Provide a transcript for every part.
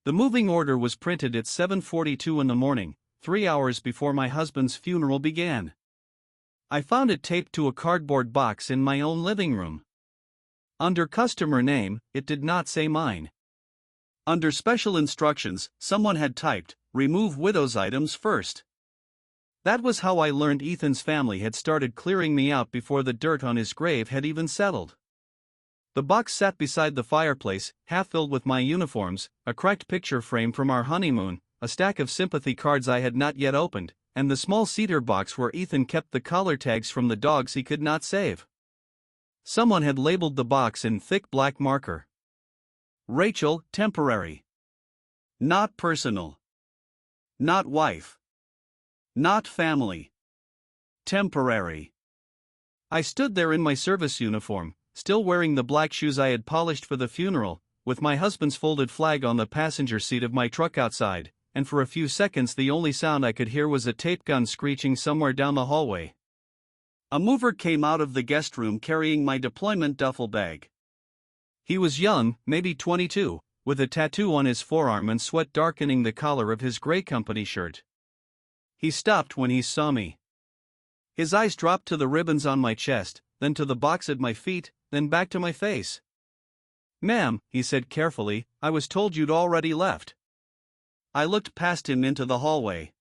The moving order was printed at 7:42 in the morning, 3 hours before my husband's funeral began. I found it taped to a cardboard box in my own living room. Under customer name, it did not say mine. Under special instructions, someone had typed, "Remove widow's items first." That was how I learned Ethan's family had started clearing me out before the dirt on his grave had even settled. The box sat beside the fireplace, half filled with my uniforms, a cracked picture frame from our honeymoon, a stack of sympathy cards I had not yet opened, and the small cedar box where Ethan kept the collar tags from the dogs he could not save. Someone had labeled the box in thick black marker. Rachel, temporary. Not personal. Not wife. Not family. Temporary. I stood there in my service uniform, still wearing the black shoes I had polished for the funeral, with my husband's folded flag on the passenger seat of my truck outside, and for a few seconds the only sound I could hear was a tape gun screeching somewhere down the hallway. A mover came out of the guest room carrying my deployment duffel bag. He was young, maybe 22, with a tattoo on his forearm and sweat darkening the collar of his gray company shirt. He stopped when he saw me. His eyes dropped to the ribbons on my chest, then to the box at my feet, then back to my face. "Ma'am," he said carefully, "I was told you'd already left." I looked past him into the hallway.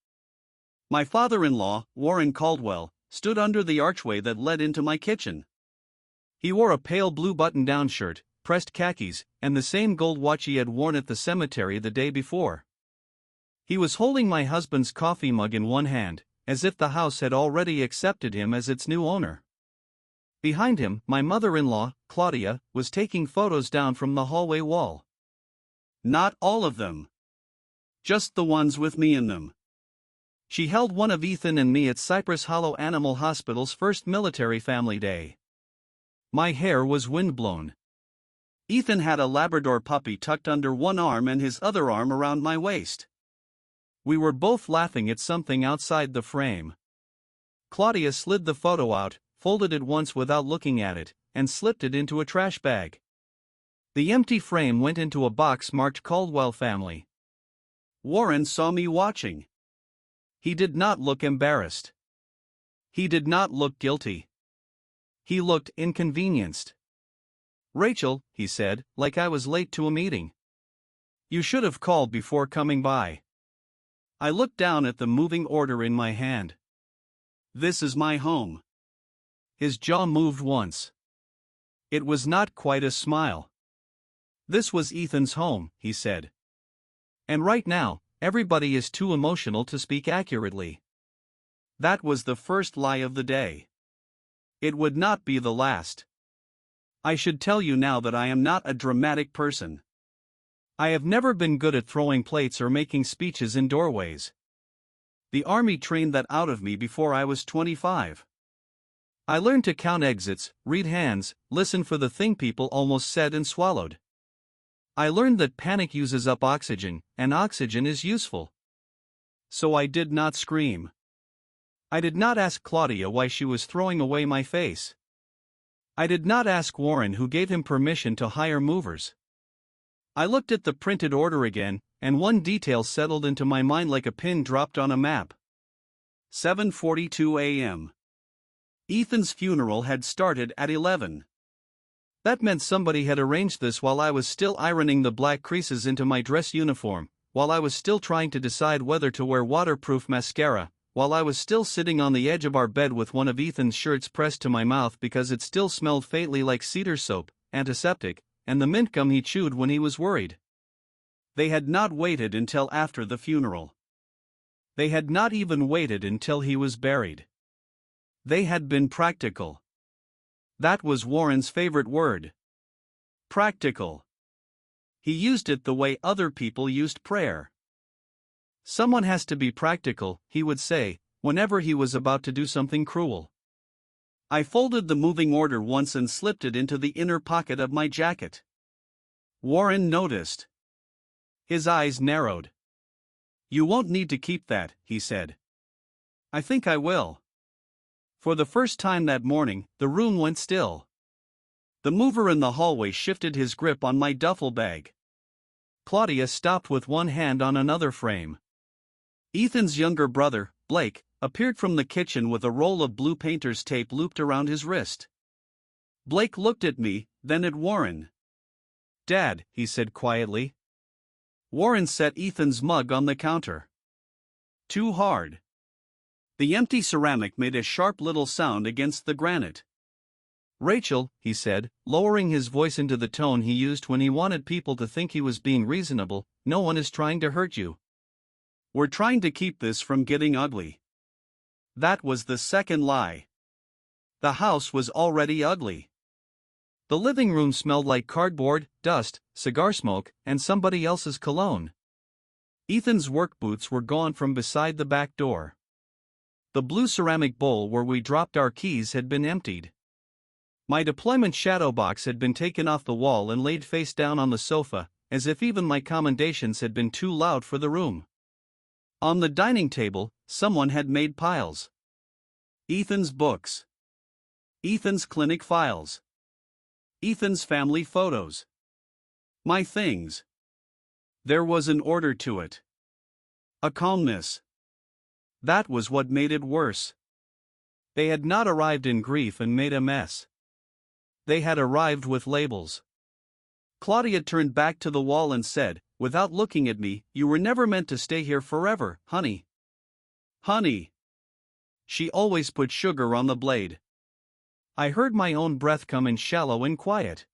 My father-in-law, Warren Caldwell, stood under the archway that led into my kitchen. He wore a pale blue button-down shirt, pressed khakis, and the same gold watch he had worn at the cemetery the day before. He was holding my husband's coffee mug in one hand, as if the house had already accepted him as its new owner. Behind him, my mother-in-law, Claudia, was taking photos down from the hallway wall. Not all of them. Just the ones with me in them. She held one of Ethan and me at Cypress Hollow Animal Hospital's first military family day. My hair was windblown. Ethan had a Labrador puppy tucked under one arm and his other arm around my waist. We were both laughing at something outside the frame. Claudia slid the photo out, folded it once without looking at it, and slipped it into a trash bag. The empty frame went into a box marked Caldwell family. Warren saw me watching. He did not look embarrassed. He did not look guilty. He looked inconvenienced. "Rachel," he said, like I was late to a meeting. "You should have called before coming by." I looked down at the moving order in my hand. "This is my home." His jaw moved once. It was not quite a smile. "This was Ethan's home," he said. "And right now, everybody is too emotional to speak accurately." That was the first lie of the day. It would not be the last. I should tell you now that I am not a dramatic person. I have never been good at throwing plates or making speeches in doorways. The army trained that out of me before I was 25. I learned to count exits, read hands, listen for the thing people almost said and swallowed. I learned that panic uses up oxygen, and oxygen is useful. So I did not scream. I did not ask Claudia why she was throwing away my face. I did not ask Warren who gave him permission to hire movers. I looked at the printed order again, and one detail settled into my mind like a pin dropped on a map. 7:42 a.m. Ethan's funeral had started at 11. That meant somebody had arranged this while I was still ironing the black creases into my dress uniform, while I was still trying to decide whether to wear waterproof mascara, while I was still sitting on the edge of our bed with one of Ethan's shirts pressed to my mouth because it still smelled faintly like cedar soap, antiseptic, and the mint gum he chewed when he was worried. They had not waited until after the funeral. They had not even waited until he was buried. They had been practical. That was Warren's favorite word. Practical. He used it the way other people used prayer. Someone has to be practical, he would say, whenever he was about to do something cruel. I folded the moving order once and slipped it into the inner pocket of my jacket. Warren noticed. His eyes narrowed. "You won't need to keep that," he said. "I think I will." For the first time that morning, the room went still. The mover in the hallway shifted his grip on my duffel bag. Claudia stopped with one hand on another frame. Ethan's younger brother, Blake, appeared from the kitchen with a roll of blue painter's tape looped around his wrist. Blake looked at me, then at Warren. "Dad," he said quietly. Warren set Ethan's mug on the counter. "Too hard." The empty ceramic made a sharp little sound against the granite. "Rachel," he said, lowering his voice into the tone he used when he wanted people to think he was being reasonable, "no one is trying to hurt you. We're trying to keep this from getting ugly." That was the second lie. The house was already ugly. The living room smelled like cardboard, dust, cigar smoke, and somebody else's cologne. Ethan's work boots were gone from beside the back door. The blue ceramic bowl where we dropped our keys had been emptied. My deployment shadow box had been taken off the wall and laid face down on the sofa, as if even my commendations had been too loud for the room. On the dining table, someone had made piles. Ethan's books. Ethan's clinic files. Ethan's family photos. My things. There was an order to it. A calmness. That was what made it worse. They had not arrived in grief and made a mess. They had arrived with labels. Claudia turned back to the wall and said, without looking at me, "You were never meant to stay here forever, honey." Honey. She always put sugar on the blade. I heard my own breath come in shallow and quiet.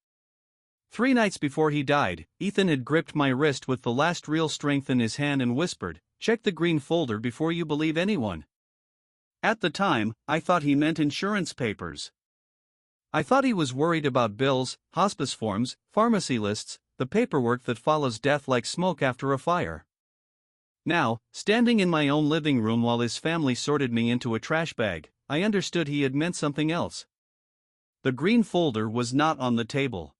3 nights before he died, Ethan had gripped my wrist with the last real strength in his hand and whispered, "Check the green folder before you believe anyone." At the time, I thought he meant insurance papers. I thought he was worried about bills, hospice forms, pharmacy lists, the paperwork that follows death like smoke after a fire. Now, standing in my own living room while his family sorted me into a trash bag, I understood he had meant something else. The green folder was not on the table.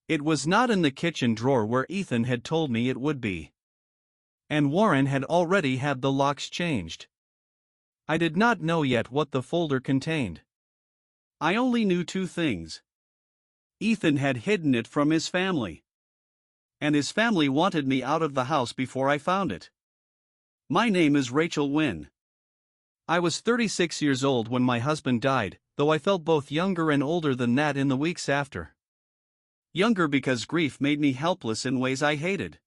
It was not in the kitchen drawer where Ethan had told me it would be. And Warren had already had the locks changed. I did not know yet what the folder contained. I only knew 2 things. Ethan had hidden it from his family. And his family wanted me out of the house before I found it. My name is Rachel Wynn. I was 36 years old when my husband died, though I felt both younger and older than that in the weeks after. Younger because grief made me helpless in ways I hated.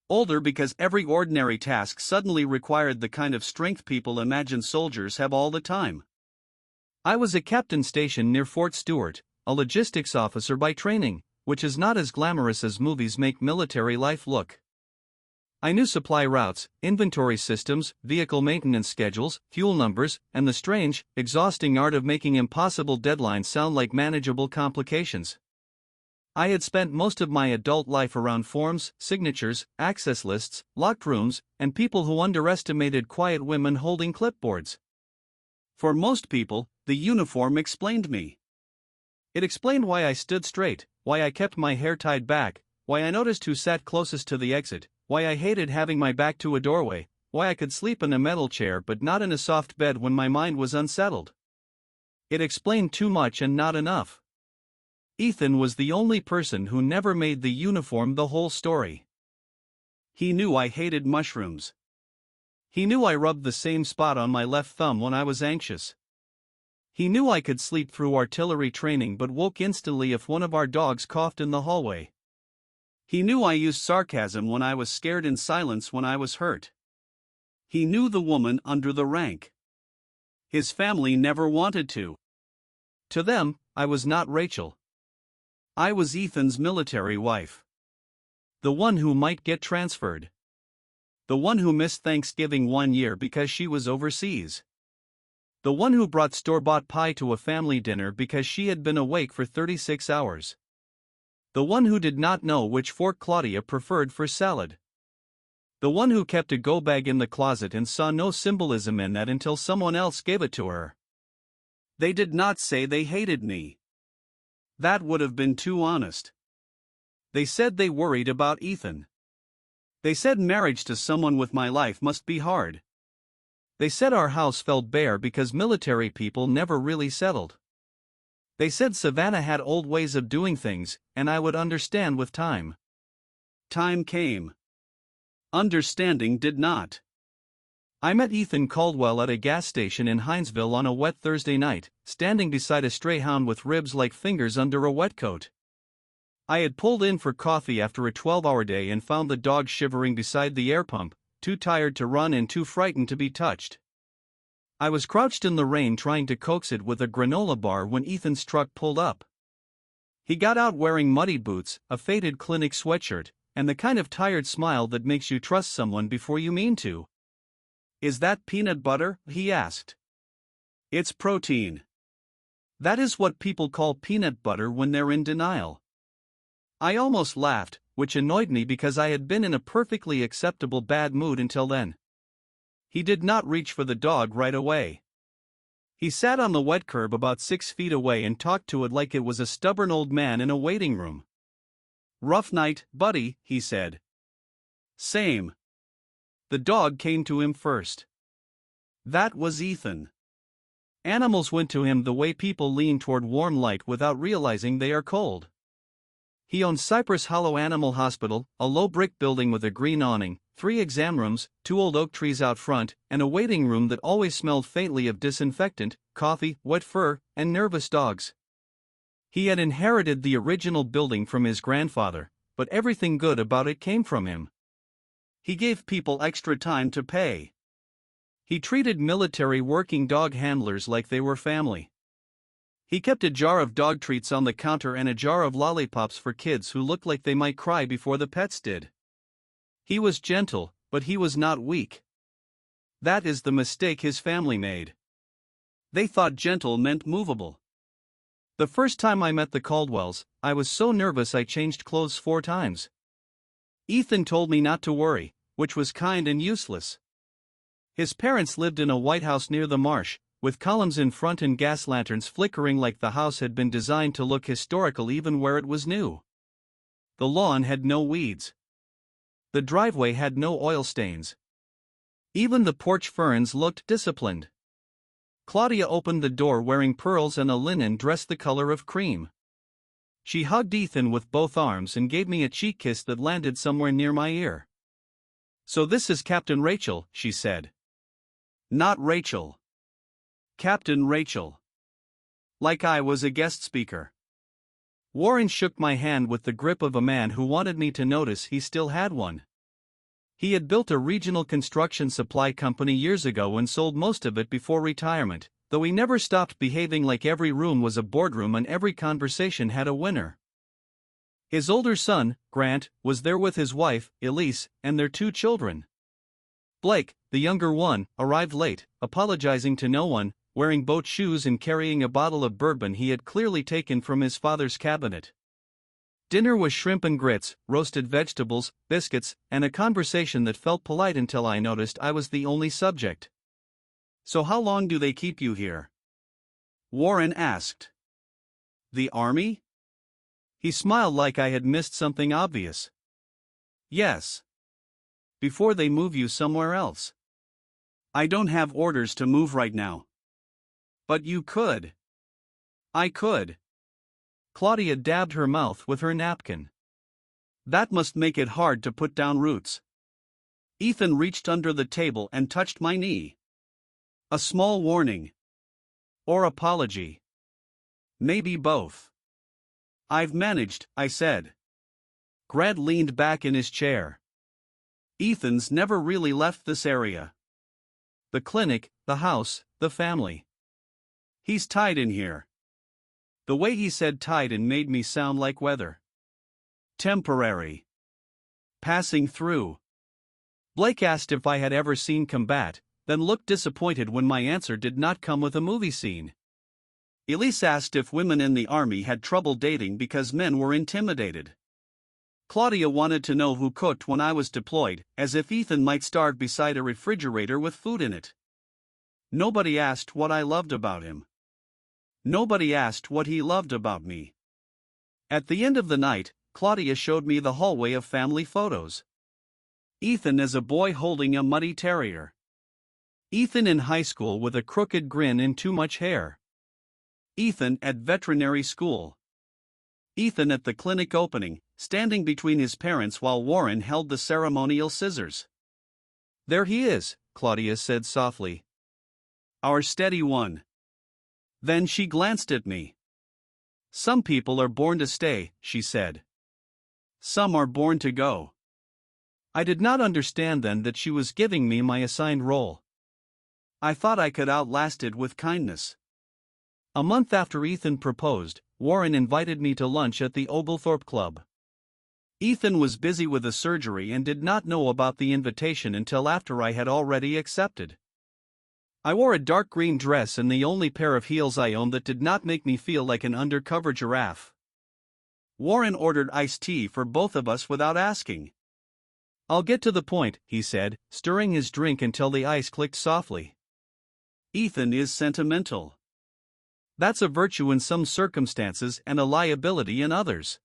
Older because every ordinary task suddenly required the kind of strength people imagine soldiers have all the time. I was a captain stationed near Fort Stewart, a logistics officer by training, which is not as glamorous as movies make military life look. I knew supply routes, inventory systems, vehicle maintenance schedules, fuel numbers, and the strange, exhausting art of making impossible deadlines sound like manageable complications. I had spent most of my adult life around forms, signatures, access lists, locked rooms, and people who underestimated quiet women holding clipboards. For most people, the uniform explained me. It explained why I stood straight, why I kept my hair tied back, why I noticed who sat closest to the exit, why I hated having my back to a doorway, why I could sleep in a metal chair but not in a soft bed when my mind was unsettled. It explained too much and not enough. Ethan was the only person who never made the uniform the whole story. He knew I hated mushrooms. He knew I rubbed the same spot on my left thumb when I was anxious. He knew I could sleep through artillery training but woke instantly if one of our dogs coughed in the hallway. He knew I used sarcasm when I was scared and silence when I was hurt. He knew the woman under the rank. His family never wanted to. To them, I was not Rachel. I was Ethan's military wife. The one who might get transferred. The one who missed Thanksgiving 1 year because she was overseas. The one who brought store-bought pie to a family dinner because she had been awake for 36 hours. The one who did not know which fork Claudia preferred for salad. The one who kept a go bag in the closet and saw no symbolism in that until someone else gave it to her. They did not say they hated me. That would have been too honest. They said they worried about Ethan. They said marriage to someone with my life must be hard. They said our house felt bare because military people never really settled. They said Savannah had old ways of doing things, and I would understand with time. Time came. Understanding did not. I met Ethan Caldwell at a gas station in Hinesville on a wet Thursday night, standing beside a stray hound with ribs like fingers under a wet coat. I had pulled in for coffee after a 12-hour day and found the dog shivering beside the air pump, too tired to run and too frightened to be touched. I was crouched in the rain trying to coax it with a granola bar when Ethan's truck pulled up. He got out wearing muddy boots, a faded clinic sweatshirt, and the kind of tired smile that makes you trust someone before you mean to. "Is that peanut butter?" he asked. "It's protein." That is what people call peanut butter when they're in denial. I almost laughed, which annoyed me because I had been in a perfectly acceptable bad mood until then. He did not reach for the dog right away. He sat on the wet curb about 6 feet away and talked to it like it was a stubborn old man in a waiting room. "Rough night, buddy," he said. "Same." The dog came to him first. That was Ethan. Animals went to him the way people lean toward warm light without realizing they are cold. He owns Cypress Hollow Animal Hospital, a low brick building with a green awning, 3 exam rooms, 2 old oak trees out front, and a waiting room that always smelled faintly of disinfectant, coffee, wet fur, and nervous dogs. He had inherited the original building from his grandfather, but everything good about it came from him. He gave people extra time to pay. He treated military working dog handlers like they were family. He kept a jar of dog treats on the counter and a jar of lollipops for kids who looked like they might cry before the pets did. He was gentle, but he was not weak. That is the mistake his family made. They thought gentle meant movable. The first time I met the Caldwells, I was so nervous I changed clothes 4 times. Ethan told me not to worry, which was kind and useless. His parents lived in a white house near the marsh, with columns in front and gas lanterns flickering like the house had been designed to look historical even where it was new. The lawn had no weeds. The driveway had no oil stains. Even the porch ferns looked disciplined. Claudia opened the door wearing pearls and a linen dress the color of cream. She hugged Ethan with both arms and gave me a cheek kiss that landed somewhere near my ear. "So this is Captain Rachel," she said. "Not Rachel. Captain Rachel." Like I was a guest speaker. Warren shook my hand with the grip of a man who wanted me to notice he still had one. He had built a regional construction supply company years ago and sold most of it before retirement, though he never stopped behaving like every room was a boardroom and every conversation had a winner. His older son, Grant, was there with his wife, Elise, and their 2 children. Blake, the younger one, arrived late, apologizing to no one, wearing boat shoes and carrying a bottle of bourbon he had clearly taken from his father's cabinet. Dinner was shrimp and grits, roasted vegetables, biscuits, and a conversation that felt polite until I noticed I was the only subject. "So how long do they keep you here?" Warren asked. "The army?" He smiled like I had missed something obvious. "Yes. Before they move you somewhere else." "I don't have orders to move right now." "But you could." "I could." Claudia dabbed her mouth with her napkin. "That must make it hard to put down roots." Ethan reached under the table and touched my knee. A small warning. Or apology. Maybe both. "I've managed," I said. Grant leaned back in his chair. "Ethan's never really left this area. The clinic, the house, the family. He's tied in here." The way he said tied in made me sound like weather. "Temporary. Passing through." Blake asked if I had ever seen combat, then looked disappointed when my answer did not come with a movie scene. Elise asked if women in the army had trouble dating because men were intimidated. Claudia wanted to know who cooked when I was deployed, as if Ethan might starve beside a refrigerator with food in it. Nobody asked what I loved about him. Nobody asked what he loved about me. At the end of the night, Claudia showed me the hallway of family photos. Ethan as a boy holding a muddy terrier. Ethan in high school with a crooked grin and too much hair. Ethan at veterinary school. Ethan at the clinic opening, standing between his parents while Warren held the ceremonial scissors. "There he is," Claudia said softly. "Our steady one." Then she glanced at me. "Some people are born to stay," she said. "Some are born to go." I did not understand then that she was giving me my assigned role. I thought I could outlast it with kindness. A month after Ethan proposed, Warren invited me to lunch at the Oglethorpe Club. Ethan was busy with a surgery and did not know about the invitation until after I had already accepted. I wore a dark green dress and the only pair of heels I owned that did not make me feel like an undercover giraffe. Warren ordered iced tea for both of us without asking. "I'll get to the point," he said, stirring his drink until the ice clicked softly. "Ethan is sentimental. That's a virtue in some circumstances and a liability in others."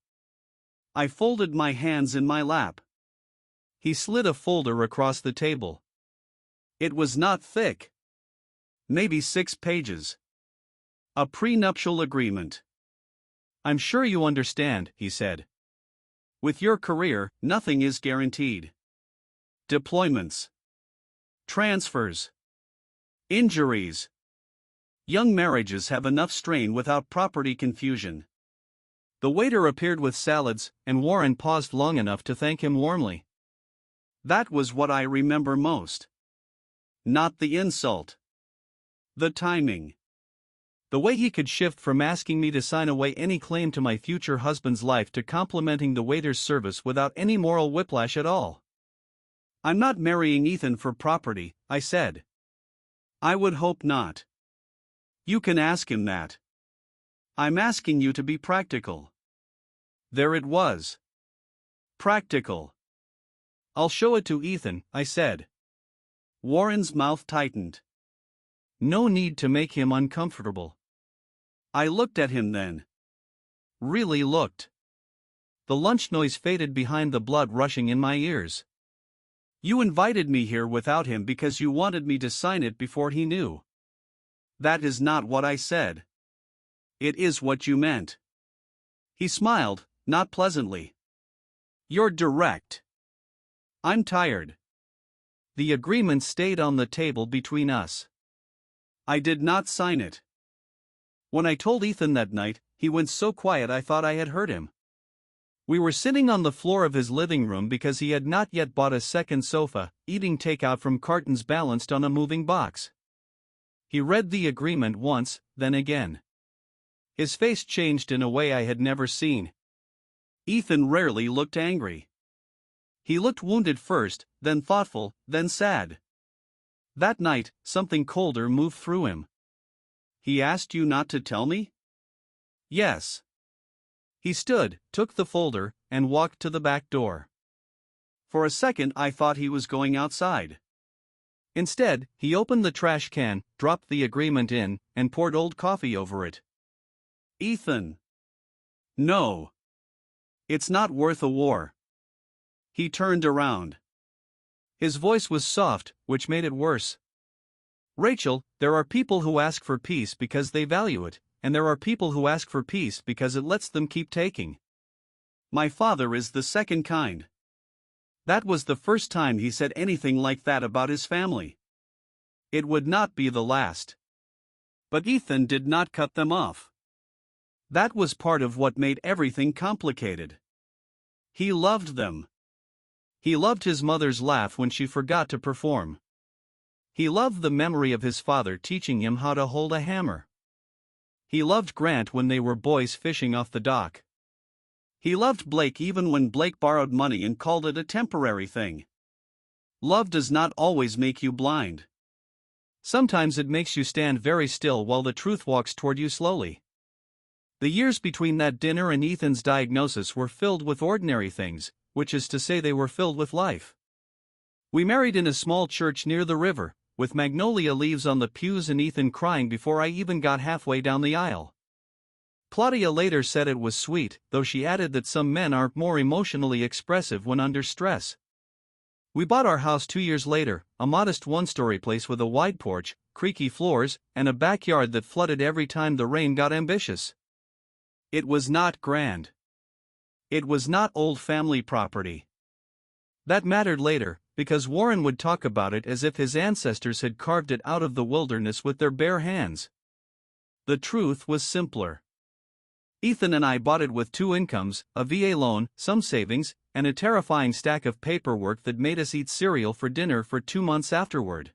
I folded my hands in my lap. He slid a folder across the table. It was not thick. Maybe 6 pages. A prenuptial agreement. "I'm sure you understand," he said. "With your career, nothing is guaranteed. Deployments. Transfers. Injuries. Young marriages have enough strain without property confusion." The waiter appeared with salads, and Warren paused long enough to thank him warmly. That was what I remember most. Not the insult. The timing. The way he could shift from asking me to sign away any claim to my future husband's life to complimenting the waiter's service without any moral whiplash at all. "I'm not marrying Ethan for property," I said. "I would hope not. You can ask him that. I'm asking you to be practical." There it was. Practical. "I'll show it to Ethan," I said. Warren's mouth tightened. No need to make him uncomfortable. I looked at him then. Really looked. The lunch noise faded behind the blood rushing in my ears. "You invited me here without him because you wanted me to sign it before he knew." "That is not what I said." "It is what you meant." He smiled, not pleasantly. "You're direct." "I'm tired." The agreement stayed on the table between us. I did not sign it. When I told Ethan that night, he went so quiet I thought I had heard him. We were sitting on the floor of his living room because he had not yet bought a second sofa, eating takeout from cartons balanced on a moving box. He read the agreement once, then again. His face changed in a way I had never seen. Ethan rarely looked angry. He looked wounded first, then thoughtful, then sad. That night, something colder moved through him. "He asked you not to tell me?" "Yes." He stood, took the folder, and walked to the back door. For a second I thought he was going outside. Instead, he opened the trash can, dropped the agreement in, and poured old coffee over it. "Ethan. No. It's not worth a war." He turned around. His voice was soft, which made it worse. "Rachel, there are people who ask for peace because they value it, and there are people who ask for peace because it lets them keep taking. My father is the second kind." That was the first time he said anything like that about his family. It would not be the last. But Ethan did not cut them off. That was part of what made everything complicated. He loved them. He loved his mother's laugh when she forgot to perform. He loved the memory of his father teaching him how to hold a hammer. He loved Grant when they were boys fishing off the dock. He loved Blake even when Blake borrowed money and called it a temporary thing. Love does not always make you blind. Sometimes it makes you stand very still while the truth walks toward you slowly. The years between that dinner and Ethan's diagnosis were filled with ordinary things, which is to say they were filled with life. We married in a small church near the river, with magnolia leaves on the pews and Ethan crying before I even got halfway down the aisle. Claudia later said it was sweet, though she added that some men are more emotionally expressive when under stress. We bought our house 2 years later, a modest one-story place with a wide porch, creaky floors, and a backyard that flooded every time the rain got ambitious. It was not grand. It was not old family property. That mattered later, because Warren would talk about it as if his ancestors had carved it out of the wilderness with their bare hands. The truth was simpler. Ethan and I bought it with 2 incomes, a VA loan, some savings, and a terrifying stack of paperwork that made us eat cereal for dinner for 2 months afterward.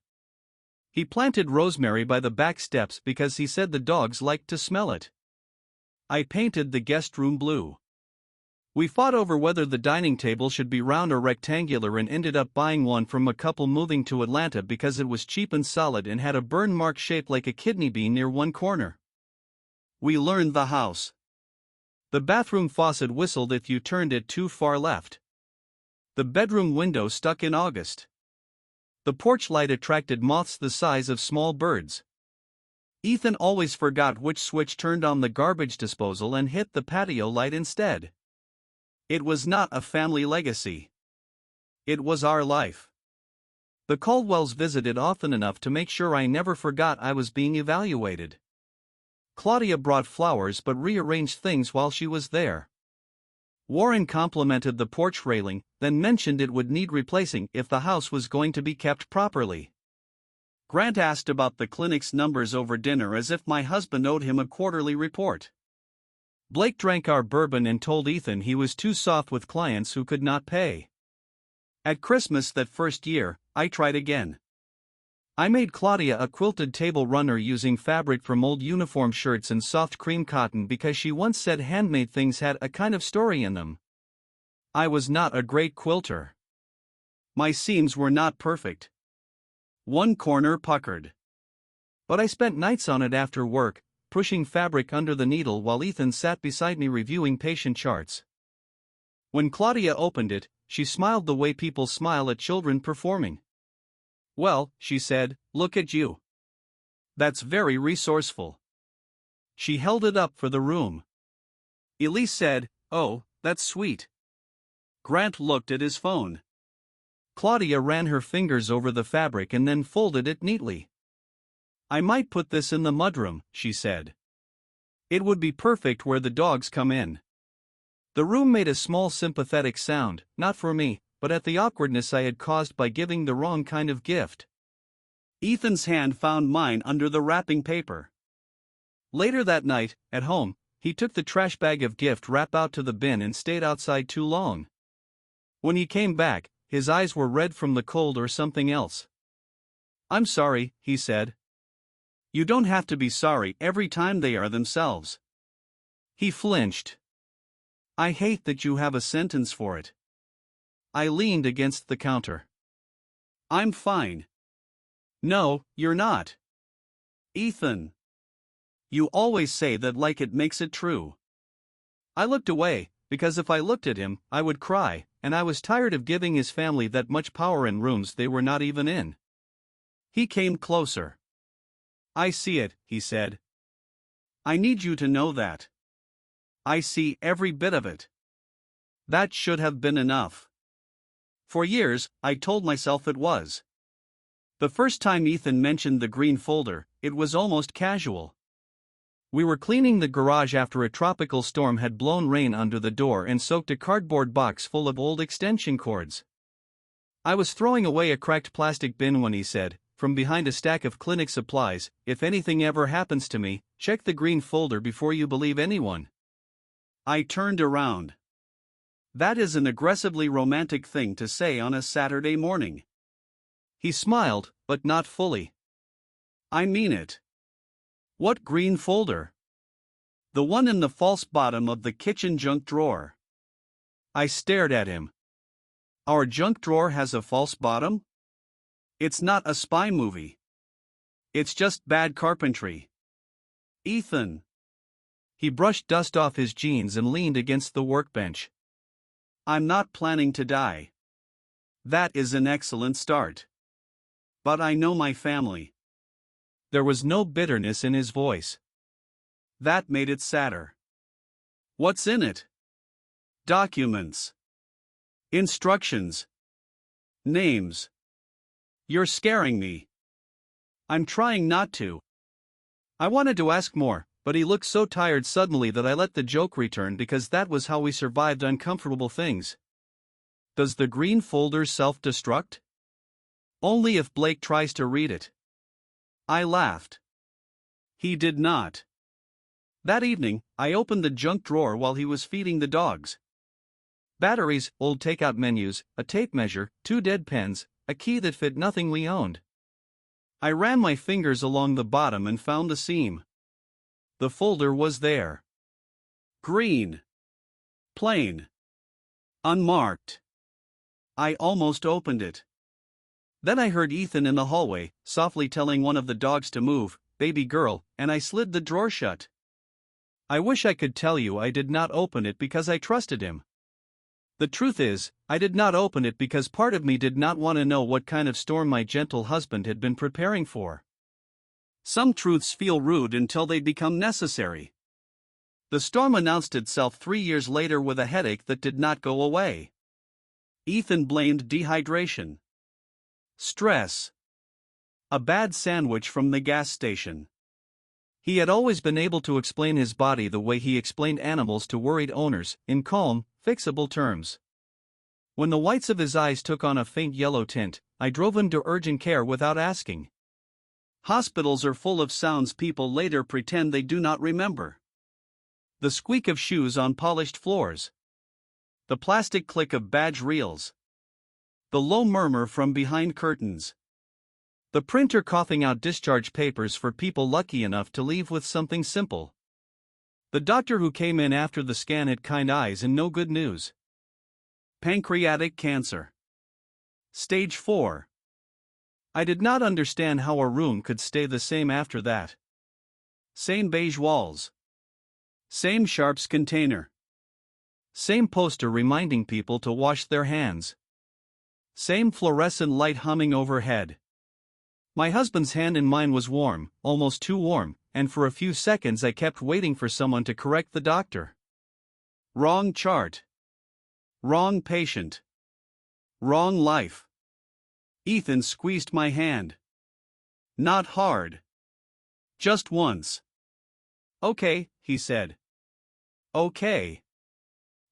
He planted rosemary by the back steps because he said the dogs liked to smell it. I painted the guest room blue. We fought over whether the dining table should be round or rectangular and ended up buying one from a couple moving to Atlanta because it was cheap and solid and had a burn mark shaped like a kidney bean near one corner. We learned the house. The bathroom faucet whistled if you turned it too far left. The bedroom window stuck in August. The porch light attracted moths the size of small birds. Ethan always forgot which switch turned on the garbage disposal and hit the patio light instead. It was not a family legacy. It was our life. The Caldwells visited often enough to make sure I never forgot I was being evaluated. Claudia brought flowers but rearranged things while she was there. Warren complimented the porch railing, then mentioned it would need replacing if the house was going to be kept properly. Grant asked about the clinic's numbers over dinner as if my husband owed him a quarterly report. Blake drank our bourbon and told Ethan he was too soft with clients who could not pay. At Christmas that first year, I tried again. I made Claudia a quilted table runner using fabric from old uniform shirts and soft cream cotton because she once said handmade things had a kind of story in them. I was not a great quilter. My seams were not perfect. One corner puckered. But I spent nights on it after work, pushing fabric under the needle while Ethan sat beside me reviewing patient charts. When Claudia opened it, she smiled the way people smile at children performing. "Well," she said, "look at you. That's very resourceful." She held it up for the room. Elise said, "Oh, that's sweet." Grant looked at his phone. Claudia ran her fingers over the fabric and then folded it neatly. "I might put this in the mudroom," she said. "It would be perfect where the dogs come in." The room made a small sympathetic sound, not for me, but at the awkwardness I had caused by giving the wrong kind of gift. Ethan's hand found mine under the wrapping paper. Later that night, at home, he took the trash bag of gift wrap out to the bin and stayed outside too long. When he came back, his eyes were red from the cold or something else. "I'm sorry," he said. "You don't have to be sorry every time they are themselves." He flinched. "I hate that you have a sentence for it." I leaned against the counter. "I'm fine." "No, you're not. Ethan. You always say that like it makes it true." I looked away, because if I looked at him, I would cry, and I was tired of giving his family that much power in rooms they were not even in. He came closer. "I see it," he said. "I need you to know that. I see every bit of it." That should have been enough. For years, I told myself it was. The first time Ethan mentioned the green folder, it was almost casual. We were cleaning the garage after a tropical storm had blown rain under the door and soaked a cardboard box full of old extension cords. I was throwing away a cracked plastic bin when he said, from behind a stack of clinic supplies, "If anything ever happens to me, check the green folder before you believe anyone." I turned around. That is an aggressively romantic thing to say on a Saturday morning. He smiled, but not fully. "I mean it." "What green folder?" "The one in the false bottom of the kitchen junk drawer." I stared at him. "Our junk drawer has a false bottom?" "It's not a spy movie. It's just bad carpentry." "Ethan." He brushed dust off his jeans and leaned against the workbench. "I'm not planning to die." That is an excellent start. But I know my family. There was no bitterness in his voice. That made it sadder. "What's in it?" "Documents. Instructions. Names." "You're scaring me." "I'm trying not to." I wanted to ask more, But he looked so tired suddenly that I let the joke return because that was how we survived uncomfortable things. Does the green folder self-destruct? Only if Blake tries to read it. I laughed. He did not. That evening, I opened the junk drawer while he was feeding the dogs. Batteries, old takeout menus, a tape measure, 2 dead pens, a key that fit nothing we owned. I ran my fingers along the bottom and found the seam. The folder was there. Green. Plain. Unmarked. I almost opened it. Then I heard Ethan in the hallway, softly telling one of the dogs to move, "Baby girl," and I slid the drawer shut. I wish I could tell you I did not open it because I trusted him. The truth is, I did not open it because part of me did not want to know what kind of storm my gentle husband had been preparing for. Some truths feel rude until they become necessary. The storm announced itself 3 years later with a headache that did not go away. Ethan blamed dehydration. Stress. A bad sandwich from the gas station. He had always been able to explain his body the way he explained animals to worried owners, in calm, fixable terms. When the whites of his eyes took on a faint yellow tint, I drove him to urgent care without asking. Hospitals are full of sounds people later pretend they do not remember. The squeak of shoes on polished floors. The plastic click of badge reels. The low murmur from behind curtains. The printer coughing out discharge papers for people lucky enough to leave with something simple. The doctor who came in after the scan had kind eyes and no good news. Pancreatic cancer. Stage 4. I did not understand how a room could stay the same after that. Same beige walls. Same sharps container. Same poster reminding people to wash their hands. Same fluorescent light humming overhead. My husband's hand in mine was warm, almost too warm, and for a few seconds I kept waiting for someone to correct the doctor. Wrong chart. Wrong patient. Wrong life. Ethan squeezed my hand. Not hard. Just once. "Okay," he said. "Okay."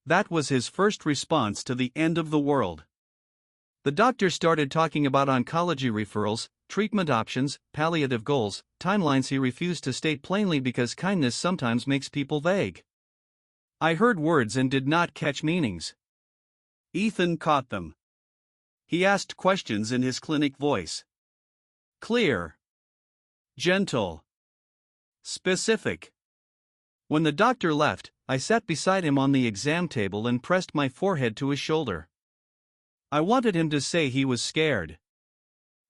That was his first response to the end of the world. The doctor started talking about oncology referrals, treatment options, palliative goals, timelines he refused to state plainly because kindness sometimes makes people vague. I heard words and did not catch meanings. Ethan caught them. He asked questions in his clinic voice. Clear. Gentle. Specific. When the doctor left, I sat beside him on the exam table and pressed my forehead to his shoulder. I wanted him to say he was scared.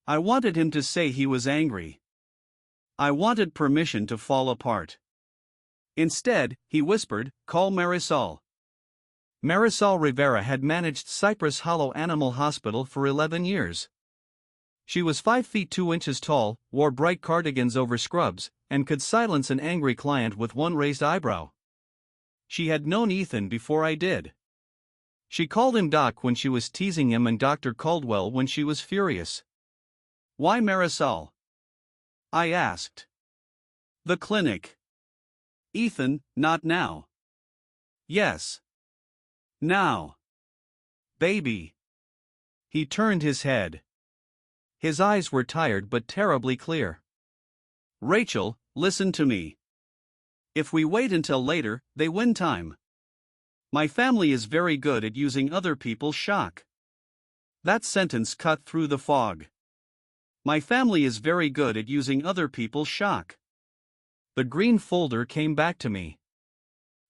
I wanted him to say he was angry. I wanted permission to fall apart. Instead, he whispered, "Call Marisol." Marisol Rivera had managed Cypress Hollow Animal Hospital for 11 years. She was 5 feet 2 inches tall, wore bright cardigans over scrubs, and could silence an angry client with one raised eyebrow. She had known Ethan before I did. She called him Doc when she was teasing him and Dr. Caldwell when she was furious. "Why Marisol?" I asked. "The clinic." "Ethan, not now." "Yes. Now." "Baby." He turned his head. His eyes were tired but terribly clear. "Rachel, listen to me. If we wait until later, they win time. My family is very good at using other people's shock." That sentence cut through the fog. My family is very good at using other people's shock. The green folder came back to me.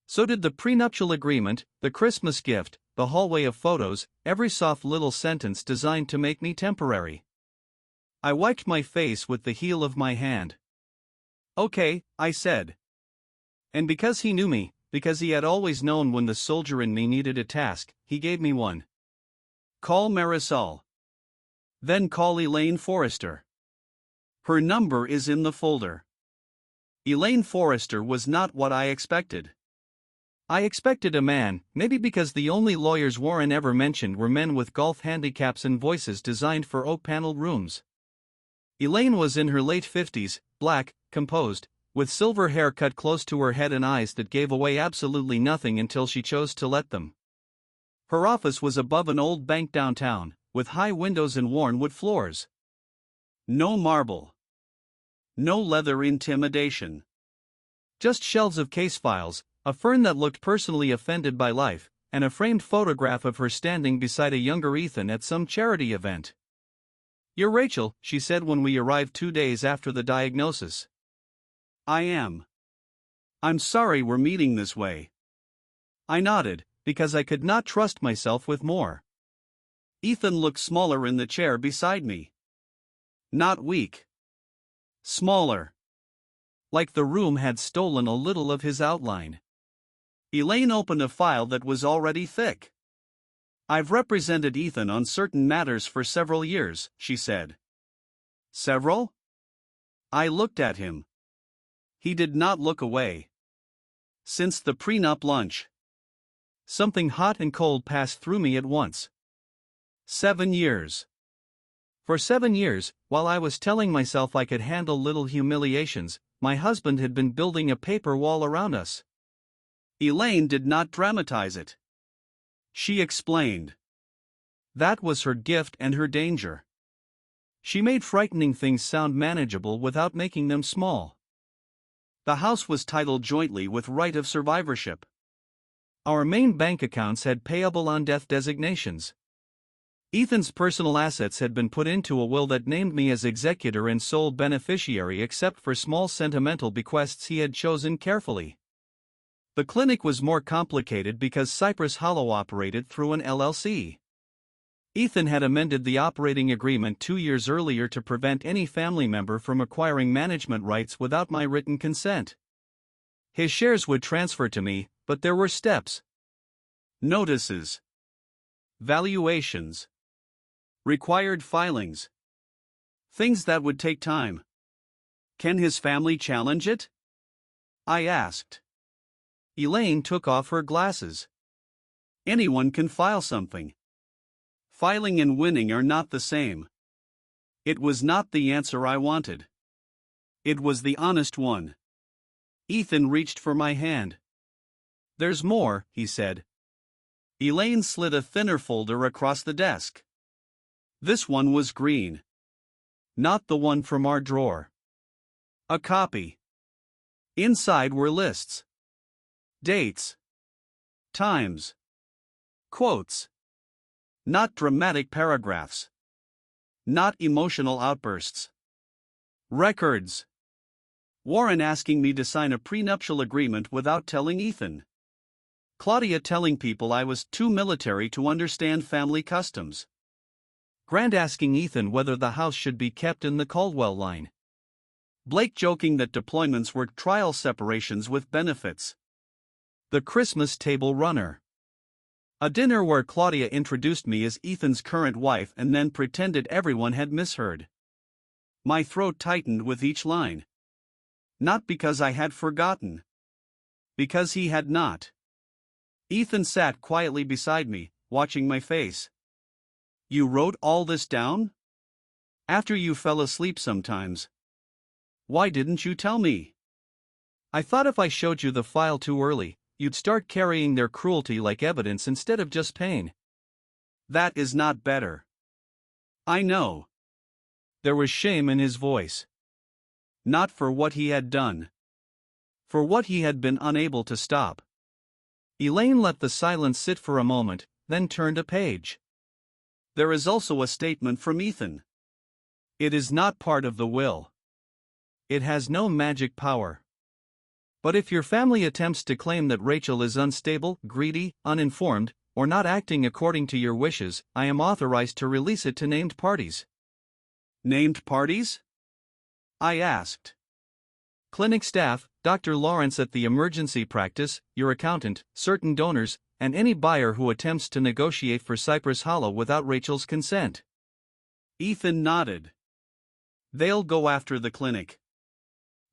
So did the prenuptial agreement, the Christmas gift, the hallway of photos, every soft little sentence designed to make me temporary. I wiped my face with the heel of my hand. "Okay," I said. And because he knew me, because he had always known when the soldier in me needed a task, he gave me one. "Call Marisol. Then call Elaine Forrester. Her number is in the folder." Elaine Forrester was not what I expected. I expected a man, maybe because the only lawyers Warren ever mentioned were men with golf handicaps and voices designed for oak-paneled rooms. Elaine was in her late 50s, black, composed, with silver hair cut close to her head and eyes that gave away absolutely nothing until she chose to let them. Her office was above an old bank downtown, with high windows and worn wood floors. No marble. No leather intimidation. Just shelves of case files, a fern that looked personally offended by life, and a framed photograph of her standing beside a younger Ethan at some charity event. "You're Rachel," she said when we arrived 2 days after the diagnosis. "I am. I'm sorry we're meeting this way." I nodded, because I could not trust myself with more. Ethan looked smaller in the chair beside me. Not weak. Smaller. Like the room had stolen a little of his outline. Elaine opened a file that was already thick. "I've represented Ethan on certain matters for several years," she said. "Several?" I looked at him. He did not look away. "Since the prenup lunch." Something hot and cold passed through me at once. 7 years. For 7 years, while I was telling myself I could handle little humiliations, my husband had been building a paper wall around us. Elaine did not dramatize it. She explained. That was her gift and her danger. She made frightening things sound manageable without making them small. The house was titled jointly with right of survivorship. Our main bank accounts had payable on death designations. Ethan's personal assets had been put into a will that named me as executor and sole beneficiary except for small sentimental bequests he had chosen carefully. The clinic was more complicated because Cypress Hollow operated through an LLC. Ethan had amended the operating agreement 2 years earlier to prevent any family member from acquiring management rights without my written consent. His shares would transfer to me, but there were steps. Notices. Valuations. Required filings. Things that would take time. Can his family challenge it? I asked. Elaine took off her glasses. Anyone can file something. Filing and winning are not the same. It was not the answer I wanted. It was the honest one. Ethan reached for my hand. "There's more," he said. Elaine slid a thinner folder across the desk. This one was green. Not the one from our drawer. A copy. Inside were lists. Dates. Times. Quotes. Not dramatic paragraphs. Not emotional outbursts. Records. Warren asking me to sign a prenuptial agreement without telling Ethan. Claudia telling people I was too military to understand family customs. Grant asking Ethan whether the house should be kept in the Caldwell line. Blake joking that deployments were trial separations with benefits. The Christmas table runner. A dinner where Claudia introduced me as Ethan's current wife and then pretended everyone had misheard. My throat tightened with each line. Not because I had forgotten. Because he had not. Ethan sat quietly beside me, watching my face. "You wrote all this down? After you fell asleep sometimes. Why didn't you tell me? I thought if I showed you the file too early, you'd start carrying their cruelty like evidence instead of just pain." "That is not better." "I know." There was shame in his voice. Not for what he had done. For what he had been unable to stop. Elaine let the silence sit for a moment, then turned a page. "There is also a statement from Ethan. It is not part of the will. It has no magic power. But if your family attempts to claim that Rachel is unstable, greedy, uninformed, or not acting according to your wishes, I am authorized to release it to named parties." "Named parties?" I asked. "Clinic staff, Dr. Lawrence at the emergency practice, your accountant, certain donors, and any buyer who attempts to negotiate for Cypress Hollow without Rachel's consent." Ethan nodded. "They'll go after the clinic."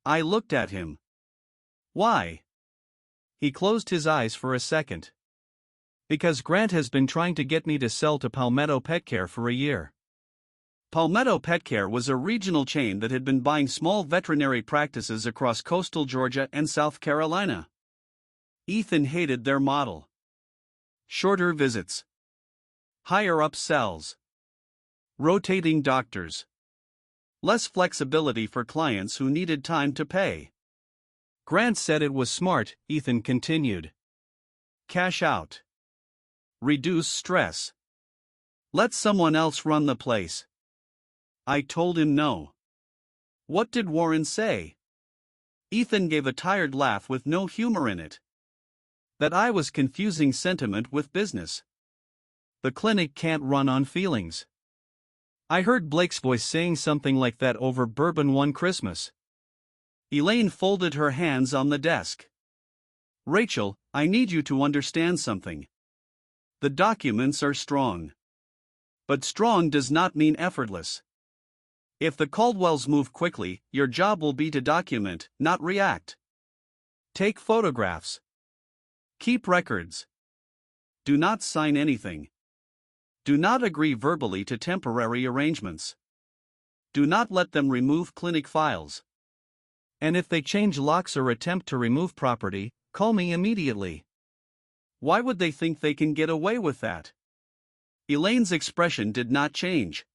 I looked at him. "Why?" He closed his eyes for a second. "Because Grant has been trying to get me to sell to Palmetto Pet Care for a year." Palmetto Pet Care was a regional chain that had been buying small veterinary practices across coastal Georgia and South Carolina. Ethan hated their model. Shorter visits. Higher up cells. Rotating doctors. Less flexibility for clients who needed time to pay. Grant said it was smart, Ethan continued. Cash out. Reduce stress. Let someone else run the place. I told him no. What did Warren say? Ethan gave a tired laugh with no humor in it. That I was confusing sentiment with business. The clinic can't run on feelings. I heard Blake's voice saying something like that over bourbon one Christmas. Elaine folded her hands on the desk. Rachel, I need you to understand something. The documents are strong. But strong does not mean effortless. If the Caldwells move quickly, your job will be to document, not react. Take photographs. Keep records. Do not sign anything. Do not agree verbally to temporary arrangements. Do not let them remove clinic files. And if they change locks or attempt to remove property, call me immediately. Why would they think they can get away with that? Elaine's expression did not change.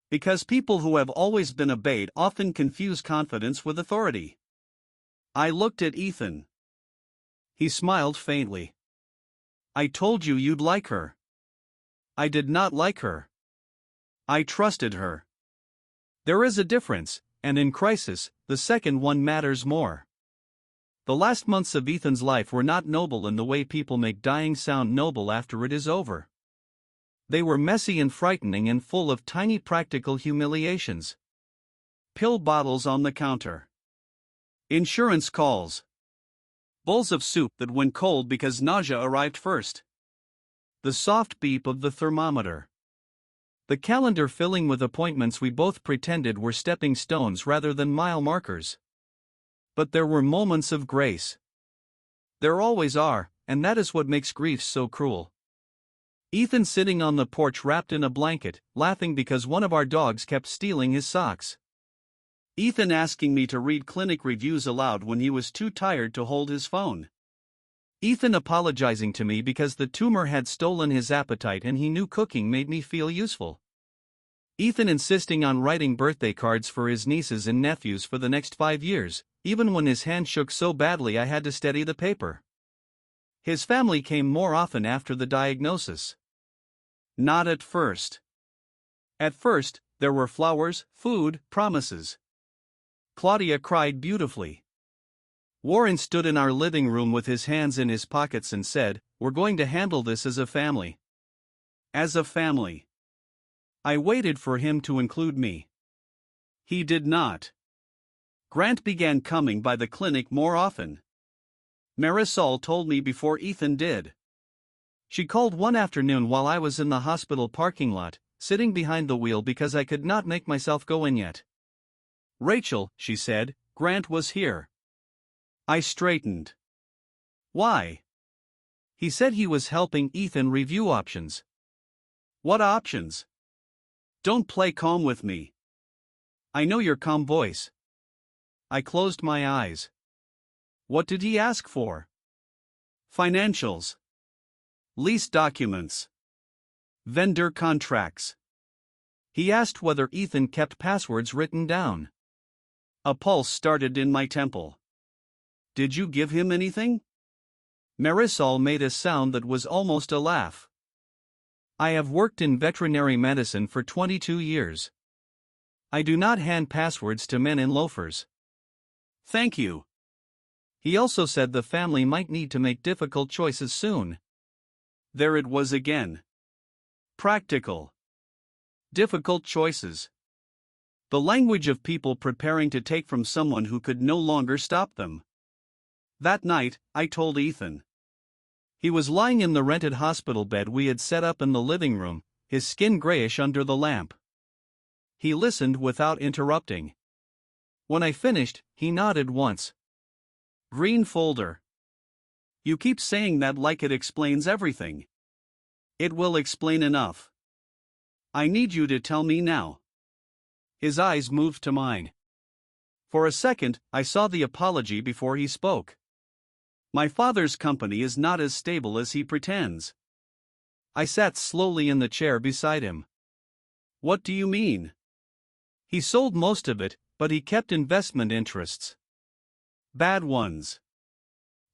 Because people who have always been obeyed often confuse confidence with authority. I looked at Ethan. He smiled faintly. I told you you'd like her. I did not like her. I trusted her. There is a difference, and in crisis, the second one matters more. The last months of Ethan's life were not noble in the way people make dying sound noble after it is over. They were messy and frightening and full of tiny practical humiliations. Pill bottles on the counter. Insurance calls. Bowls of soup that went cold because nausea arrived first. The soft beep of the thermometer. The calendar filling with appointments we both pretended were stepping stones rather than mile markers. But there were moments of grace. There always are, and that is what makes grief so cruel. Ethan sitting on the porch wrapped in a blanket, laughing because one of our dogs kept stealing his socks. Ethan asking me to read clinic reviews aloud when he was too tired to hold his phone. Ethan apologizing to me because the tumor had stolen his appetite and he knew cooking made me feel useful. Ethan insisting on writing birthday cards for his nieces and nephews for the next 5 years, even when his hand shook so badly I had to steady the paper. His family came more often after the diagnosis. Not at first. At first, there were flowers, food, promises. Claudia cried beautifully. Warren stood in our living room with his hands in his pockets and said, "We're going to handle this as a family." As a family. I waited for him to include me. He did not. Grant began coming by the clinic more often. Marisol told me before Ethan did. She called one afternoon while I was in the hospital parking lot, sitting behind the wheel because I could not make myself go in yet. "Rachel," she said, "Grant was here." I straightened. Why? He said he was helping Ethan review options. What options? Don't play calm with me. I know your calm voice. I closed my eyes. What did he ask for? Financials. Lease documents. Vendor contracts. He asked whether Ethan kept passwords written down. A pulse started in my temple. Did you give him anything? Marisol made a sound that was almost a laugh. I have worked in veterinary medicine for 22 years. I do not hand passwords to men in loafers. Thank you. He also said the family might need to make difficult choices soon. There it was again. Practical. Difficult choices. The language of people preparing to take from someone who could no longer stop them. That night, I told Ethan. He was lying in the rented hospital bed we had set up in the living room, his skin grayish under the lamp. He listened without interrupting. When I finished, he nodded once. Green folder. You keep saying that like it explains everything. It will explain enough. I need you to tell me now. His eyes moved to mine. For a second, I saw the apology before he spoke. My father's company is not as stable as he pretends. I sat slowly in the chair beside him. What do you mean? He sold most of it, but he kept investment interests. Bad ones.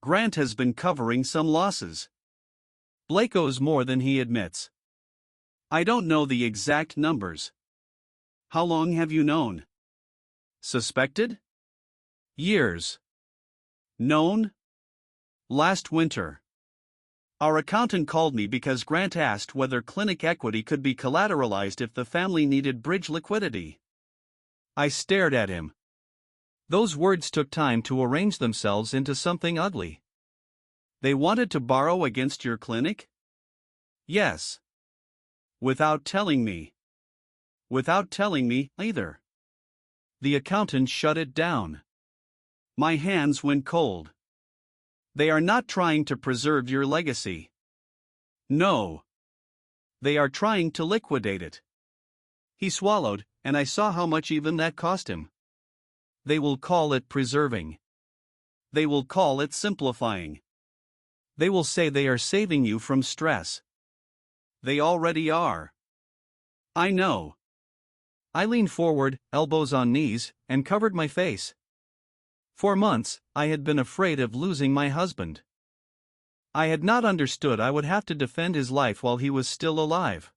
Grant has been covering some losses. Blake owes more than he admits. I don't know the exact numbers. How long have you known? Suspected? Years. Known? Last winter. Our accountant called me because Grant asked whether clinic equity could be collateralized if the family needed bridge liquidity. I stared at him. Those words took time to arrange themselves into something ugly. They wanted to borrow against your clinic? Yes. Without telling me. Without telling me, either. The accountant shut it down. My hands went cold. They are not trying to preserve your legacy. No. They are trying to liquidate it. He swallowed, and I saw how much even that cost him. They will call it preserving. They will call it simplifying. They will say they are saving you from stress. They already are. I know. I leaned forward, elbows on knees, and covered my face. For months, I had been afraid of losing my husband. I had not understood I would have to defend his life while he was still alive.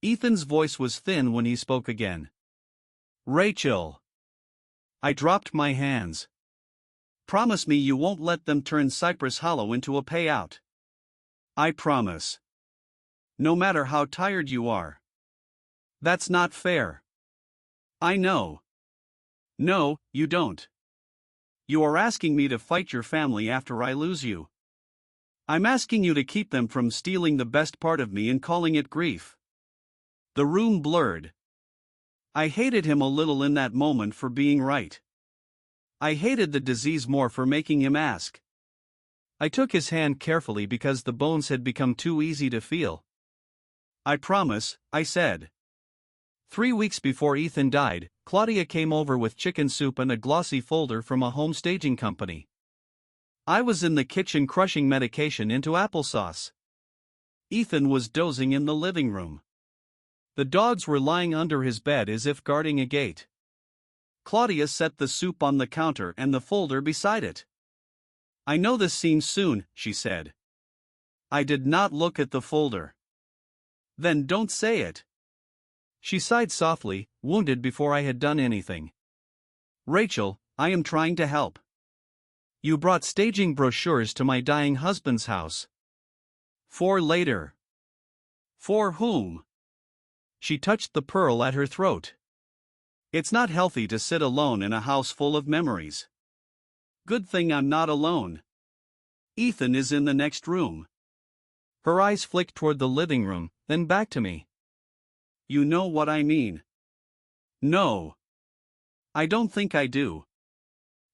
Ethan's voice was thin when he spoke again. Rachel. I dropped my hands. Promise me you won't let them turn Cypress Hollow into a payout. I promise. No matter how tired you are. That's not fair. I know. No, you don't. You are asking me to fight your family after I lose you. I'm asking you to keep them from stealing the best part of me and calling it grief. The room blurred. I hated him a little in that moment for being right. I hated the disease more for making him ask. I took his hand carefully because the bones had become too easy to feel. I promise, I said. 3 weeks before Ethan died, Claudia came over with chicken soup and a glossy folder from a home staging company. I was in the kitchen crushing medication into applesauce. Ethan was dozing in the living room. The dogs were lying under his bed as if guarding a gate. Claudia set the soup on the counter and the folder beside it. I know this seems soon, she said. I did not look at the folder. Then don't say it. She sighed softly, wounded before I had done anything. Rachel, I am trying to help. You brought staging brochures to my dying husband's house. For later. For whom? She touched the pearl at her throat. It's not healthy to sit alone in a house full of memories. Good thing I'm not alone. Ethan is in the next room. Her eyes flicked toward the living room, then back to me. You know what I mean. No. I don't think I do.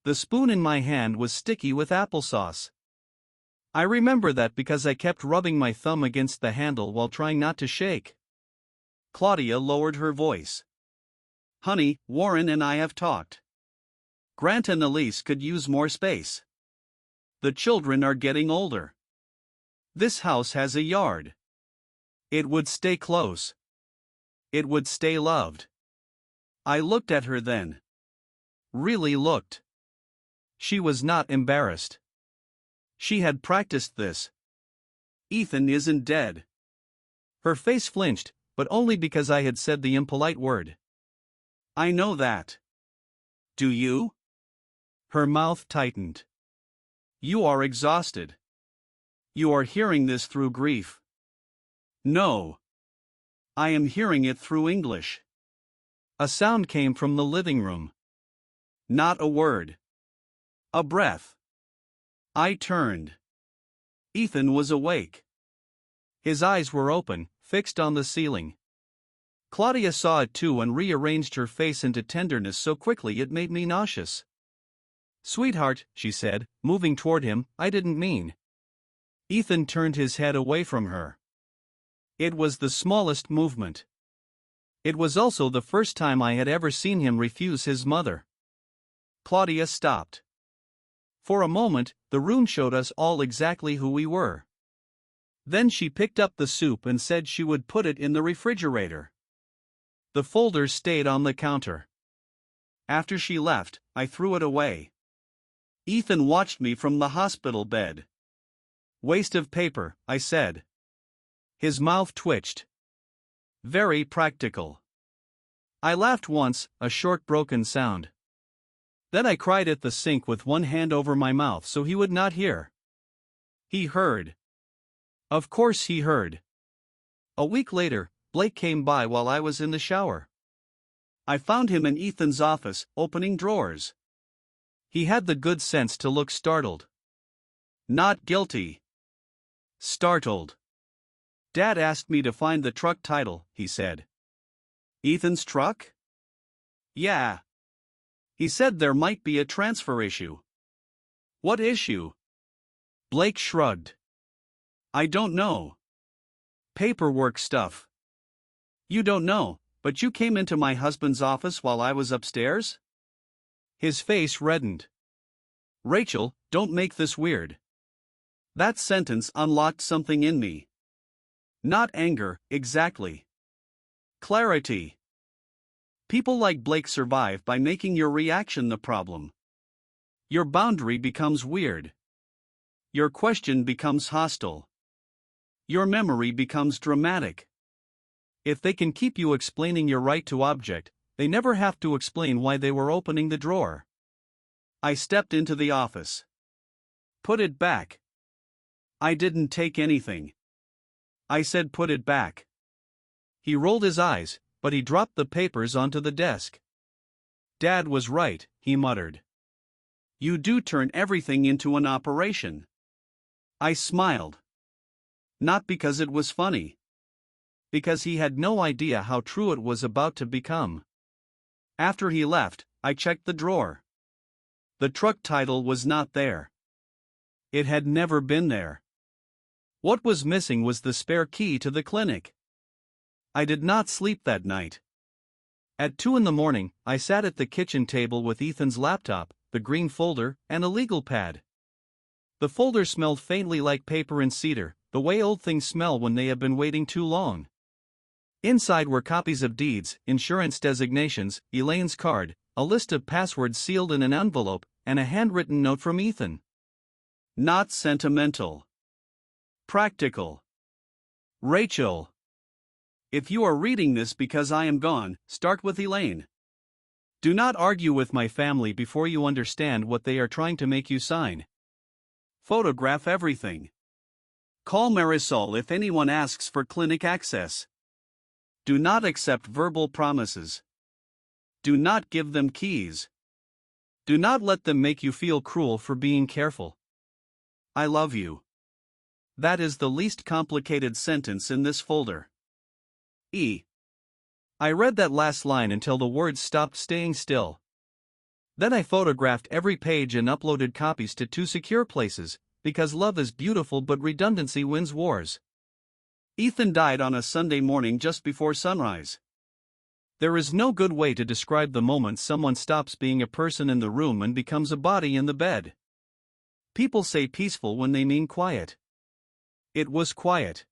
The spoon in my hand was sticky with applesauce. I remember that because I kept rubbing my thumb against the handle while trying not to shake. Claudia lowered her voice. Honey, Warren and I have talked. Grant and Elise could use more space. The children are getting older. This house has a yard. It would stay close. It would stay loved. I looked at her then. Really looked. She was not embarrassed. She had practiced this. Ethan isn't dead. Her face flinched, but only because I had said the impolite word. I know that. Do you? Her mouth tightened. You are exhausted. You are hearing this through grief. No. I am hearing it through English. A sound came from the living room. Not a word. A breath. I turned. Ethan was awake. His eyes were open, fixed on the ceiling. Claudia saw it too and rearranged her face into tenderness so quickly it made me nauseous. Sweetheart, she said, moving toward him, I didn't mean. Ethan turned his head away from her. It was the smallest movement. It was also the first time I had ever seen him refuse his mother. Claudia stopped. For a moment, the room showed us all exactly who we were. Then she picked up the soup and said she would put it in the refrigerator. The folder stayed on the counter. After she left, I threw it away. Ethan watched me from the hospital bed. "Waste of paper," I said. His mouth twitched. "Very practical." I laughed once, a short broken sound. Then I cried at the sink with one hand over my mouth so he would not hear. He heard. Of course he heard. A week later, Blake came by while I was in the shower. I found him in Ethan's office, opening drawers. He had the good sense to look startled. Not guilty. Startled. "Dad asked me to find the truck title," he said. "Ethan's truck?" "Yeah. He said there might be a transfer issue." "What issue?" Blake shrugged. "I don't know. Paperwork stuff." "You don't know, but you came into my husband's office while I was upstairs?" His face reddened. "Rachel, don't make this weird." That sentence unlocked something in me. Not anger, exactly. Clarity. People like Blake survive by making your reaction the problem. Your boundary becomes weird. Your question becomes hostile. Your memory becomes dramatic. If they can keep you explaining your right to object, they never have to explain why they were opening the drawer. I stepped into the office. "Put it back." "I didn't take anything." I said, "Put it back." He rolled his eyes, but he dropped the papers onto the desk. "Dad was right," he muttered. "You do turn everything into an operation." I smiled. Not because it was funny. Because he had no idea how true it was about to become. After he left, I checked the drawer. The truck title was not there. It had never been there. What was missing was the spare key to the clinic. I did not sleep that night. At 2 a.m, I sat at the kitchen table with Ethan's laptop, the green folder, and a legal pad. The folder smelled faintly like paper and cedar, the way old things smell when they have been waiting too long. Inside were copies of deeds, insurance designations, Elaine's card, a list of passwords sealed in an envelope, and a handwritten note from Ethan. Not sentimental. Practical. "Rachel. If you are reading this because I am gone, start with Elaine. Do not argue with my family before you understand what they are trying to make you sign. Photograph everything. Call Marisol if anyone asks for clinic access. Do not accept verbal promises. Do not give them keys. Do not let them make you feel cruel for being careful. I love you." That is the least complicated sentence in this folder. I read that last line until the words stopped staying still. Then I photographed every page and uploaded copies to 2 secure places, because love is beautiful but redundancy wins wars. Ethan died on a Sunday morning just before sunrise. There is no good way to describe the moment someone stops being a person in the room and becomes a body in the bed. People say peaceful when they mean quiet. It was quiet.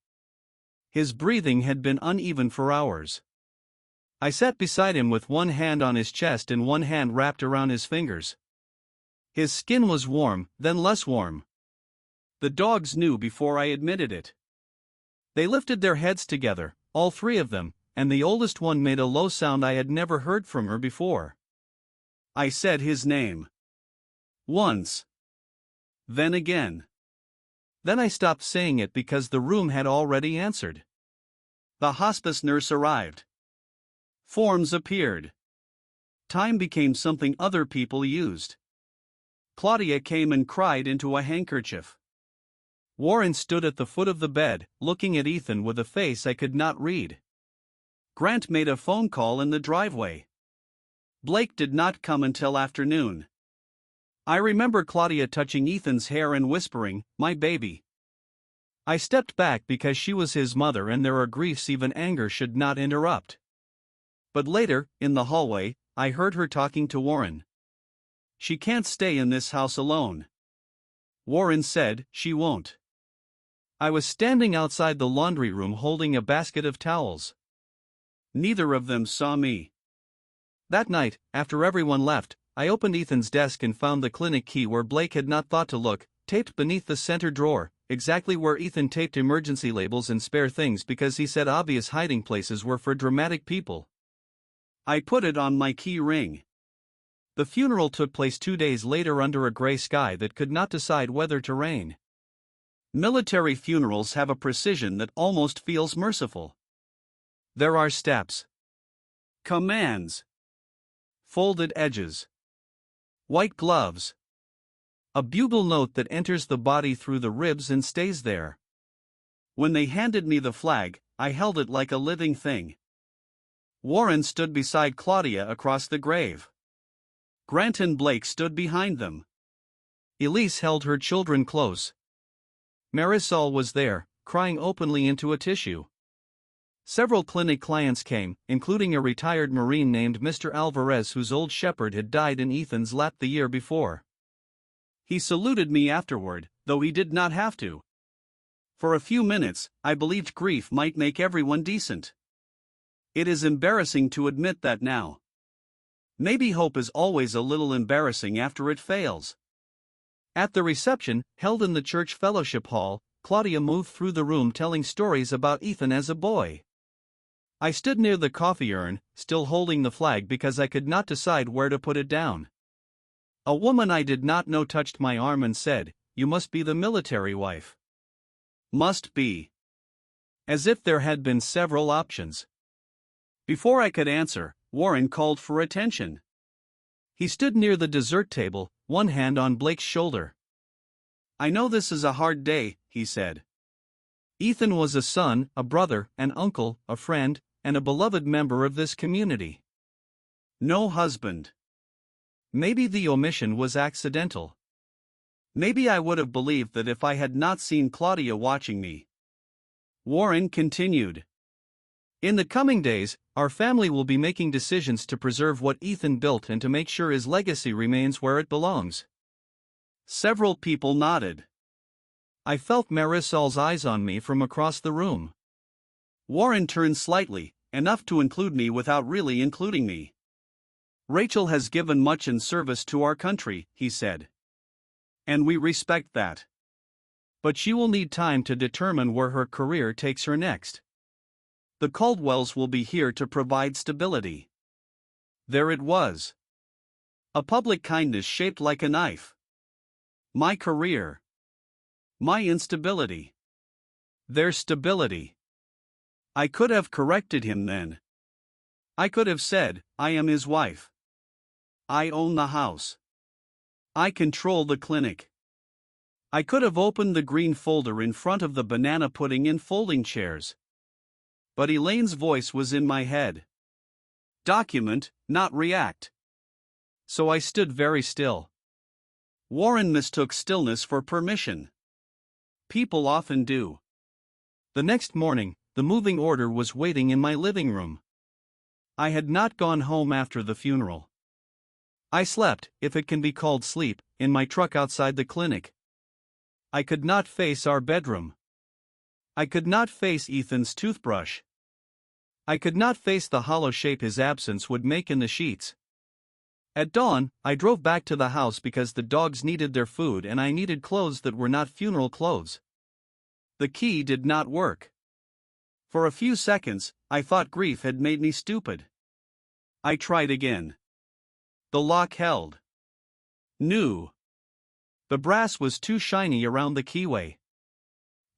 His breathing had been uneven for hours. I sat beside him with one hand on his chest and one hand wrapped around his fingers. His skin was warm, then less warm. The dogs knew before I admitted it. They lifted their heads together, all 3 of them, and the oldest one made a low sound I had never heard from her before. I said his name. Once. Then again. Then I stopped saying it because the room had already answered. The hospice nurse arrived. Forms appeared. Time became something other people used. Claudia came and cried into a handkerchief. Warren stood at the foot of the bed, looking at Ethan with a face I could not read. Grant made a phone call in the driveway. Blake did not come until afternoon. I remember Claudia touching Ethan's hair and whispering, "My baby." I stepped back because she was his mother and there are griefs even anger should not interrupt. But later, in the hallway, I heard her talking to Warren. "She can't stay in this house alone." Warren said, "She won't." I was standing outside the laundry room holding a basket of towels. Neither of them saw me. That night, after everyone left, I opened Ethan's desk and found the clinic key where Blake had not thought to look, taped beneath the center drawer, exactly where Ethan taped emergency labels and spare things because he said obvious hiding places were for dramatic people. I put it on my key ring. The funeral took place 2 days later under a gray sky that could not decide whether to rain. Military funerals have a precision that almost feels merciful. There are steps, commands, folded edges, white gloves, a bugle note that enters the body through the ribs and stays there. When they handed me the flag, I held it like a living thing. Warren stood beside Claudia across the grave. Grant and Blake stood behind them. Elise held her children close. Marisol was there, crying openly into a tissue. Several clinic clients came, including a retired Marine named Mr. Alvarez whose old shepherd had died in Ethan's lap the year before. He saluted me afterward, though he did not have to. For a few minutes, I believed grief might make everyone decent. It is embarrassing to admit that now. Maybe hope is always a little embarrassing after it fails. At the reception, held in the church fellowship hall, Claudia moved through the room telling stories about Ethan as a boy. I stood near the coffee urn, still holding the flag because I could not decide where to put it down. A woman I did not know touched my arm and said, "You must be the military wife." Must be. As if there had been several options. Before I could answer, Warren called for attention. He stood near the dessert table, one hand on Blake's shoulder. "I know this is a hard day," he said. Ethan was a son, a brother, an uncle, a friend, and a beloved member of this community. No husband. Maybe the omission was accidental. Maybe I would have believed that if I had not seen Claudia watching me. Warren continued. "In the coming days, our family will be making decisions to preserve what Ethan built and to make sure his legacy remains where it belongs." Several people nodded. I felt Marisol's eyes on me from across the room. Warren turned slightly, enough to include me without really including me. "Rachel has given much in service to our country," he said. "And we respect that. But she will need time to determine where her career takes her next. The Caldwells will be here to provide stability." There it was. A public kindness shaped like a knife. My career. My instability. Their stability. I could have corrected him then. I could have said, "I am his wife. I own the house. I control the clinic." I could have opened the green folder in front of the banana pudding in folding chairs. But Elaine's voice was in my head. Document, not react. So I stood very still. Warren mistook stillness for permission. People often do. The next morning, the moving order was waiting in my living room. I had not gone home after the funeral. I slept, if it can be called sleep, in my truck outside the clinic. I could not face our bedroom. I could not face Ethan's toothbrush. I could not face the hollow shape his absence would make in the sheets. At dawn, I drove back to the house because the dogs needed their food and I needed clothes that were not funeral clothes. The key did not work. For a few seconds, I thought grief had made me stupid. I tried again. The lock held. New. The brass was too shiny around the keyway.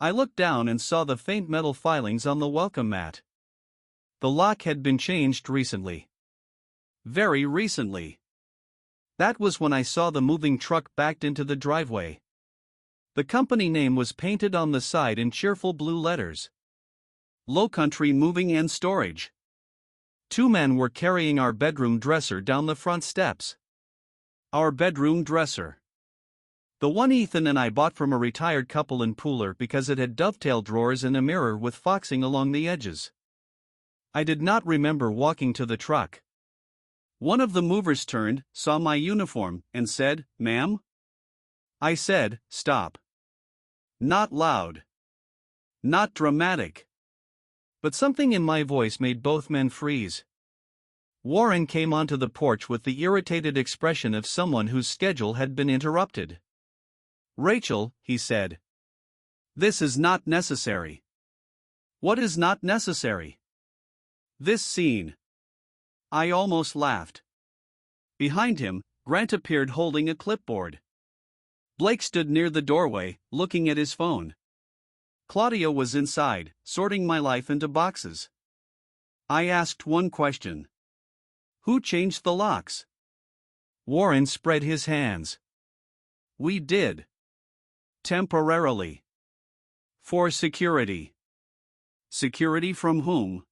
I looked down and saw the faint metal filings on the welcome mat. The lock had been changed recently. Very recently. That was when I saw the moving truck backed into the driveway. The company name was painted on the side in cheerful blue letters. Lowcountry Moving and Storage. 2 men were carrying our bedroom dresser down the front steps. Our bedroom dresser. The one Ethan and I bought from a retired couple in Pooler because it had dovetail drawers and a mirror with foxing along the edges. I did not remember walking to the truck. One of the movers turned, saw my uniform, and said, "Ma'am?" I said, "Stop." Not loud. Not dramatic. But something in my voice made both men freeze. Warren came onto the porch with the irritated expression of someone whose schedule had been interrupted. "Rachel," he said. "This is not necessary." "What is not necessary?" "This scene." I almost laughed. Behind him, Grant appeared holding a clipboard. Blake stood near the doorway, looking at his phone. Claudia was inside, sorting my life into boxes. I asked one question. "Who changed the locks?" Warren spread his hands. "We did. Temporarily. For security." "Security from whom?"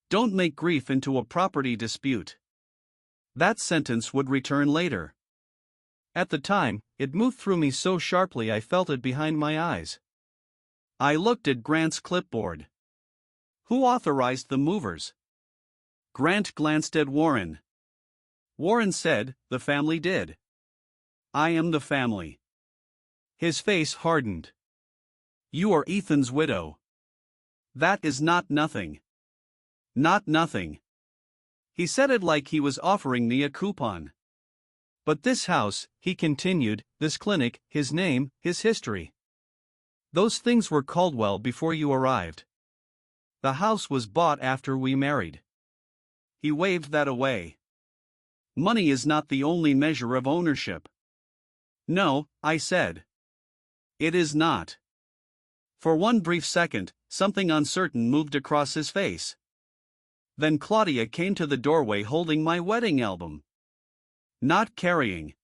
"Don't make grief into a property dispute." That sentence would return later. At the time, it moved through me so sharply I felt it behind my eyes. I looked at Grant's clipboard. "Who authorized the movers?" Grant glanced at Warren. Warren said, "The family did." "I am the family." His face hardened. "You are Ethan's widow." "That is not nothing." "Not nothing." He said it like he was offering me a coupon. "But this house," he continued, "this clinic, his name, his history. Those things were Caldwell before you arrived. The house was bought after we married." He waved that away. "Money is not the only measure of ownership." "No," I said. "It is not." For one brief second, something uncertain moved across his face. Then Claudia came to the doorway holding my wedding album. Not carrying.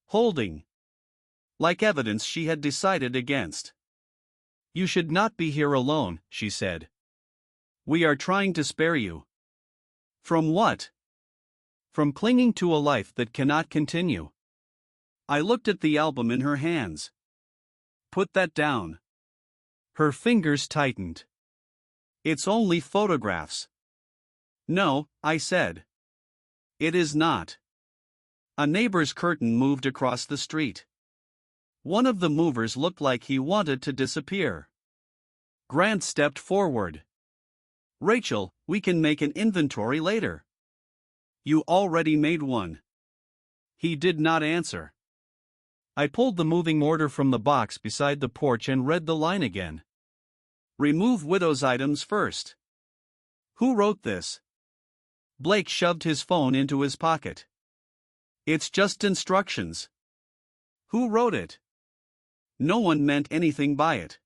Holding. Like evidence she had decided against. "You should not be here alone," she said. "We are trying to spare you." "From what?" "From clinging to a life that cannot continue." I looked at the album in her hands. "Put that down." Her fingers tightened. "It's only photographs." "No," I said. "It is not." A neighbor's curtain moved across the street. One of the movers looked like he wanted to disappear. Grant stepped forward. "Rachel, we can make an inventory later." "You already made one." He did not answer. I pulled the moving order from the box beside the porch and read the line again. "Remove widow's items first." Who wrote this? Blake shoved his phone into his pocket. "It's just instructions." Who wrote it? No one meant anything by it.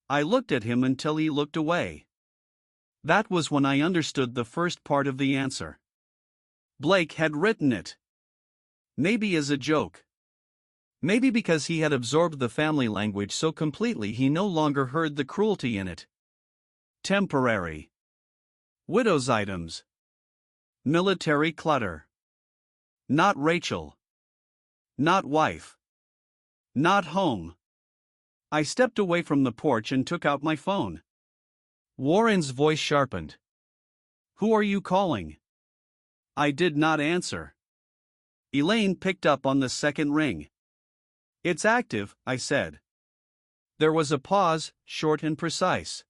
I looked at him until he looked away. That was when I understood the first part of the answer. Blake had written it. Maybe as a joke. Maybe because he had absorbed the family language so completely he no longer heard the cruelty in it. Temporary. Widow's items. Military clutter. Not Rachel. Not wife. Not home. I stepped away from the porch and took out my phone. Warren's voice sharpened. "Who are you calling?" I did not answer. Elaine picked up on the second ring. "It's active," I said. There was a pause, short and precise.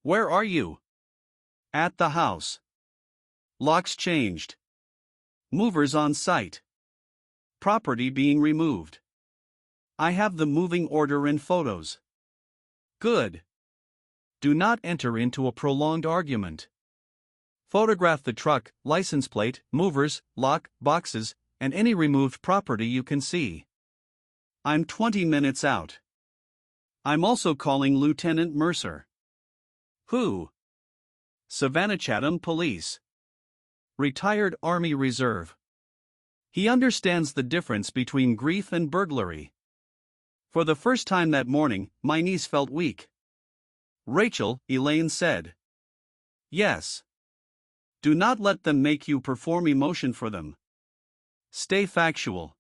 "Where are you?" "At the house." "Locks changed." "Movers on site." "Property being removed." "I have the moving order and photos." "Good. Do not enter into a prolonged argument. Photograph the truck, license plate, movers, lock, boxes, and any removed property you can see." "I'm 20 minutes out." "I'm also calling Lieutenant Mercer." "Who?" "Savannah Chatham Police. Retired Army Reserve. He understands the difference between grief and burglary." For the first time that morning, my niece felt weak. "Rachel," Elaine said. "Yes." "Do not let them make you perform emotion for them. Stay factual.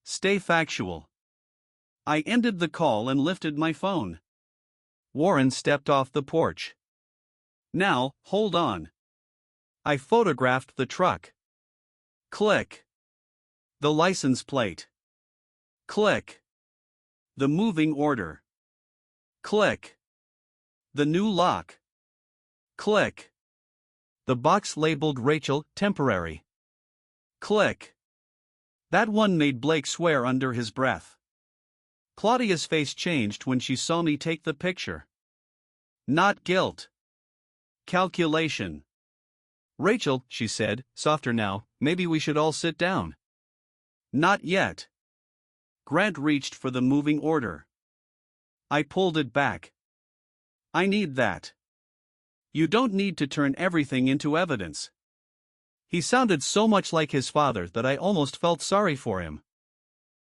Stay factual." I ended the call and lifted my phone. Warren stepped off the porch. Now, hold on. I photographed the truck. Click. The license plate. Click. The moving order. Click. The new lock. Click. The box labeled Rachel, temporary. Click. That one made Blake swear under his breath. Claudia's face changed when she saw me take the picture. Not guilt. Calculation. Rachel, she said, softer now, maybe we should all sit down. Not yet. Grant reached for the moving order. I pulled it back. I need that. You don't need to turn everything into evidence. He sounded so much like his father that I almost felt sorry for him.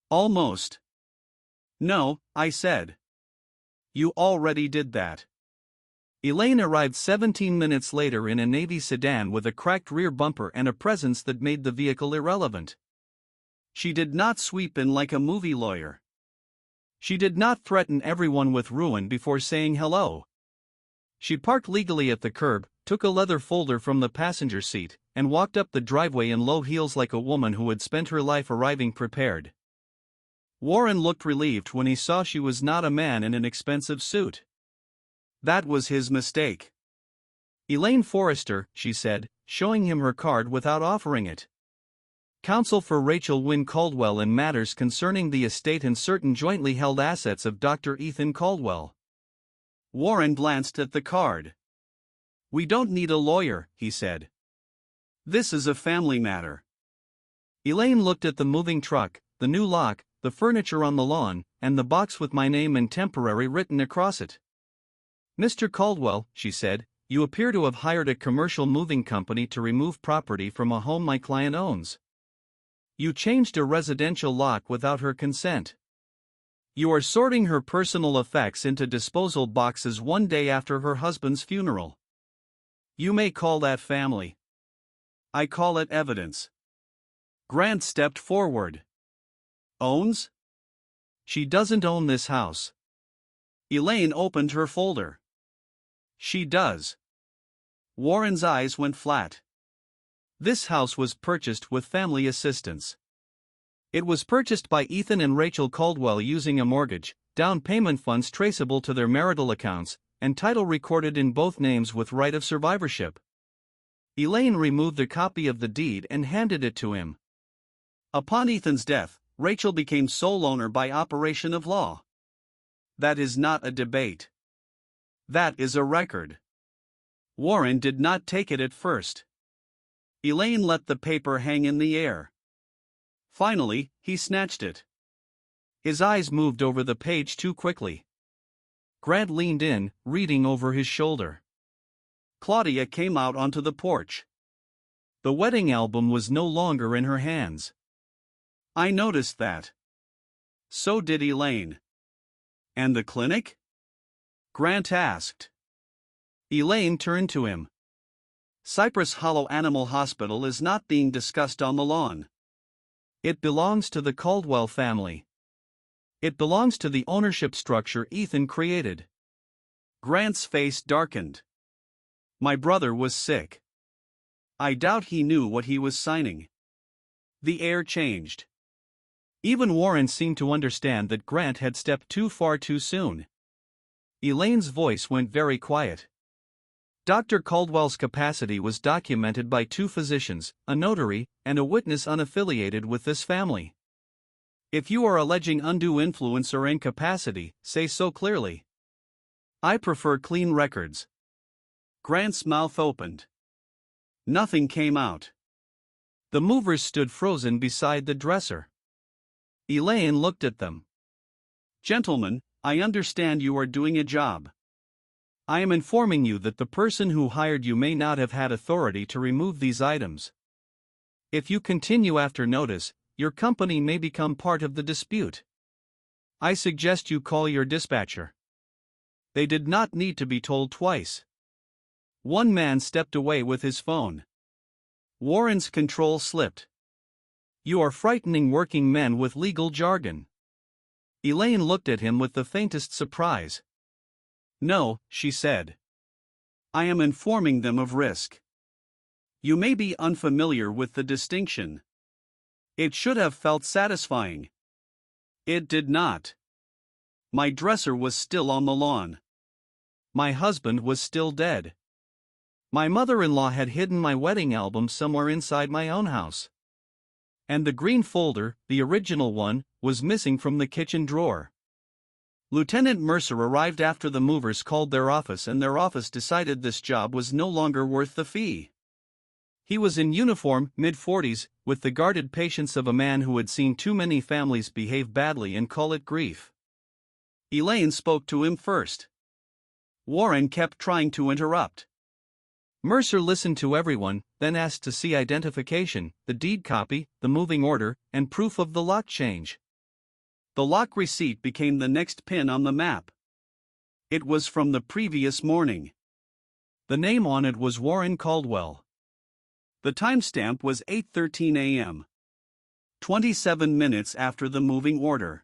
Almost. No, I said. You already did that. Elaine arrived 17 minutes later in a Navy sedan with a cracked rear bumper and a presence that made the vehicle irrelevant. She did not sweep in like a movie lawyer. She did not threaten everyone with ruin before saying hello. She parked legally at the curb, took a leather folder from the passenger seat, and walked up the driveway in low heels like a woman who had spent her life arriving prepared. Warren looked relieved when he saw she was not a man in an expensive suit. That was his mistake. Elaine Forrester, she said, showing him her card without offering it. Counsel for Rachel Wynn Caldwell in matters concerning the estate and certain jointly held assets of Dr. Ethan Caldwell. Warren glanced at the card. We don't need a lawyer, he said. This is a family matter. Elaine looked at the moving truck, the new lock, the furniture on the lawn, and the box with my name and temporary written across it. Mr. Caldwell, she said, you appear to have hired a commercial moving company to remove property from a home my client owns. You changed a residential lock without her consent. You are sorting her personal effects into disposal boxes one day after her husband's funeral. You may call that family. I call it evidence. Grant stepped forward. Owns? She doesn't own this house. Elaine opened her folder. She does. Warren's eyes went flat. This house was purchased with family assistance. It was purchased by Ethan and Rachel Caldwell using a mortgage, down payment funds traceable to their marital accounts, and title recorded in both names with right of survivorship. Elaine removed a copy of the deed and handed it to him. Upon Ethan's death, Rachel became sole owner by operation of law. That is not a debate. That is a record. Warren did not take it at first. Elaine let the paper hang in the air. Finally, he snatched it. His eyes moved over the page too quickly. Grant leaned in, reading over his shoulder. Claudia came out onto the porch. The wedding album was no longer in her hands. I noticed that. So did Elaine. And the clinic? Grant asked. Elaine turned to him. Cypress Hollow Animal Hospital is not being discussed on the lawn. It belongs to the Caldwell family. It belongs to the ownership structure Ethan created. Grant's face darkened. My brother was sick. I doubt he knew what he was signing. The air changed. Even Warren seemed to understand that Grant had stepped too far too soon. Elaine's voice went very quiet. Dr. Caldwell's capacity was documented by 2 physicians, a notary, and a witness unaffiliated with this family. If you are alleging undue influence or incapacity, say so clearly. I prefer clean records. Grant's mouth opened. Nothing came out. The movers stood frozen beside the dresser. Elaine looked at them. Gentlemen, I understand you are doing a job. I am informing you that the person who hired you may not have had authority to remove these items. If you continue after notice, your company may become part of the dispute. I suggest you call your dispatcher. They did not need to be told twice. One man stepped away with his phone. Warren's control slipped. You are frightening working men with legal jargon. Elaine looked at him with the faintest surprise. No, she said. I am informing them of risk. You may be unfamiliar with the distinction. It should have felt satisfying. It did not. My dresser was still on the lawn. My husband was still dead. My mother-in-law had hidden my wedding album somewhere inside my own house. And the green folder, the original one, was missing from the kitchen drawer. Lieutenant Mercer arrived after the movers called their office, and their office decided this job was no longer worth the fee. He was in uniform, mid-40s, with the guarded patience of a man who had seen too many families behave badly and call it grief. Elaine spoke to him first. Warren kept trying to interrupt. Mercer listened to everyone, then asked to see identification, the deed copy, the moving order, and proof of the lock change. The lock receipt became the next pin on the map. It was from the previous morning. The name on it was Warren Caldwell. The timestamp was 8:13 a.m. 27 minutes after the moving order.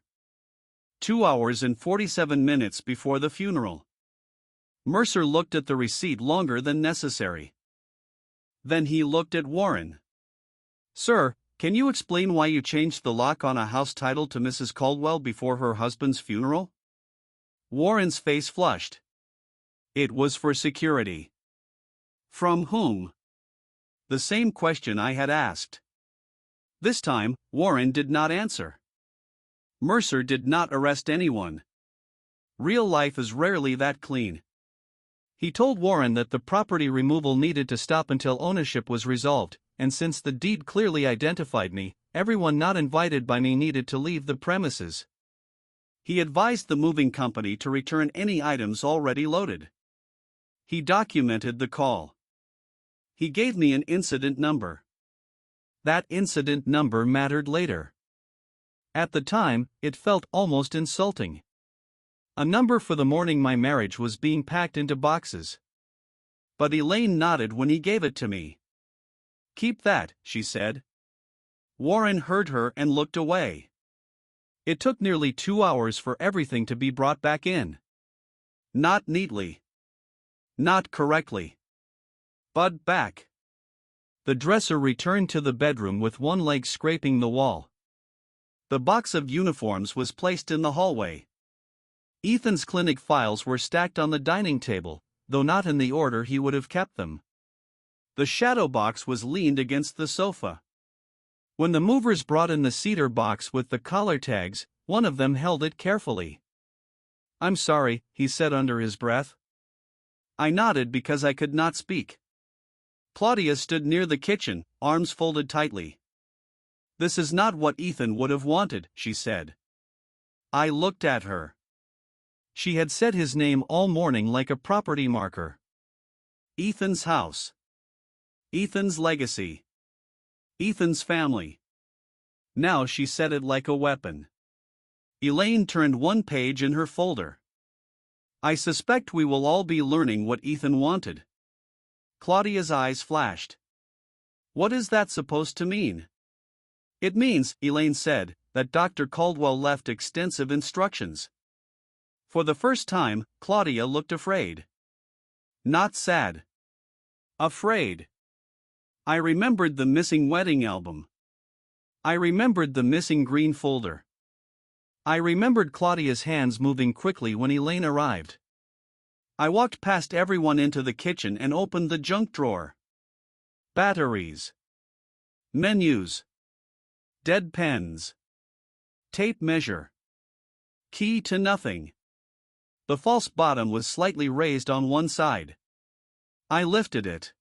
2 hours and 47 minutes before the funeral. Mercer looked at the receipt longer than necessary. Then he looked at Warren. "Sir, can you explain why you changed the lock on a house titled to Mrs. Caldwell before her husband's funeral?" Warren's face flushed. "It was for security." "From whom?" The same question I had asked. This time, Warren did not answer. Mercer did not arrest anyone. Real life is rarely that clean. He told Warren that the property removal needed to stop until ownership was resolved, and since the deed clearly identified me, everyone not invited by me needed to leave the premises. He advised the moving company to return any items already loaded. He documented the call. He gave me an incident number. That incident number mattered later. At the time, it felt almost insulting. A number for the morning my marriage was being packed into boxes. But Elaine nodded when he gave it to me. "Keep that," she said. Warren heard her and looked away. It took nearly 2 hours for everything to be brought back in. Not neatly. Not correctly. But back. The dresser returned to the bedroom with one leg scraping the wall. The box of uniforms was placed in the hallway. Ethan's clinic files were stacked on the dining table, though not in the order he would have kept them. The shadow box was leaned against the sofa. When the movers brought in the cedar box with the collar tags, one of them held it carefully. "I'm sorry," he said under his breath. I nodded because I could not speak. Claudia stood near the kitchen, arms folded tightly. "This is not what Ethan would have wanted," she said. I looked at her. She had said his name all morning like a property marker. Ethan's house. Ethan's legacy. Ethan's family. Now she said it like a weapon. Elaine turned one page in her folder. "I suspect we will all be learning what Ethan wanted." Claudia's eyes flashed. "What is that supposed to mean?" "It means," Elaine said, "that Dr. Caldwell left extensive instructions." For the first time, Claudia looked afraid. Not sad. Afraid. I remembered the missing wedding album. I remembered the missing green folder. I remembered Claudia's hands moving quickly when Elaine arrived. I walked past everyone into the kitchen and opened the junk drawer. Batteries. Menus. Dead pens. Tape measure. Key to nothing. The false bottom was slightly raised on one side. I lifted it.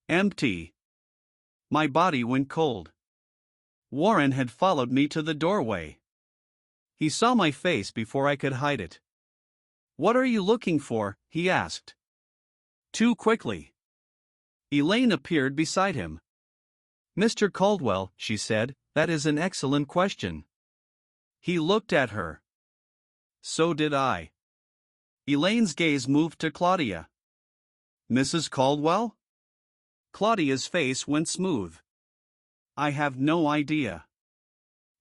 Empty. My body went cold. Warren had followed me to the doorway. He saw my face before I could hide it. "What are you looking for?" he asked. Too quickly. Elaine appeared beside him. "Mr. Caldwell," she said, "that is an excellent question." He looked at her. So did I. Elaine's gaze moved to Claudia. "Mrs. Caldwell?" Claudia's face went smooth. "I have no idea."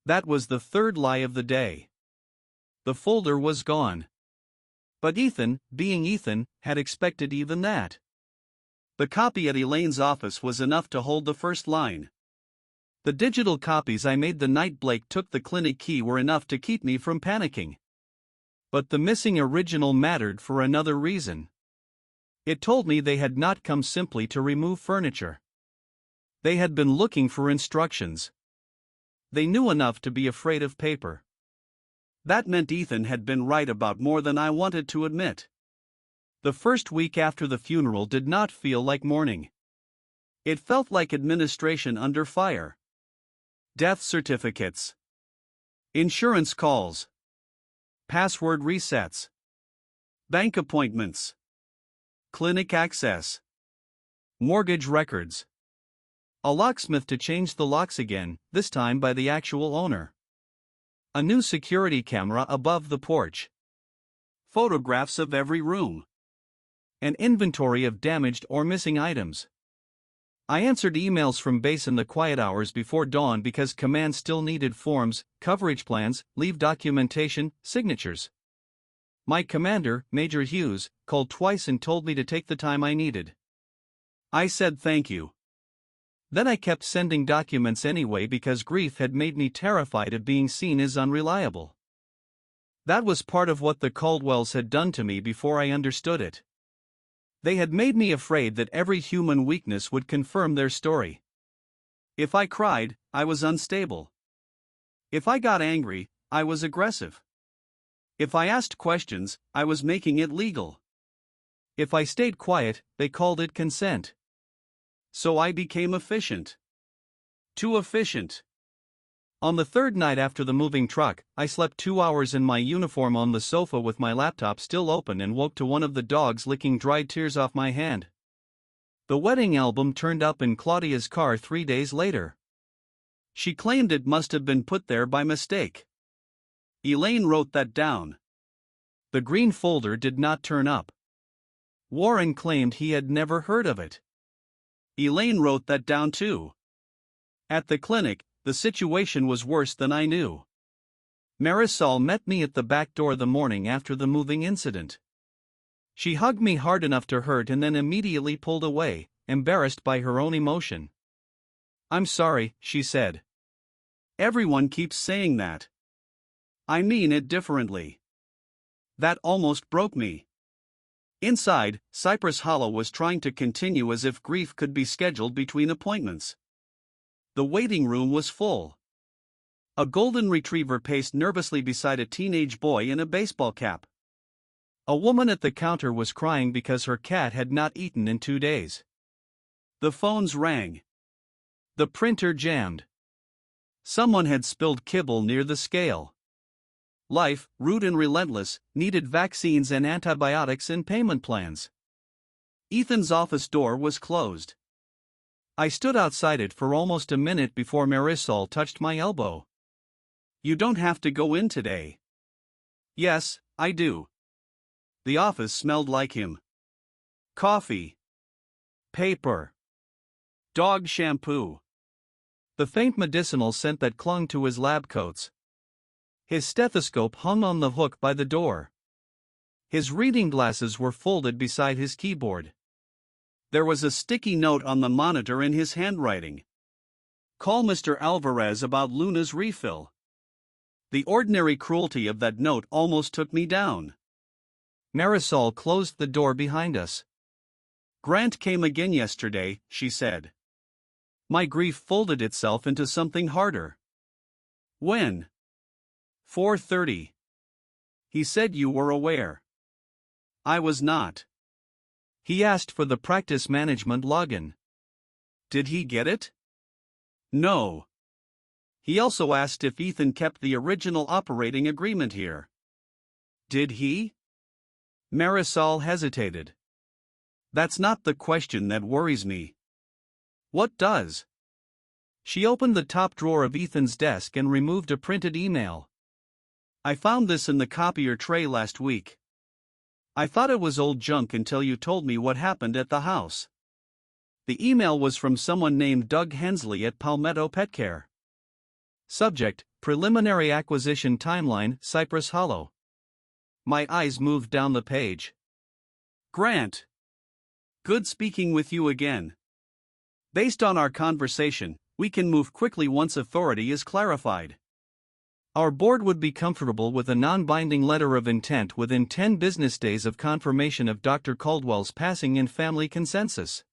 That was the third lie of the day. The folder was gone. But Ethan, being Ethan, had expected even that. The copy at Elaine's office was enough to hold the first line. The digital copies I made the night Blake took the clinic key were enough to keep me from panicking. But the missing original mattered for another reason. It told me they had not come simply to remove furniture. They had been looking for instructions. They knew enough to be afraid of paper. That meant Ethan had been right about more than I wanted to admit. The first week after the funeral did not feel like mourning. It felt like administration under fire. Death certificates. Insurance calls. Password resets. Bank appointments. Clinic access. Mortgage records. A locksmith to change the locks again, this time by the actual owner. A new security camera above the porch. Photographs of every room. An inventory of damaged or missing items. I answered emails from base in the quiet hours before dawn because command still needed forms, coverage plans, leave documentation, signatures. My commander, Major Hughes, called twice and told me to take the time I needed. I said thank you. Then I kept sending documents anyway because grief had made me terrified of being seen as unreliable. That was part of what the Caldwells had done to me before I understood it. They had made me afraid that every human weakness would confirm their story. If I cried, I was unstable. If I got angry, I was aggressive. If I asked questions, I was making it legal. If I stayed quiet, they called it consent. So I became efficient. Too efficient. On the third night after the moving truck, I slept 2 hours in my uniform on the sofa with my laptop still open and woke to one of the dogs licking dried tears off my hand. The wedding album turned up in Claudia's car 3 days later. She claimed it must have been put there by mistake. Elaine wrote that down. The green folder did not turn up. Warren claimed he had never heard of it. Elaine wrote that down too. At the clinic, the situation was worse than I knew. Marisol met me at the back door the morning after the moving incident. She hugged me hard enough to hurt and then immediately pulled away, embarrassed by her own emotion. "I'm sorry," she said. "Everyone keeps saying that. I mean it differently." That almost broke me. Inside, Cypress Hollow was trying to continue as if grief could be scheduled between appointments. The waiting room was full. A golden retriever paced nervously beside a teenage boy in a baseball cap. A woman at the counter was crying because her cat had not eaten in 2 days. The phones rang. The printer jammed. Someone had spilled kibble near the scale. Life, rude and relentless, needed vaccines and antibiotics and payment plans. Ethan's office door was closed. I stood outside it for almost a minute before Marisol touched my elbow. "You don't have to go in today." "Yes, I do." The office smelled like him. Coffee. Paper. Dog shampoo. The faint medicinal scent that clung to his lab coats. His stethoscope hung on the hook by the door. His reading glasses were folded beside his keyboard. There was a sticky note on the monitor in his handwriting. "Call Mr. Alvarez about Luna's refill." The ordinary cruelty of that note almost took me down. Marisol closed the door behind us. "Grant came again yesterday," she said. My grief folded itself into something harder. "When?" 4:30. "He said you were aware." "I was not." "He asked for the practice management login." "Did he get it?" "No." "He also asked if Ethan kept the original operating agreement here." "Did he?" Marisol hesitated. "That's not the question that worries me." "What does?" She opened the top drawer of Ethan's desk and removed a printed email. "I found this in the copier tray last week. I thought it was old junk until you told me what happened at the house." The email was from someone named Doug Hensley at Palmetto Pet Care. Subject: Preliminary Acquisition Timeline, Cypress Hollow. My eyes moved down the page. Grant. Good speaking with you again. Based on our conversation, we can move quickly once authority is clarified. Our board would be comfortable with a non-binding letter of intent within 10 business days of confirmation of Dr. Caldwell's passing in family consensus.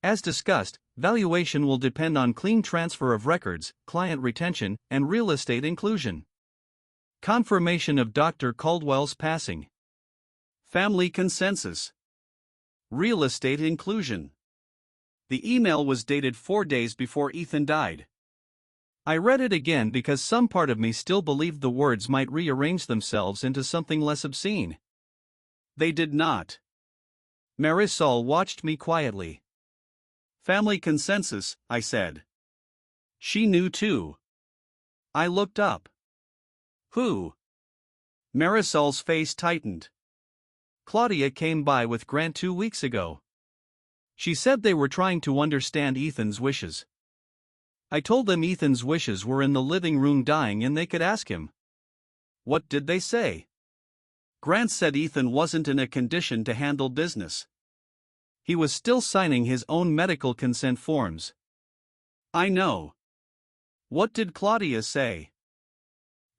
As discussed, valuation will depend on clean transfer of records, client retention, and real estate inclusion. Confirmation of Dr. Caldwell's passing. Family consensus. Real estate inclusion. The email was dated 4 days before Ethan died. I read it again because some part of me still believed the words might rearrange themselves into something less obscene. They did not. Marisol watched me quietly. Family consensus, I said. She knew too. I looked up. Who? Marisol's face tightened. Claudia came by with Grant 2 weeks ago. She said they were trying to understand Ethan's wishes. I told them Ethan's wishes were in the living room dying and they could ask him. What did they say? Grant said Ethan wasn't in a condition to handle business. He was still signing his own medical consent forms. I know. What did Claudia say?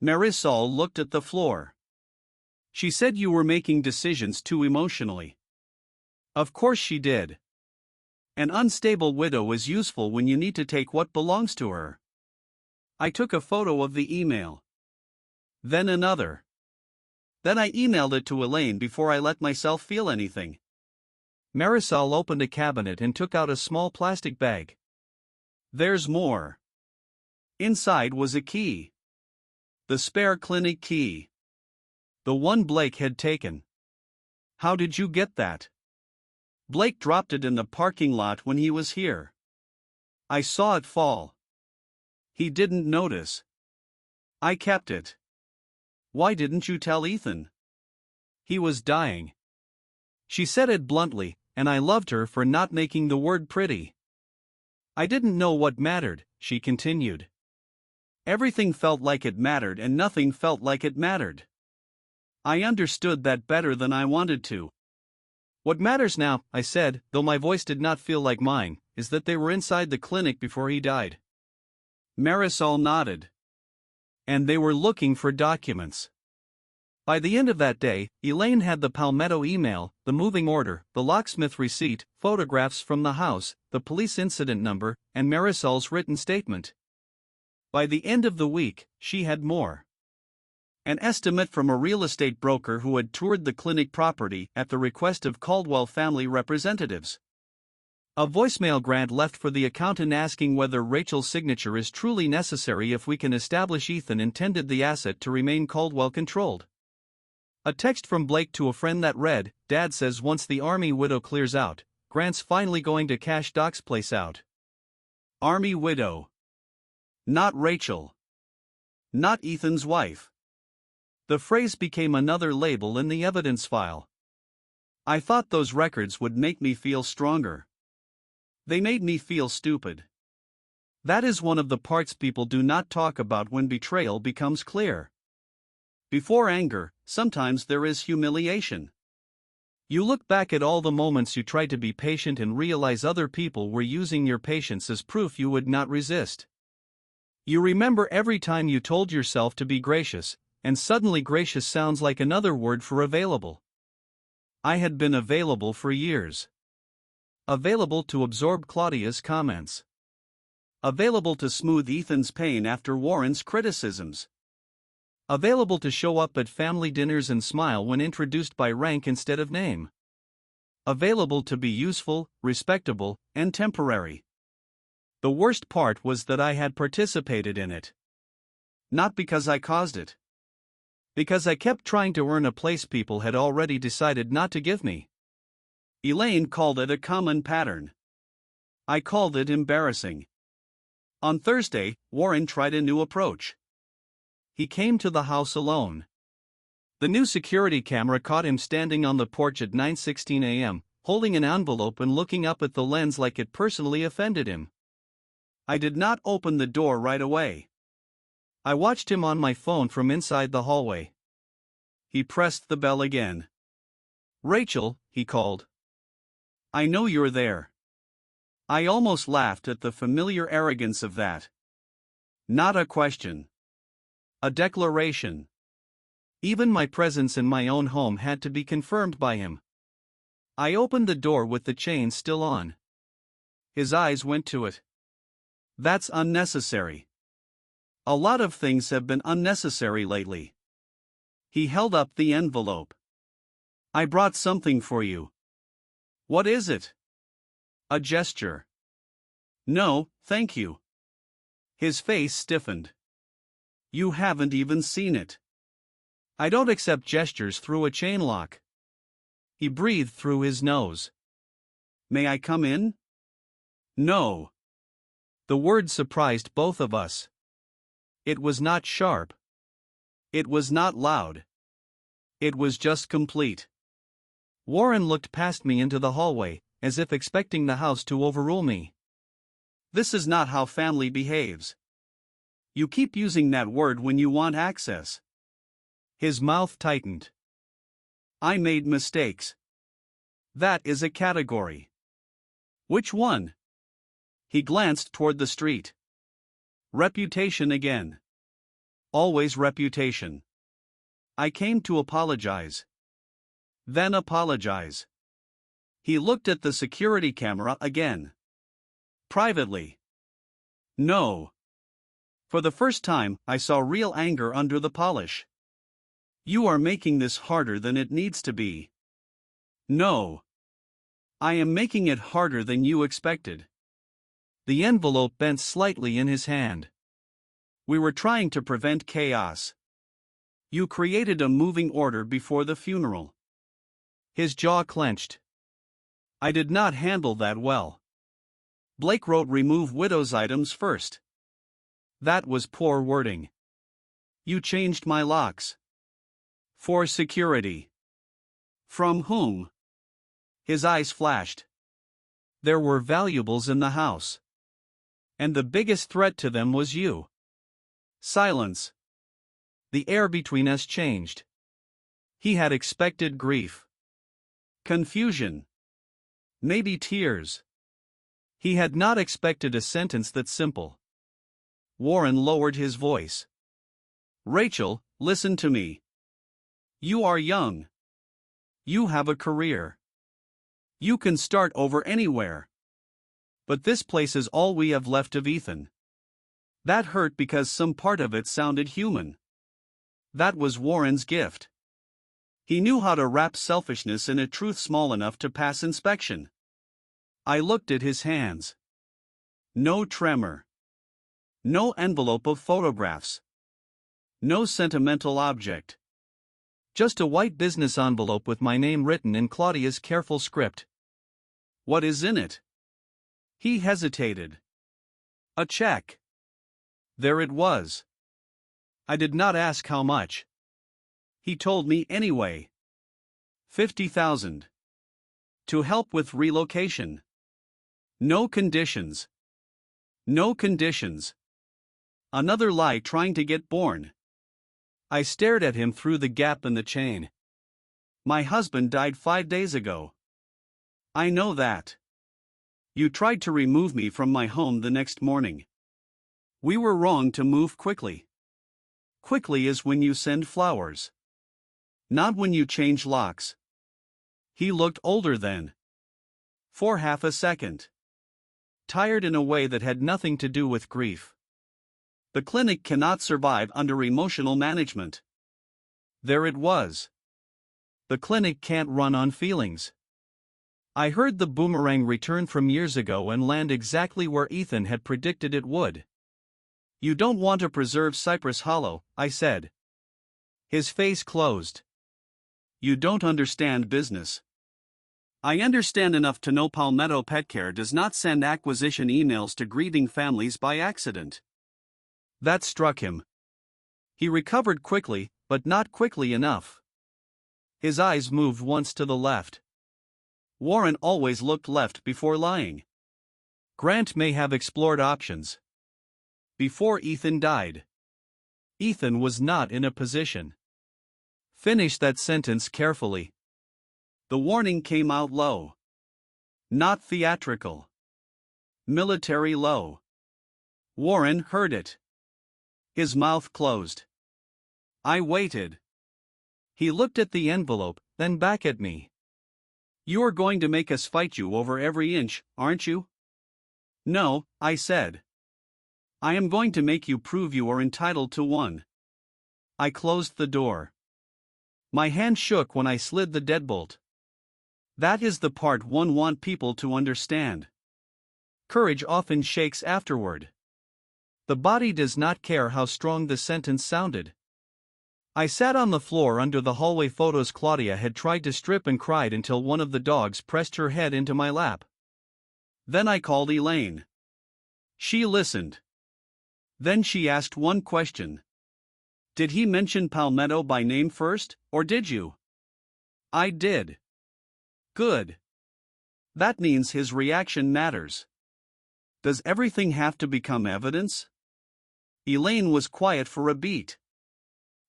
Marisol looked at the floor. She said you were making decisions too emotionally. Of course she did. An unstable widow is useful when you need to take what belongs to her. I took a photo of the email. Then another. Then I emailed it to Elaine before I let myself feel anything. Marisol opened a cabinet and took out a small plastic bag. There's more. Inside was a key. The spare clinic key. The one Blake had taken. How did you get that? Blake dropped it in the parking lot when he was here. I saw it fall. He didn't notice. I kept it. Why didn't you tell Ethan? He was dying. She said it bluntly, and I loved her for not making the word pretty. I didn't know what mattered, she continued. Everything felt like it mattered and nothing felt like it mattered. I understood that better than I wanted to. What matters now, I said, though my voice did not feel like mine, is that they were inside the clinic before he died. Marisol nodded. And they were looking for documents. By the end of that day, Elaine had the Palmetto email, the moving order, the locksmith receipt, photographs from the house, the police incident number, and Marisol's written statement. By the end of the week, she had more. An estimate from a real estate broker who had toured the clinic property at the request of Caldwell family representatives. A voicemail Grant left for the accountant asking whether Rachel's signature is truly necessary if we can establish Ethan intended the asset to remain Caldwell controlled. A text from Blake to a friend that read, Dad says once the Army widow clears out, Grant's finally going to cash Doc's place out. Army widow. Not Rachel. Not Ethan's wife. The phrase became another label in the evidence file. I thought those records would make me feel stronger. They made me feel stupid. That is one of the parts people do not talk about when betrayal becomes clear. Before anger, sometimes there is humiliation. You look back at all the moments you tried to be patient and realize other people were using your patience as proof you would not resist. You remember every time you told yourself to be gracious, and suddenly gracious sounds like another word for available. I had been available for years. Available to absorb Claudia's comments. Available to smooth Ethan's pain after Warren's criticisms. Available to show up at family dinners and smile when introduced by rank instead of name. Available to be useful, respectable, and temporary. The worst part was that I had participated in it. Not because I caused it. Because I kept trying to earn a place people had already decided not to give me. Elaine called it a common pattern. I called it embarrassing. On Thursday, Warren tried a new approach. He came to the house alone. The new security camera caught him standing on the porch at 9:16 a.m., holding an envelope and looking up at the lens like it personally offended him. I did not open the door right away. I watched him on my phone from inside the hallway. He pressed the bell again. "Rachel," he called. "I know you're there." I almost laughed at the familiar arrogance of that. Not a question. A declaration. Even my presence in my own home had to be confirmed by him. I opened the door with the chain still on. His eyes went to it. "That's unnecessary. A lot of things have been unnecessary lately." He held up the envelope. "I brought something for you." "What is it?" A gesture. "No, thank you." His face stiffened. "You haven't even seen it." "I don't accept gestures through a chain lock." He breathed through his nose. "May I come in?" "No." The word surprised both of us. It was not sharp. It was not loud. It was just complete. Warren looked past me into the hallway, as if expecting the house to overrule me. "This is not how family behaves. You keep using that word when you want access." His mouth tightened. "I made mistakes. That is a category." "Which one?" He glanced toward the street. "Reputation again. Always reputation. I came to apologize." "Then apologize." He looked at the security camera again. "Privately." "No." For the first time, I saw real anger under the polish. "You are making this harder than it needs to be." "No. I am making it harder than you expected." The envelope bent slightly in his hand. "We were trying to prevent chaos. You created a moving order before the funeral." His jaw clenched. "I did not handle that well. Blake wrote remove widow's items first. That was poor wording. You changed my locks. For security." "From whom?" His eyes flashed. "There were valuables in the house. And the biggest threat to them was you." Silence. The air between us changed. He had expected grief. Confusion. Maybe tears. He had not expected a sentence that simple. Warren lowered his voice. "Rachel, listen to me. You are young. You have a career. You can start over anywhere. But this place is all we have left of Ethan." That hurt because some part of it sounded human. That was Warren's gift. He knew how to wrap selfishness in a truth small enough to pass inspection. I looked at his hands. No tremor. No envelope of photographs. No sentimental object. Just a white business envelope with my name written in Claudia's careful script. "What is in it?" He hesitated. "A check." There it was. I did not ask how much. He told me anyway. 50,000. To help with relocation. No conditions. No conditions. Another lie trying to get born. I stared at him through the gap in the chain. "My husband died 5 days ago." "I know that. You tried to remove me from my home the next morning. We were wrong to move quickly. Quickly is when you send flowers. Not when you change locks." He looked older then. For half a second. Tired in a way that had nothing to do with grief. The clinic cannot survive under emotional management. There it was. The clinic can't run on feelings. I heard the boomerang return from years ago and land exactly where Ethan had predicted it would. "You don't want to preserve Cypress Hollow," I said. His face closed. "You don't understand business." "I understand enough to know Palmetto Petcare does not send acquisition emails to grieving families by accident." That struck him. He recovered quickly, but not quickly enough. His eyes moved once to the left. Warren always looked left before lying. Grant may have explored options. Before Ethan died. Ethan was not in a position. Finish that sentence carefully. The warning came out low. Not theatrical. Military low. Warren heard it. His mouth closed. I waited. He looked at the envelope, then back at me. You're going to make us fight you over every inch, aren't you? No, I said. I am going to make you prove you are entitled to one. I closed the door. My hand shook when I slid the deadbolt. That is the part one wants people to understand. Courage often shakes afterward. The body does not care how strong the sentence sounded. I sat on the floor under the hallway photos. Claudia had tried to strip and cried until one of the dogs pressed her head into my lap. Then I called Elaine. She listened. Then she asked one question. Did he mention Palmetto by name first, or did you? I did. Good. That means his reaction matters. Does everything have to become evidence? Elaine was quiet for a beat.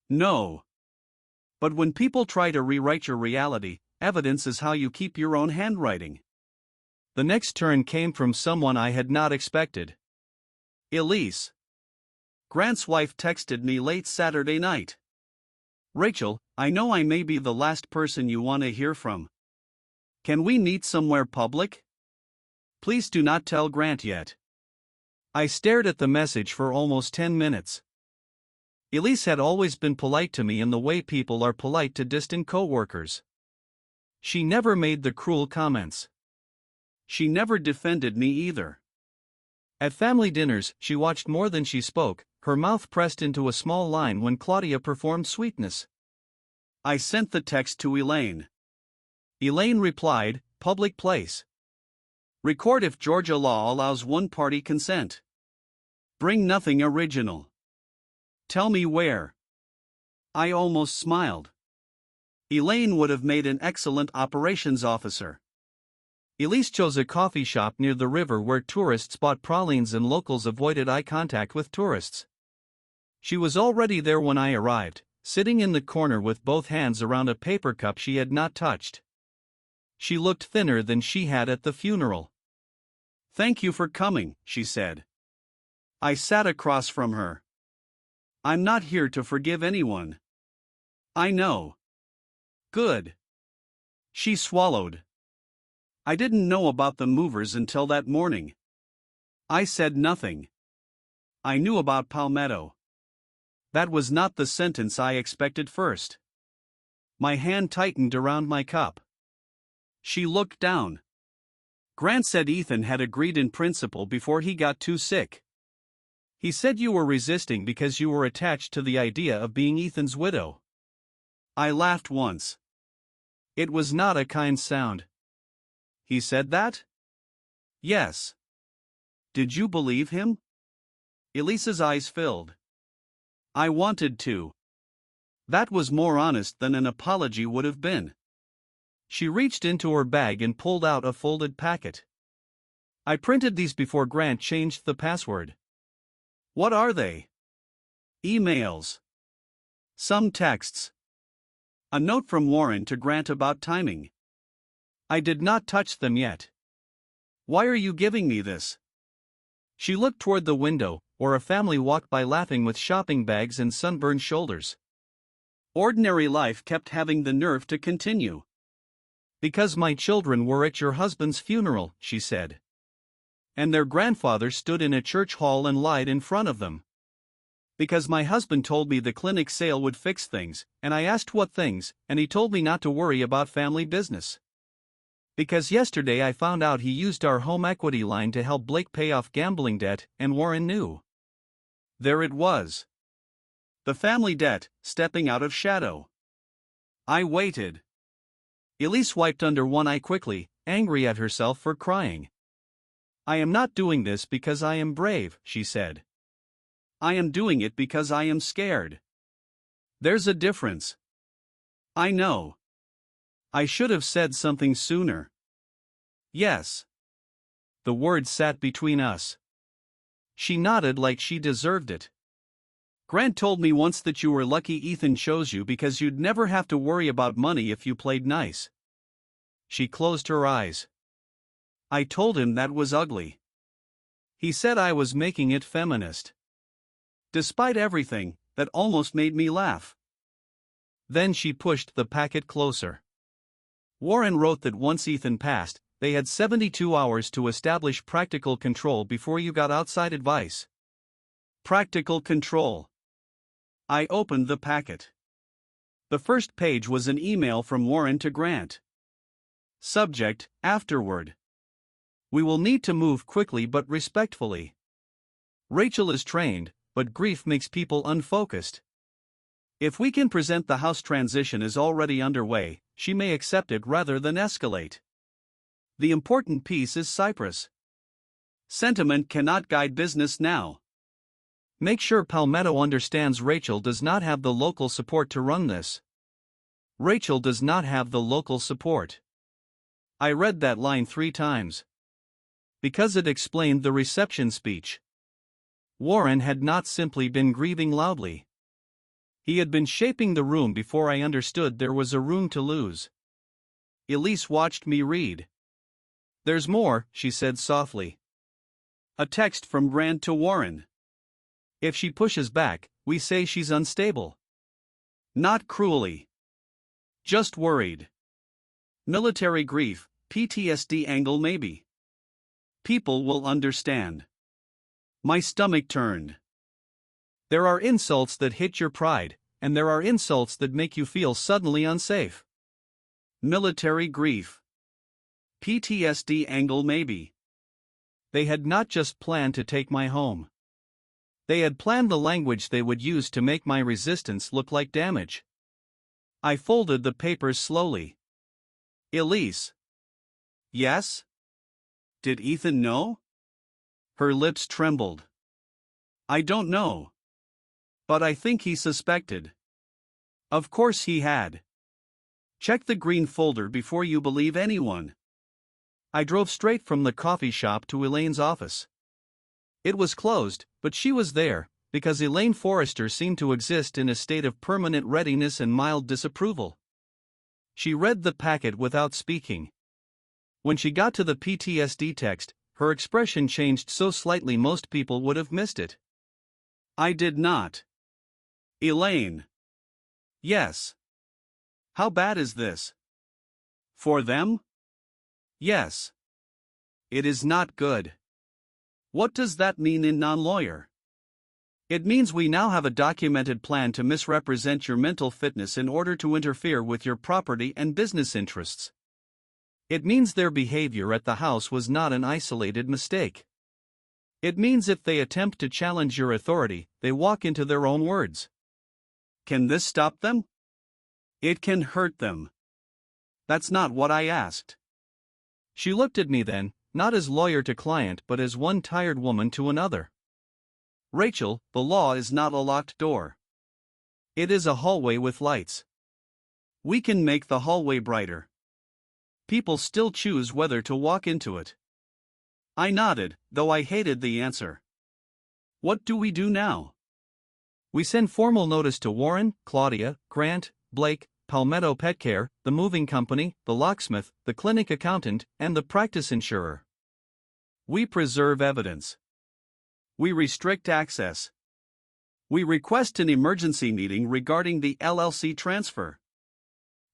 No. But when people try to rewrite your reality, evidence is how you keep your own handwriting. The next turn came from someone I had not expected. Elise. Grant's wife texted me late Saturday night. Rachel, I know I may be the last person you want to hear from. Can we meet somewhere public? Please do not tell Grant yet. I stared at the message for almost 10 minutes. Elise had always been polite to me in the way people are polite to distant co-workers. She never made the cruel comments. She never defended me either. At family dinners, she watched more than she spoke, her mouth pressed into a small line when Claudia performed sweetness. I sent the text to Elaine. Elaine replied, public place. Record if Georgia law allows one-party consent. Bring nothing original. Tell me where. I almost smiled. Elaine would have made an excellent operations officer. Elise chose a coffee shop near the river where tourists bought pralines and locals avoided eye contact with tourists. She was already there when I arrived, sitting in the corner with both hands around a paper cup she had not touched. She looked thinner than she had at the funeral. Thank you for coming, she said. I sat across from her. I'm not here to forgive anyone. I know. Good. She swallowed. I didn't know about the movers until that morning. I said nothing. I knew about Palmetto. That was not the sentence I expected first. My hand tightened around my cup. She looked down. Grant said Ethan had agreed in principle before he got too sick. He said you were resisting because you were attached to the idea of being Ethan's widow. I laughed once. It was not a kind sound. He said that? Yes. Did you believe him? Elisa's eyes filled. I wanted to. That was more honest than an apology would have been. She reached into her bag and pulled out a folded packet. I printed these before Grant changed the password. What are they? Emails. Some texts. A note from Warren to Grant about timing. I did not touch them yet. Why are you giving me this? She looked toward the window, where a family walked by laughing with shopping bags and sunburned shoulders. Ordinary life kept having the nerve to continue. Because my children were at your husband's funeral, she said. And their grandfather stood in a church hall and lied in front of them. Because my husband told me the clinic sale would fix things, and I asked what things, and he told me not to worry about family business. Because yesterday I found out he used our home equity line to help Blake pay off gambling debt, and Warren knew. There it was. The family debt, stepping out of shadow. I waited. Elise wiped under one eye quickly, angry at herself for crying. I am not doing this because I am brave, she said. I am doing it because I am scared. There's a difference. I know. I should have said something sooner. Yes. The words sat between us. She nodded like she deserved it. Grant told me once that you were lucky Ethan chose you because you'd never have to worry about money if you played nice. She closed her eyes. I told him that was ugly. He said I was making it feminist. Despite everything, that almost made me laugh. Then she pushed the packet closer. Warren wrote that once Ethan passed, they had 72 hours to establish practical control before you got outside advice. Practical control. I opened the packet. The first page was an email from Warren to Grant. Subject, afterward. We will need to move quickly but respectfully. Rachel is trained, but grief makes people unfocused. If we can present the house transition is already underway, she may accept it rather than escalate. The important piece is Cyprus. Sentiment cannot guide business now. Make sure Palmetto understands Rachel does not have the local support to run this. Rachel does not have the local support. I read that line 3 times. Because it explained the reception speech. Warren had not simply been grieving loudly. He had been shaping the room before I understood there was a room to lose. Elise watched me read. There's more, she said softly. A text from Grant to Warren. If she pushes back, we say she's unstable. Not cruelly. Just worried. Military grief, PTSD angle maybe. People will understand. My stomach turned. There are insults that hit your pride, and there are insults that make you feel suddenly unsafe. Military grief. PTSD angle maybe. They had not just planned to take my home. They had planned the language they would use to make my resistance look like damage. I folded the papers slowly. Elise. Yes? Did Ethan know? Her lips trembled. I don't know. But I think he suspected. Of course he had. Check the green folder before you believe anyone. I drove straight from the coffee shop to Elaine's office. It was closed, but she was there, because Elaine Forrester seemed to exist in a state of permanent readiness and mild disapproval. She read the packet without speaking. When she got to the PTSD text, her expression changed so slightly most people would have missed it. I did not. Elaine. Yes. How bad is this? For them? Yes. It is not good. What does that mean in non-lawyer? It means we now have a documented plan to misrepresent your mental fitness in order to interfere with your property and business interests. It means their behavior at the house was not an isolated mistake. It means if they attempt to challenge your authority, they walk into their own words. Can this stop them? It can hurt them. That's not what I asked. She looked at me then, not as lawyer to client but as one tired woman to another. Rachel, the law is not a locked door. It is a hallway with lights. We can make the hallway brighter. People still choose whether to walk into it. I nodded, though I hated the answer. What do we do now? We send formal notice to Warren, Claudia, Grant, Blake, Palmetto Pet Care, the moving company, the locksmith, the clinic accountant, and the practice insurer. We preserve evidence. We restrict access. We request an emergency meeting regarding the LLC transfer.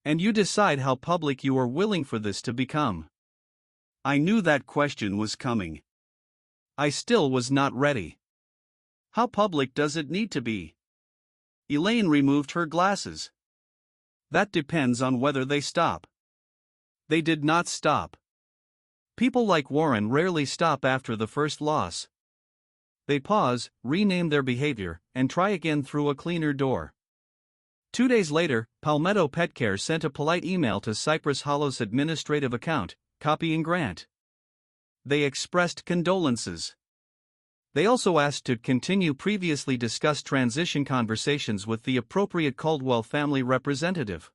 And you decide how public you are willing for this to become. I knew that question was coming. I still was not ready. How public does it need to be? Elaine removed her glasses. That depends on whether they stop. They did not stop. People like Warren rarely stop after the first loss. They pause, rename their behavior, and try again through a cleaner door. 2 days later, Palmetto Pet Care sent a polite email to Cypress Hollow's administrative account, copying Grant. They expressed condolences. They also asked to continue previously discussed transition conversations with the appropriate Caldwell family representative.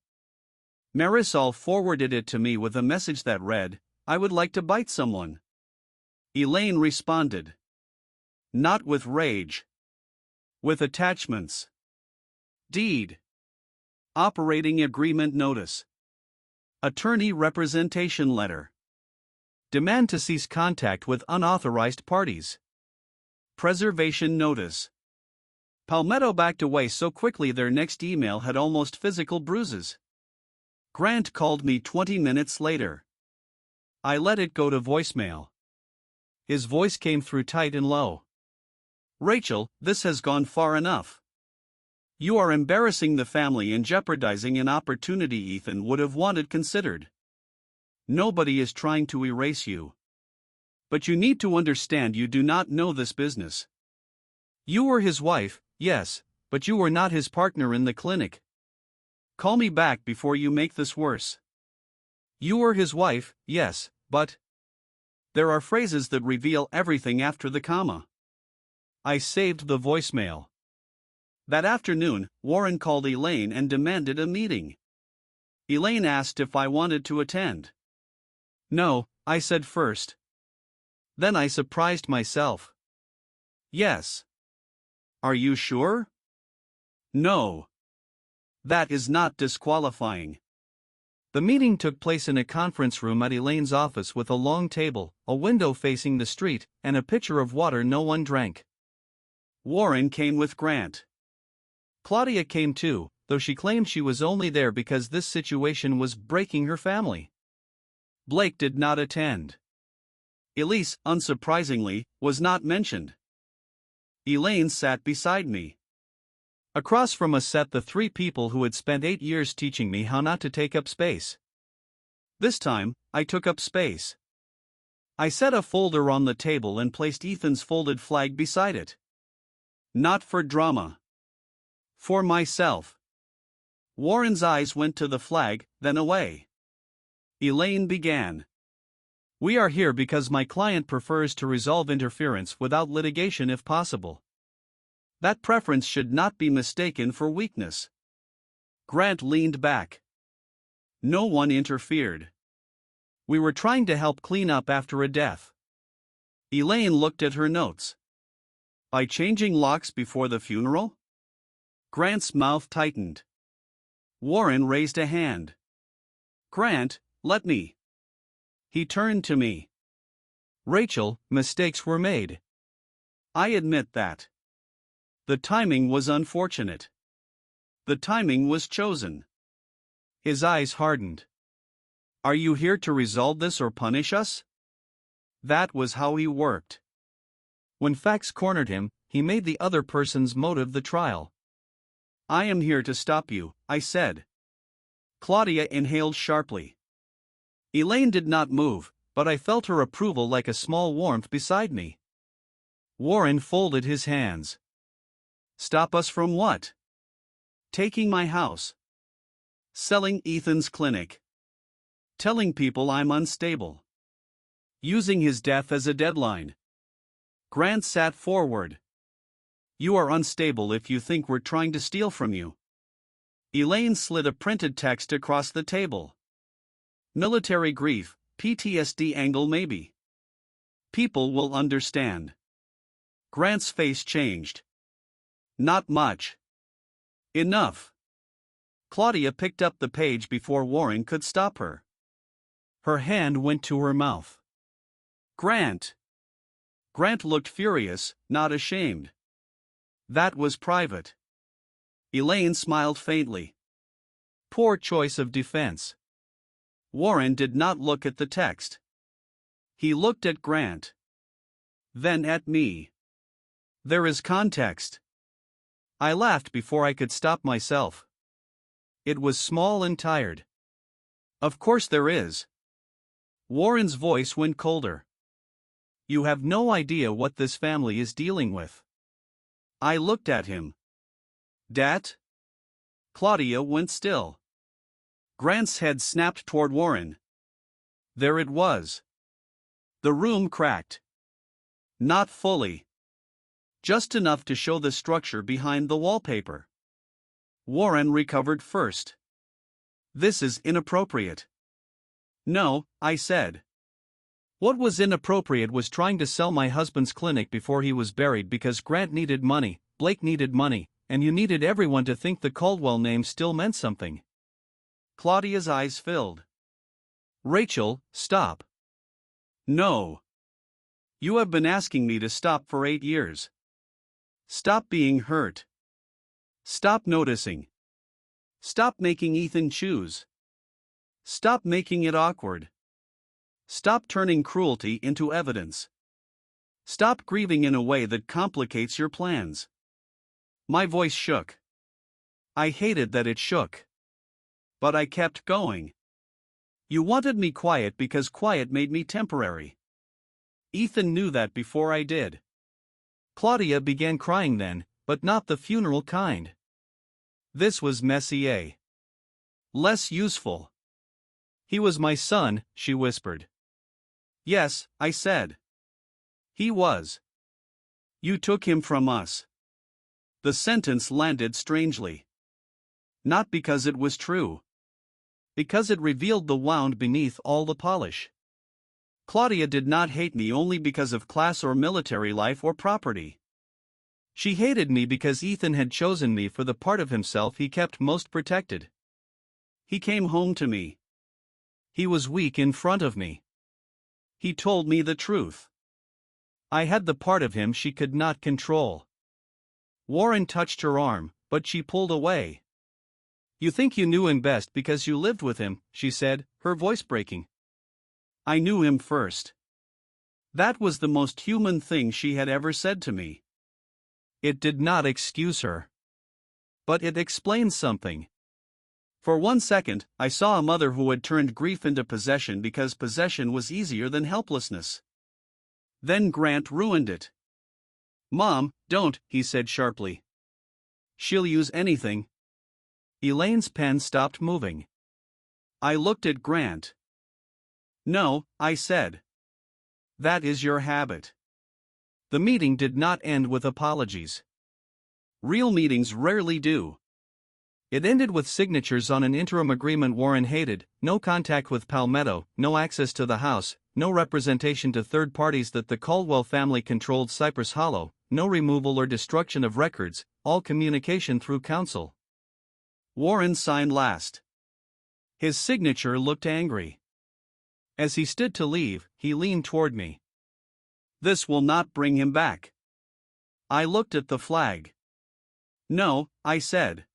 Marisol forwarded it to me with a message that read, "I would like to bite someone." Elaine responded. Not with rage. With attachments. Deed. Operating agreement notice. Attorney representation letter. Demand to cease contact with unauthorized parties. Preservation notice. Palmetto backed away so quickly their next email had almost physical bruises. Grant called me 20 minutes later. I let it go to voicemail. His voice came through tight and low. Rachel, this has gone far enough. You are embarrassing the family and jeopardizing an opportunity Ethan would have wanted considered. Nobody is trying to erase you. But you need to understand you do not know this business. You were his wife, yes, but you were not his partner in the clinic. Call me back before you make this worse. You were his wife, yes, but... There are phrases that reveal everything after the comma. I saved the voicemail. That afternoon, Warren called Elaine and demanded a meeting. Elaine asked if I wanted to attend. No, I said first. Then I surprised myself. Yes. Are you sure? No. That is not disqualifying. The meeting took place in a conference room at Elaine's office with a long table, a window facing the street, and a pitcher of water no one drank. Warren came with Grant. Claudia came too, though she claimed she was only there because this situation was breaking her family. Blake did not attend. Elise, unsurprisingly, was not mentioned. Elaine sat beside me. Across from us sat the three people who had spent 8 years teaching me how not to take up space. This time, I took up space. I set a folder on the table and placed Ethan's folded flag beside it. Not for drama. For myself. Warren's eyes went to the flag, then away. Elaine began. We are here because my client prefers to resolve interference without litigation if possible. That preference should not be mistaken for weakness. Grant leaned back. No one interfered. We were trying to help clean up after a death. Elaine looked at her notes. By changing locks before the funeral? Grant's mouth tightened. Warren raised a hand. Grant, let me. He turned to me. Rachel, mistakes were made. I admit that. The timing was unfortunate. The timing was chosen. His eyes hardened. Are you here to resolve this or punish us? That was how he worked. When facts cornered him, he made the other person's motive the trial. I am here to stop you, I said. Claudia inhaled sharply. Elaine did not move, but I felt her approval like a small warmth beside me. Warren folded his hands. Stop us from what? Taking my house. Selling Ethan's clinic. Telling people I'm unstable. Using his death as a deadline. Grant sat forward. You are unstable if you think we're trying to steal from you. Elaine slid a printed text across the table. Military grief, PTSD angle maybe. People will understand. Grant's face changed. Not much. Enough. Claudia picked up the page before Warren could stop her. Her hand went to her mouth. Grant. Grant looked furious, not ashamed. That was private. Elaine smiled faintly. Poor choice of defense. Warren did not look at the text. He looked at Grant. Then at me. There is context. I laughed before I could stop myself. It was small and tired. Of course there is. Warren's voice went colder. You have no idea what this family is dealing with. I looked at him. Dat? Claudia went still. Grant's head snapped toward Warren. There it was. The room cracked. Not fully. Just enough to show the structure behind the wallpaper. Warren recovered first. This is inappropriate. No, I said. What was inappropriate was trying to sell my husband's clinic before he was buried because Grant needed money, Blake needed money, and you needed everyone to think the Caldwell name still meant something. Claudia's eyes filled. Rachel, stop. No. You have been asking me to stop for 8 years. Stop being hurt. Stop noticing. Stop making Ethan choose. Stop making it awkward. Stop turning cruelty into evidence. Stop grieving in a way that complicates your plans. My voice shook. I hated that it shook. But I kept going. You wanted me quiet because quiet made me temporary. Ethan knew that before I did. Claudia began crying then, but not the funeral kind. This was Messier. Less useful. He was my son, she whispered. Yes, I said. He was. You took him from us. The sentence landed strangely. Not because it was true. Because it revealed the wound beneath all the polish. Claudia did not hate me only because of class or military life or property. She hated me because Ethan had chosen me for the part of himself he kept most protected. He came home to me. He was weak in front of me. He told me the truth. I had the part of him she could not control. Warren touched her arm, but she pulled away. You think you knew him best because you lived with him, she said, her voice breaking. I knew him first. That was the most human thing she had ever said to me. It did not excuse her. But it explained something. For 1 second, I saw a mother who had turned grief into possession because possession was easier than helplessness. Then Grant ruined it. Mom, don't, he said sharply. She'll use anything. Elaine's pen stopped moving. I looked at Grant. No, I said. That is your habit. The meeting did not end with apologies. Real meetings rarely do. It ended with signatures on an interim agreement Warren hated, no contact with Palmetto, no access to the house, no representation to third parties that the Caldwell family controlled Cypress Hollow, no removal or destruction of records, all communication through counsel. Warren signed last. His signature looked angry. As he stood to leave, he leaned toward me. This will not bring him back. I looked at the flag. No, I said.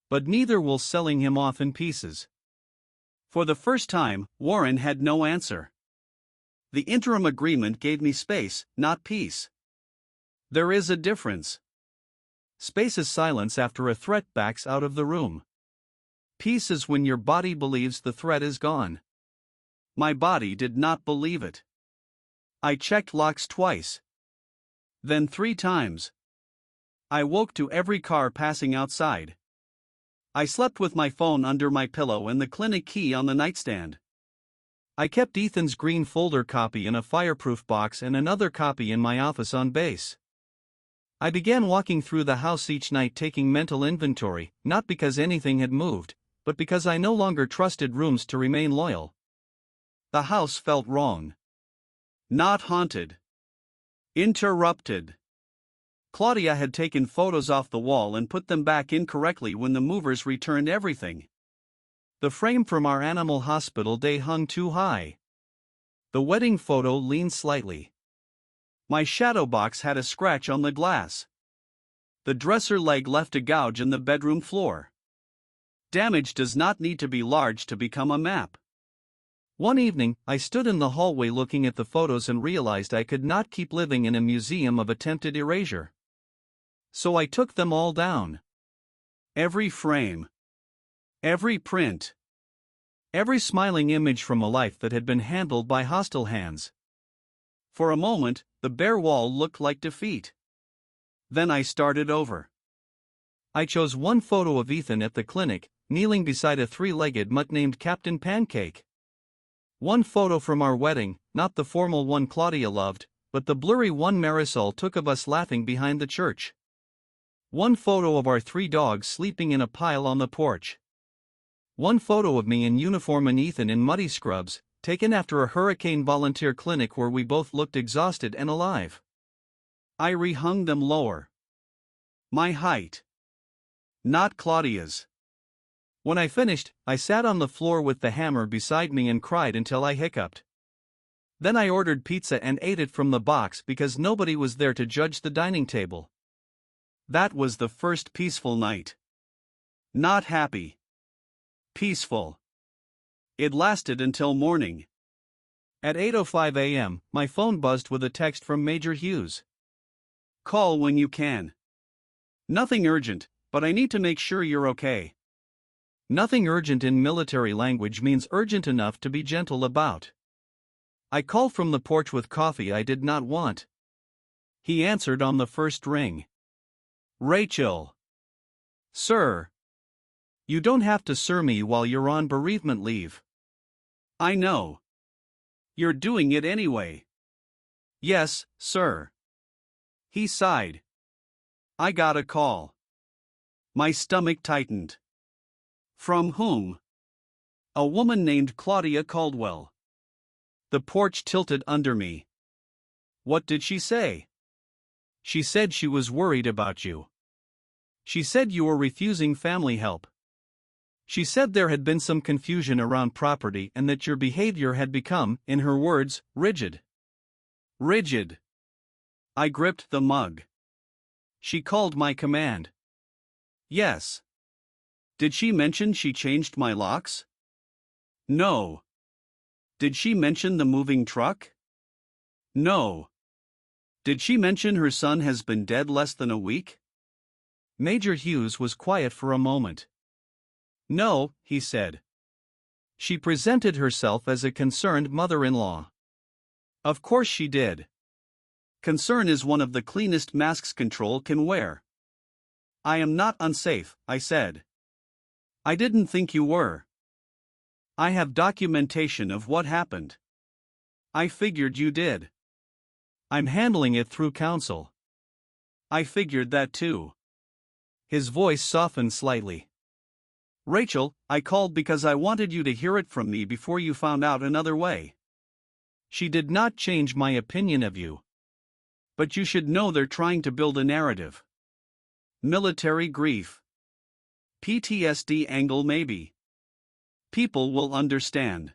But neither will selling him off in pieces. For the first time, Warren had no answer. The interim agreement gave me space, not peace. There is a difference. Space is silence after a threat backs out of the room. Peace is when your body believes the threat is gone. My body did not believe it. I checked locks twice. Then 3 times. I woke to every car passing outside. I slept with my phone under my pillow and the clinic key on the nightstand. I kept Ethan's green folder copy in a fireproof box and another copy in my office on base. I began walking through the house each night taking mental inventory, not because anything had moved, but because I no longer trusted rooms to remain loyal. The house felt wrong. Not haunted. Interrupted. Claudia had taken photos off the wall and put them back incorrectly when the movers returned everything. The frame from our animal hospital day hung too high. The wedding photo leaned slightly. My shadow box had a scratch on the glass. The dresser leg left a gouge in the bedroom floor. Damage does not need to be large to become a map. One evening, I stood in the hallway looking at the photos and realized I could not keep living in a museum of attempted erasure. So I took them all down. Every frame. Every print. Every smiling image from a life that had been handled by hostile hands. For a moment, the bare wall looked like defeat. Then I started over. I chose one photo of Ethan at the clinic, kneeling beside a 3-legged mutt named Captain Pancake. One photo from our wedding, not the formal one Claudia loved, but the blurry one Marisol took of us laughing behind the church. One photo of our 3 dogs sleeping in a pile on the porch. One photo of me in uniform and Ethan in muddy scrubs, taken after a hurricane volunteer clinic where we both looked exhausted and alive. I rehung them lower. My height. Not Claudia's. When I finished, I sat on the floor with the hammer beside me and cried until I hiccuped. Then I ordered pizza and ate it from the box because nobody was there to judge the dining table. That was the first peaceful night. Not happy. Peaceful. It lasted until morning. At 8:05 a.m., my phone buzzed with a text from Major Hughes. Call when you can. Nothing urgent, but I need to make sure you're okay. Nothing urgent in military language means urgent enough to be gentle about. I called from the porch with coffee I did not want. He answered on the first ring. Rachel. Sir. You don't have to sir me while you're on bereavement leave. I know. You're doing it anyway. Yes, sir. He sighed. I got a call. My stomach tightened. From whom? A woman named Claudia Caldwell. The porch tilted under me. What did she say? She said she was worried about you. She said you were refusing family help. She said there had been some confusion around property and that your behavior had become, in her words, rigid. Rigid. I gripped the mug. She called my command. Yes. Did she mention she changed my locks? No. Did she mention the moving truck? No. Did she mention her son has been dead less than a week? Major Hughes was quiet for a moment. No, he said. She presented herself as a concerned mother-in-law. Of course she did. Concern is one of the cleanest masks control can wear. I am not unsafe, I said. I didn't think you were. I have documentation of what happened. I figured you did. I'm handling it through counsel. I figured that too. His voice softened slightly. Rachel, I called because I wanted you to hear it from me before you found out another way. She did not change my opinion of you. But you should know they're trying to build a narrative. Military grief. PTSD angle maybe. People will understand.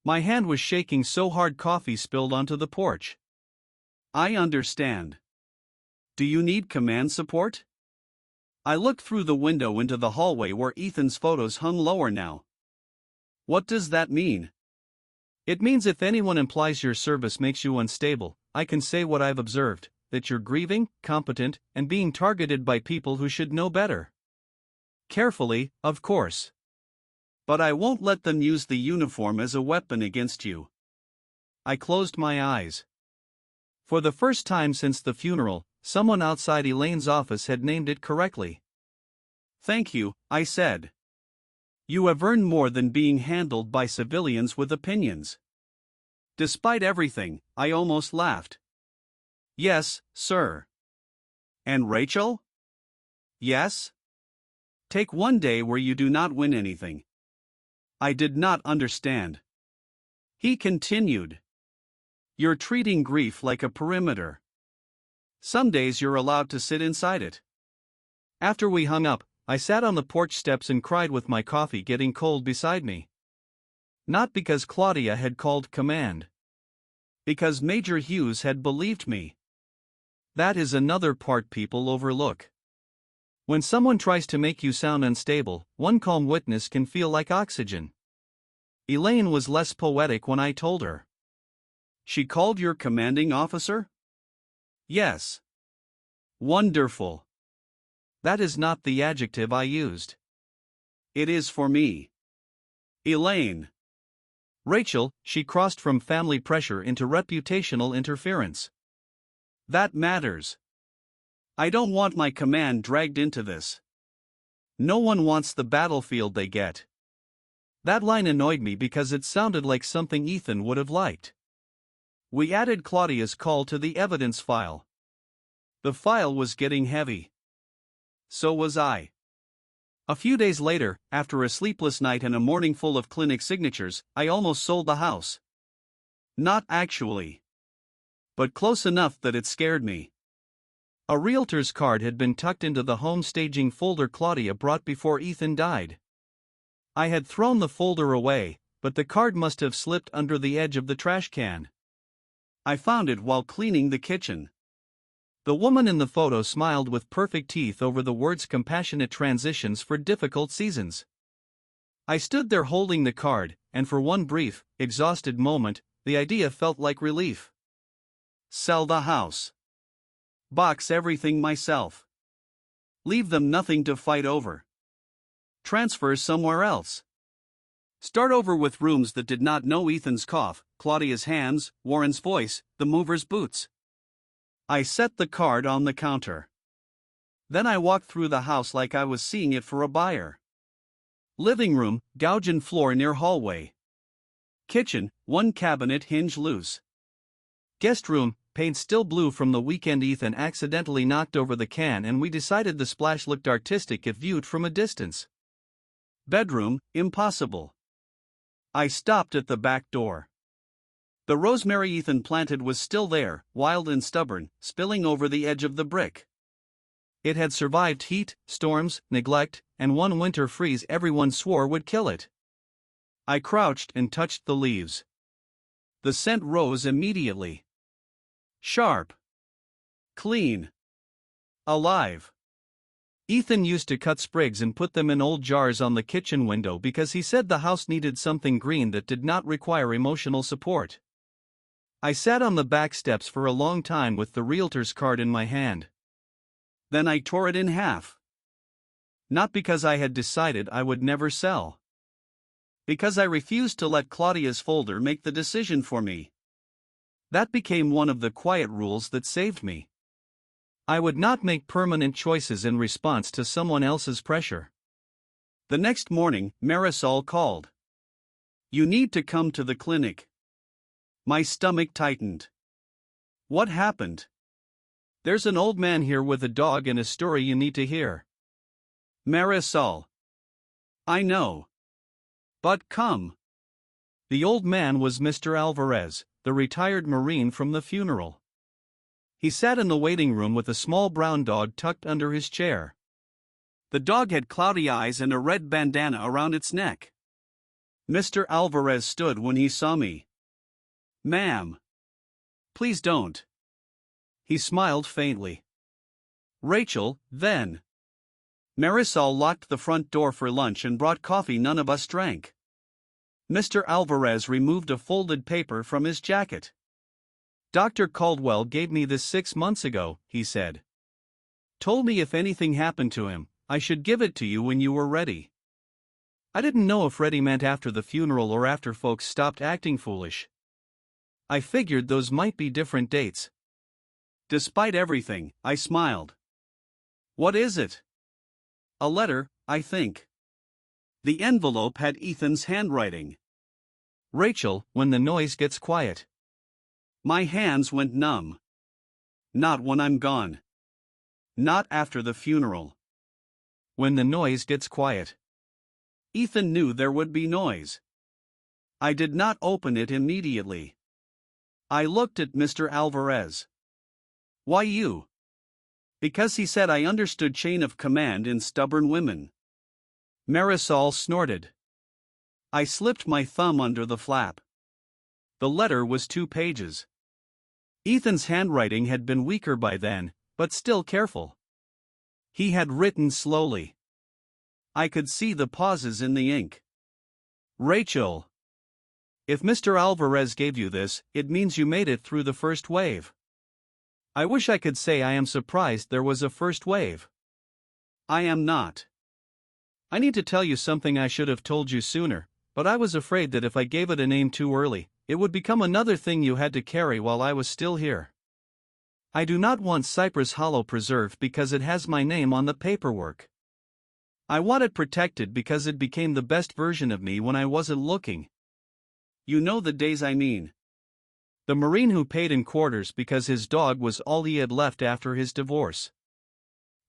My hand was shaking so hard coffee spilled onto the porch. I understand. Do you need command support? I looked through the window into the hallway where Ethan's photos hung lower now. What does that mean? It means if anyone implies your service makes you unstable, I can say what I've observed, that you're grieving, competent, and being targeted by people who should know better. Carefully, of course. But I won't let them use the uniform as a weapon against you. I closed my eyes. For the first time since the funeral, someone outside Elaine's office had named it correctly. Thank you, I said. You have earned more than being handled by civilians with opinions. Despite everything, I almost laughed. Yes, sir. And Rachel? Yes? Take one day where you do not win anything. I did not understand. He continued. You're treating grief like a perimeter. Some days you're allowed to sit inside it. After we hung up, I sat on the porch steps and cried with my coffee getting cold beside me. Not because Claudia had called command. Because Major Hughes had believed me. That is another part people overlook. When someone tries to make you sound unstable, one calm witness can feel like oxygen. Elaine was less poetic when I told her. She called your commanding officer? Yes. Wonderful. That is not the adjective I used. It is for me. Elaine. Rachel, she crossed from family pressure into reputational interference. That matters. I don't want my command dragged into this. No one wants the battlefield they get. That line annoyed me because it sounded like something Ethan would have liked. We added Claudia's call to the evidence file. The file was getting heavy. So was I. A few days later, after a sleepless night and a morning full of clinic signatures, I almost sold the house. Not actually. But close enough that it scared me. A realtor's card had been tucked into the home staging folder Claudia brought before Ethan died. I had thrown the folder away, but the card must have slipped under the edge of the trash can. I found it while cleaning the kitchen. The woman in the photo smiled with perfect teeth over the words "compassionate transitions for difficult seasons." I stood there holding the card, and for one brief, exhausted moment, the idea felt like relief. Sell the house. Box everything myself. Leave them nothing to fight over. Transfer somewhere else. Start over with rooms that did not know Ethan's cough, Claudia's hands, Warren's voice, the mover's boots. I set the card on the counter. Then I walked through the house like I was seeing it for a buyer. Living room, gouge in floor near hallway. Kitchen, one cabinet hinge loose. Guest room, paint still blue from the weekend. Ethan accidentally knocked over the can and we decided the splash looked artistic if viewed from a distance. Bedroom, impossible. I stopped at the back door. The rosemary Ethan planted was still there, wild and stubborn, spilling over the edge of the brick. It had survived heat, storms, neglect, and one winter freeze everyone swore would kill it. I crouched and touched the leaves. The scent rose immediately. Sharp. Clean. Alive. Ethan used to cut sprigs and put them in old jars on the kitchen window because he said the house needed something green that did not require emotional support. I sat on the back steps for a long time with the realtor's card in my hand. Then I tore it in half. Not because I had decided I would never sell. Because I refused to let Claudia's folder make the decision for me. That became one of the quiet rules that saved me. I would not make permanent choices in response to someone else's pressure. The next morning, Marisol called. "You need to come to the clinic." My stomach tightened. What happened? "There's an old man here with a dog and a story you need to hear." Marisol. I know. But come. The old man was Mr. Alvarez, the retired Marine from the funeral. He sat in the waiting room with a small brown dog tucked under his chair. The dog had cloudy eyes and a red bandana around its neck. Mr. Alvarez stood when he saw me. "Ma'am. Please don't." He smiled faintly. "Rachel, then." Marisol locked the front door for lunch and brought coffee none of us drank. Mr. Alvarez removed a folded paper from his jacket. "Dr. Caldwell gave me this 6 months ago," he said. "Told me if anything happened to him, I should give it to you when you were ready." I didn't know if ready meant after the funeral or after folks stopped acting foolish. I figured those might be different dates. Despite everything, I smiled. "What is it?" "A letter, I think." The envelope had Ethan's handwriting. "Rachel, when the noise gets quiet." My hands went numb. Not when I'm gone. Not after the funeral. When the noise gets quiet. Ethan knew there would be noise. I did not open it immediately. I looked at Mr. Alvarez. "Why you?" "Because he said I understood chain of command in stubborn women." Marisol snorted. I slipped my thumb under the flap. The letter was 2 pages. Ethan's handwriting had been weaker by then, but still careful. He had written slowly. I could see the pauses in the ink. "Rachel. If Mr. Alvarez gave you this, it means you made it through the first wave. I wish I could say I am surprised there was a first wave. I am not. I need to tell you something I should have told you sooner, but I was afraid that if I gave it a name too early, it would become another thing you had to carry while I was still here. I do not want Cypress Hollow preserved because it has my name on the paperwork. I want it protected because it became the best version of me when I wasn't looking. You know the days I mean. The Marine who paid in quarters because his dog was all he had left after his divorce.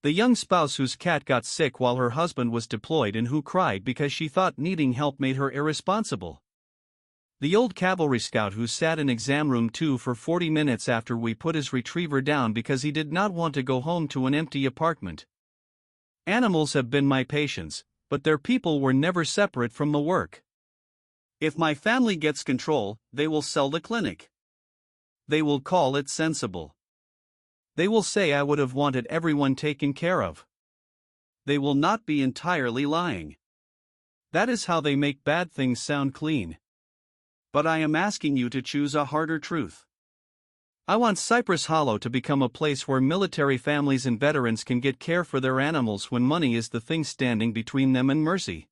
The young spouse whose cat got sick while her husband was deployed and who cried because she thought needing help made her irresponsible. The old cavalry scout who sat in exam room 2 for 40 minutes after we put his retriever down because he did not want to go home to an empty apartment. Animals have been my patients, but their people were never separate from the work. If my family gets control, they will sell the clinic. They will call it sensible. They will say I would have wanted everyone taken care of. They will not be entirely lying. That is how they make bad things sound clean. But I am asking you to choose a harder truth. I want Cypress Hollow to become a place where military families and veterans can get care for their animals when money is the thing standing between them and mercy.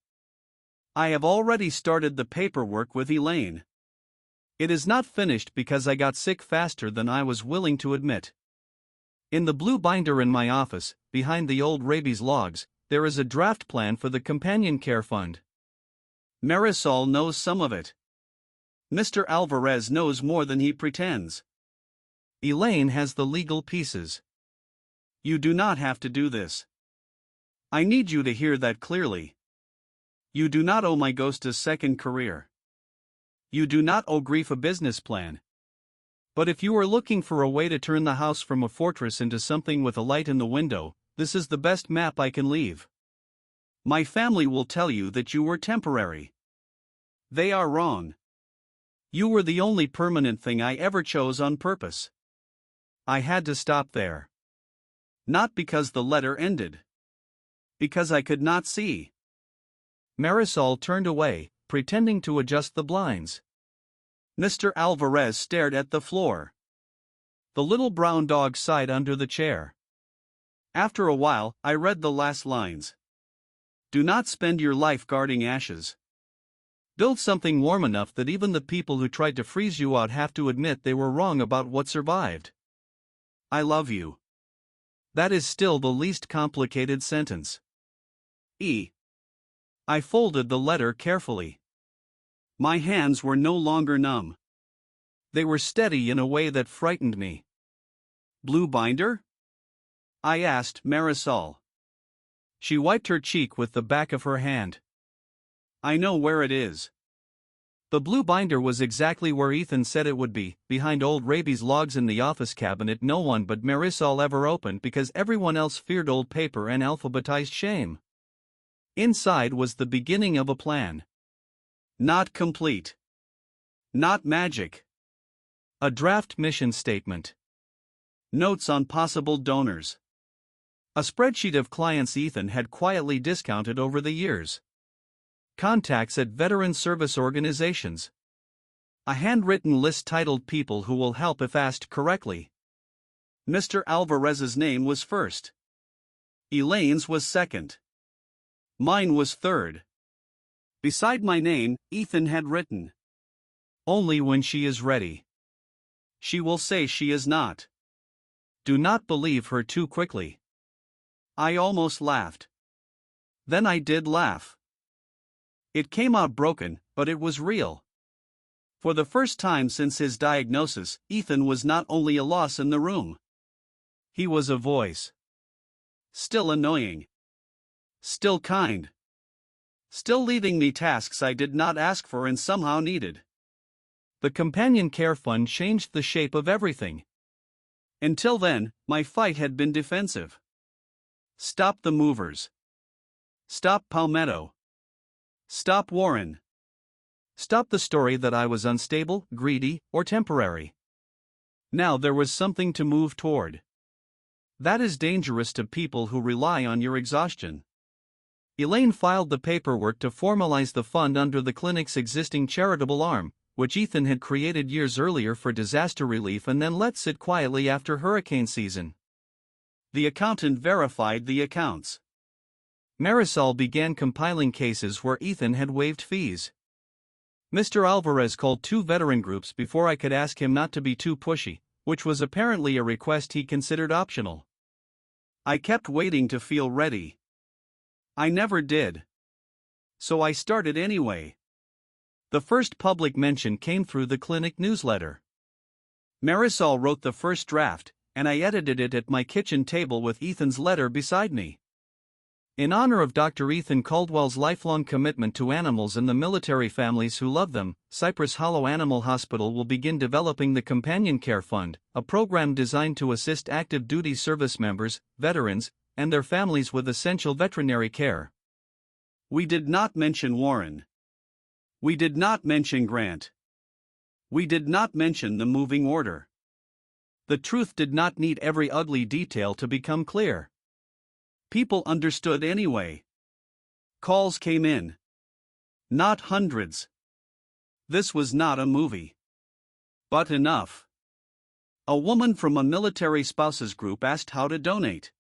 I have already started the paperwork with Elaine. It is not finished because I got sick faster than I was willing to admit. In the blue binder in my office, behind the old rabies logs, there is a draft plan for the companion care fund. Marisol knows some of it. Mr. Alvarez knows more than he pretends. Elaine has the legal pieces. You do not have to do this. I need you to hear that clearly. You do not owe my ghost a second career. You do not owe Grief a business plan. But if you are looking for a way to turn the house from a fortress into something with a light in the window, this is the best map I can leave. My family will tell you that you were temporary. They are wrong. You were the only permanent thing I ever chose on purpose. I had to stop there. Not because the letter ended. Because I could not see. Marisol turned away, pretending to adjust the blinds. Mr. Alvarez stared at the floor. The little brown dog sighed under the chair. After a while, I read the last lines. Do not spend your life guarding ashes. Build something warm enough that even the people who tried to freeze you out have to admit they were wrong about what survived. I love you. That is still the least complicated sentence. E. I folded the letter carefully. My hands were no longer numb. They were steady in a way that frightened me. Blue binder? I asked Marisol. She wiped her cheek with the back of her hand. I know where it is. The blue binder was exactly where Ethan said it would be, behind old rabies logs in the office cabinet no one but Marisol ever opened because everyone else feared old paper and alphabetized shame. Inside was the beginning of a plan. Not complete. Not magic. A draft mission statement. Notes on possible donors. A spreadsheet of clients Ethan had quietly discounted over the years. Contacts at veteran service organizations. A handwritten list titled People Who Will Help if asked correctly. Mr. Alvarez's name was first. Elaine's was second. Mine was third. Beside my name, Ethan had written, only when she is ready. She will say she is not. Do not believe her too quickly. I almost laughed. Then I did laugh. It came out broken, but it was real. For the first time since his diagnosis, Ethan was not only a loss in the room. He was a voice. Still annoying. Still kind. Still leaving me tasks I did not ask for and somehow needed. The companion care fund changed the shape of everything. Until then, my fight had been defensive. Stop the movers. Stop Palmetto. Stop Warren. Stop the story that I was unstable, greedy, or temporary. Now there was something to move toward. That is dangerous to people who rely on your exhaustion. Elaine filed the paperwork to formalize the fund under the clinic's existing charitable arm, which Ethan had created years earlier for disaster relief and then let sit quietly after hurricane season. The accountant verified the accounts. Marisol began compiling cases where Ethan had waived fees. Mr. Alvarez called 2 veteran groups before I could ask him not to be too pushy, which was apparently a request he considered optional. I kept waiting to feel ready. I never did. So I started anyway. The first public mention came through the clinic newsletter. Marisol wrote the first draft, and I edited it at my kitchen table with Ethan's letter beside me. In honor of Dr. Ethan Caldwell's lifelong commitment to animals and the military families who love them, Cypress Hollow Animal Hospital will begin developing the Companion Care Fund, a program designed to assist active duty service members, veterans, and their families with essential veterinary care. We did not mention Warren. We did not mention Grant. We did not mention the moving order. The truth did not need every ugly detail to become clear. People understood anyway. Calls came in. Not hundreds. This was not a movie. But enough. A woman from a military spouses group asked how to donate.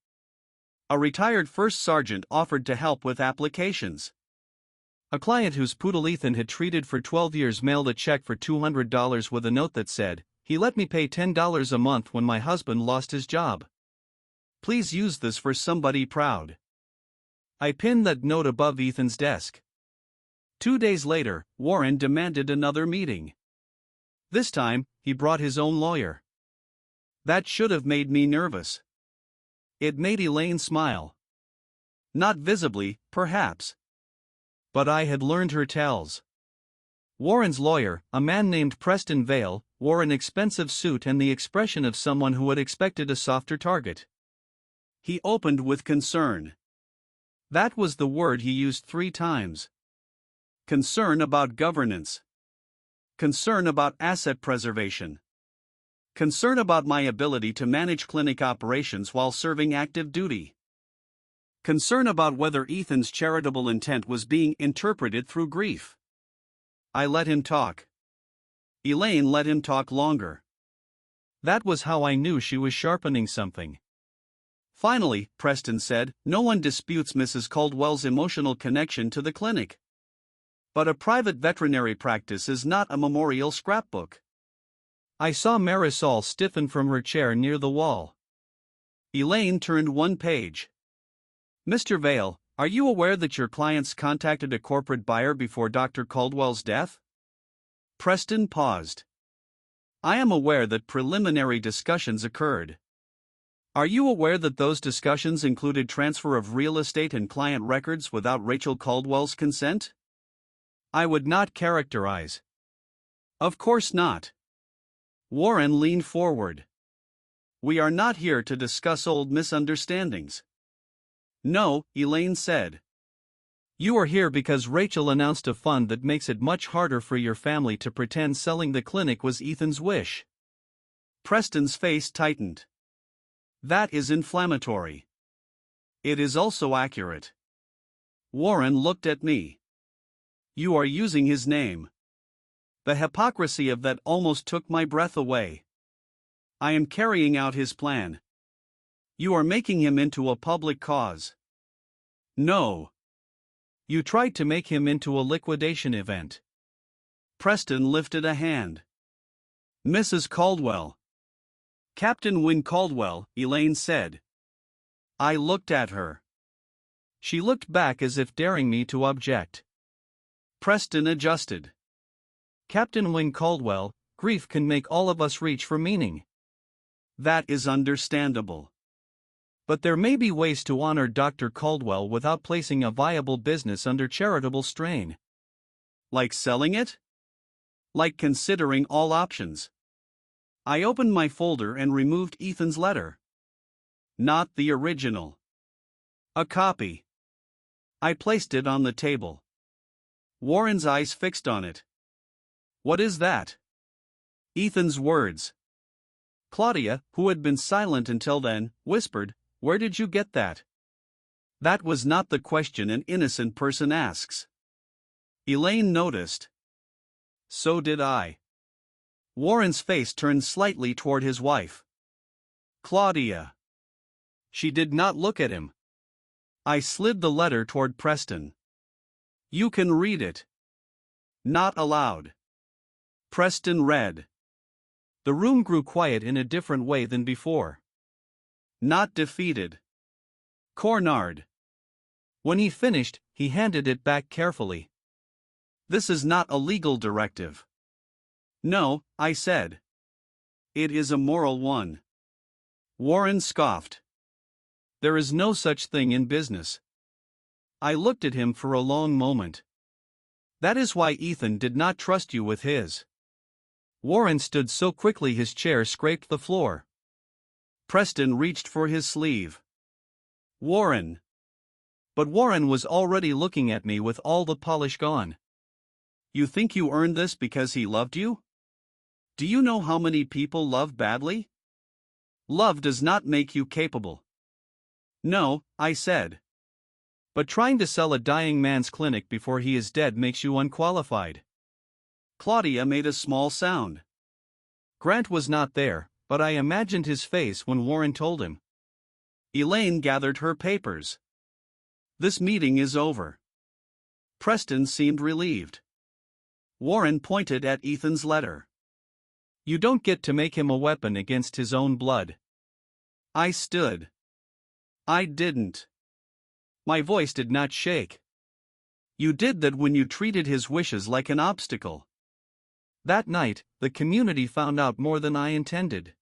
A retired first sergeant offered to help with applications. A client whose poodle Ethan had treated for 12 years mailed a check for $200 with a note that said, "He let me pay $10 a month when my husband lost his job. Please use this for somebody proud." I pinned that note above Ethan's desk. 2 days later, Warren demanded another meeting. This time, he brought his own lawyer. That should have made me nervous. It made Elaine smile. Not visibly, perhaps. But I had learned her tells. Warren's lawyer, a man named Preston Vale, wore an expensive suit and the expression of someone who had expected a softer target. He opened with concern. That was the word he used 3 times. Concern about governance. Concern about asset preservation. Concern about my ability to manage clinic operations while serving active duty. Concern about whether Ethan's charitable intent was being interpreted through grief. I let him talk. Elaine let him talk longer. That was how I knew she was sharpening something. Finally, Preston said, "No one disputes Mrs. Caldwell's emotional connection to the clinic. But a private veterinary practice is not a memorial scrapbook." I saw Marisol stiffen from her chair near the wall. Elaine turned one page. "Mr. Vale, are you aware that your clients contacted a corporate buyer before Dr. Caldwell's death?" Preston paused. "I am aware that preliminary discussions occurred. Are you aware that those discussions included transfer of real estate and client records without Rachel Caldwell's consent?" I would not characterize. "Of course not." Warren leaned forward. "We are not here to discuss old misunderstandings." "No," Elaine said. "You are here because Rachel announced a fund that makes it much harder for your family to pretend selling the clinic was Ethan's wish." Preston's face tightened. "That is inflammatory. It is also accurate." Warren looked at me. "You are using his name." The hypocrisy of that almost took my breath away. "I am carrying out his plan." "You are making him into a public cause." "No. You tried to make him into a liquidation event." Preston lifted a hand. "Mrs. Caldwell." "Captain Wynn Caldwell," Elaine said. I looked at her. She looked back as if daring me to object. Preston adjusted. "Captain Wynn Caldwell, grief can make all of us reach for meaning." "That is understandable. But there may be ways to honor Dr. Caldwell without placing a viable business under charitable strain." "Like selling it?" "Like considering all options." I opened my folder and removed Ethan's letter. Not the original. A copy. I placed it on the table. Warren's eyes fixed on it. "What is that?" Ethan's words. Claudia, who had been silent until then, whispered, "Where did you get that?" That was not the question an innocent person asks. Elaine noticed. So did I. Warren's face turned slightly toward his wife. "Claudia." She did not look at him. I slid the letter toward Preston. "You can read it." Not aloud. Preston read. The room grew quiet in a different way than before. "Not defeated. Cornard." When he finished, he handed it back carefully. "This is not a legal directive." "No," I said. "It is a moral one." Warren scoffed. "There is no such thing in business. I looked at him for a long moment. That is why Ethan did not trust you with his. Warren stood so quickly his chair scraped the floor. Preston reached for his sleeve. Warren. But Warren was already looking at me with all the polish gone. You think you earned this because he loved you? Do you know how many people love badly? Love does not make you capable. No, I said. But trying to sell a dying man's clinic before he is dead makes you unqualified. Claudia made a small sound. Grant was not there, but I imagined his face when Warren told him. Elaine gathered her papers. This meeting is over. Preston seemed relieved. Warren pointed at Ethan's letter. You don't get to make him a weapon against his own blood. I stood. I didn't. My voice did not shake. You did that when you treated his wishes like an obstacle. That night, the community found out more than I intended.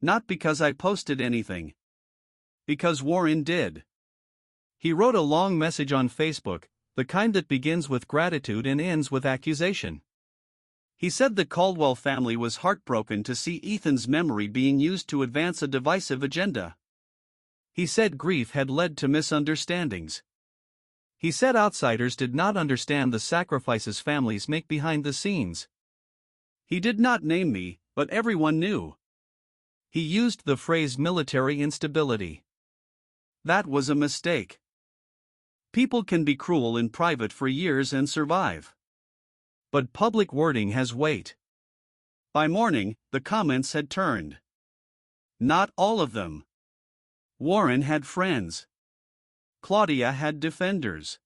Not because I posted anything. Because Warren did. He wrote a long message on Facebook, the kind that begins with gratitude and ends with accusation. He said the Caldwell family was heartbroken to see Ethan's memory being used to advance a divisive agenda. He said grief had led to misunderstandings. He said outsiders did not understand the sacrifices families make behind the scenes. He did not name me, but everyone knew. He used the phrase military instability. That was a mistake. People can be cruel in private for years and survive. But public wording has weight. By morning, the comments had turned. Not all of them. Warren had friends. Claudia had defenders.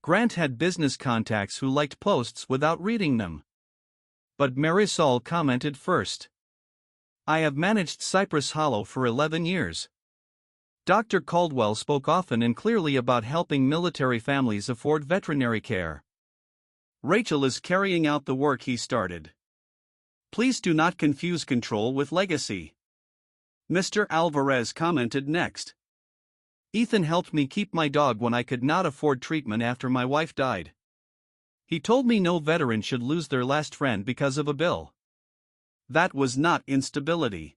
Grant had business contacts who liked posts without reading them. But Marisol commented first. I have managed Cypress Hollow for 11 years. Dr. Caldwell spoke often and clearly about helping military families afford veterinary care. Rachel is carrying out the work he started. Please do not confuse control with legacy. Mr. Alvarez commented next. Ethan helped me keep my dog when I could not afford treatment after my wife died. He told me no veteran should lose their last friend because of a bill. That was not instability.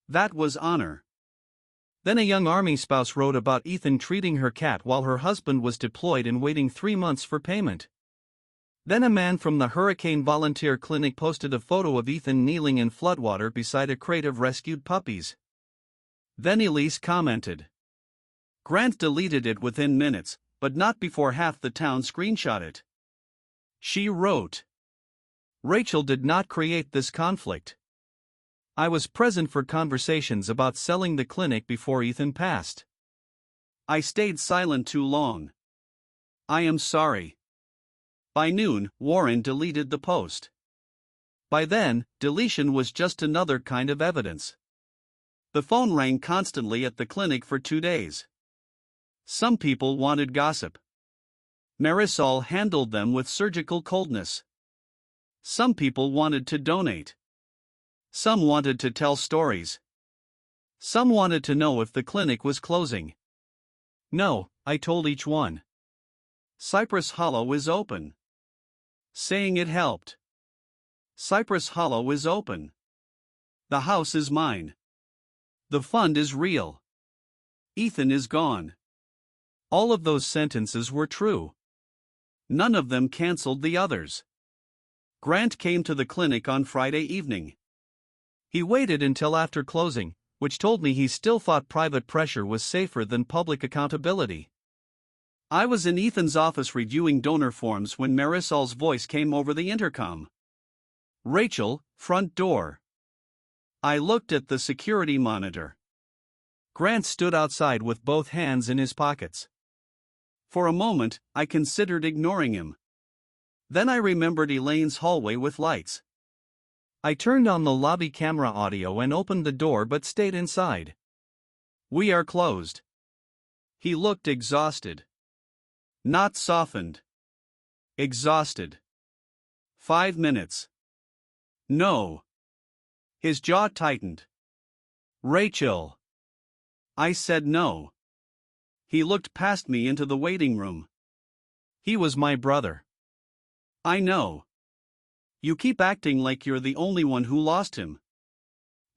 That was honor. Then a young Army spouse wrote about Ethan treating her cat while her husband was deployed and waiting 3 months for payment. Then a man from the Hurricane Volunteer Clinic posted a photo of Ethan kneeling in floodwater beside a crate of rescued puppies. Then Elise commented. Grant deleted it within minutes, but not before half the town screenshot it. She wrote. Rachel did not create this conflict. I was present for conversations about selling the clinic before Ethan passed. I stayed silent too long. I am sorry. By noon, Warren deleted the post. By then, deletion was just another kind of evidence. The phone rang constantly at the clinic for 2 days. Some people wanted gossip. Marisol handled them with surgical coldness. Some people wanted to donate. Some wanted to tell stories. Some wanted to know if the clinic was closing. No, I told each one. Cypress Hollow is open. Saying it helped. Cypress Hollow is open. The house is mine. The fund is real. Ethan is gone. All of those sentences were true. None of them canceled the others. Grant came to the clinic on Friday evening. He waited until after closing, which told me he still thought private pressure was safer than public accountability. I was in Ethan's office reviewing donor forms when Marisol's voice came over the intercom. Rachel, front door. I looked at the security monitor. Grant stood outside with both hands in his pockets. For a moment, I considered ignoring him. Then I remembered Elaine's hallway with lights. I turned on the lobby camera audio and opened the door but stayed inside. We are closed. He looked exhausted. Not softened. Exhausted. 5 minutes. No. His jaw tightened. Rachel. I said no. He looked past me into the waiting room. He was my brother. I know. You keep acting like you're the only one who lost him.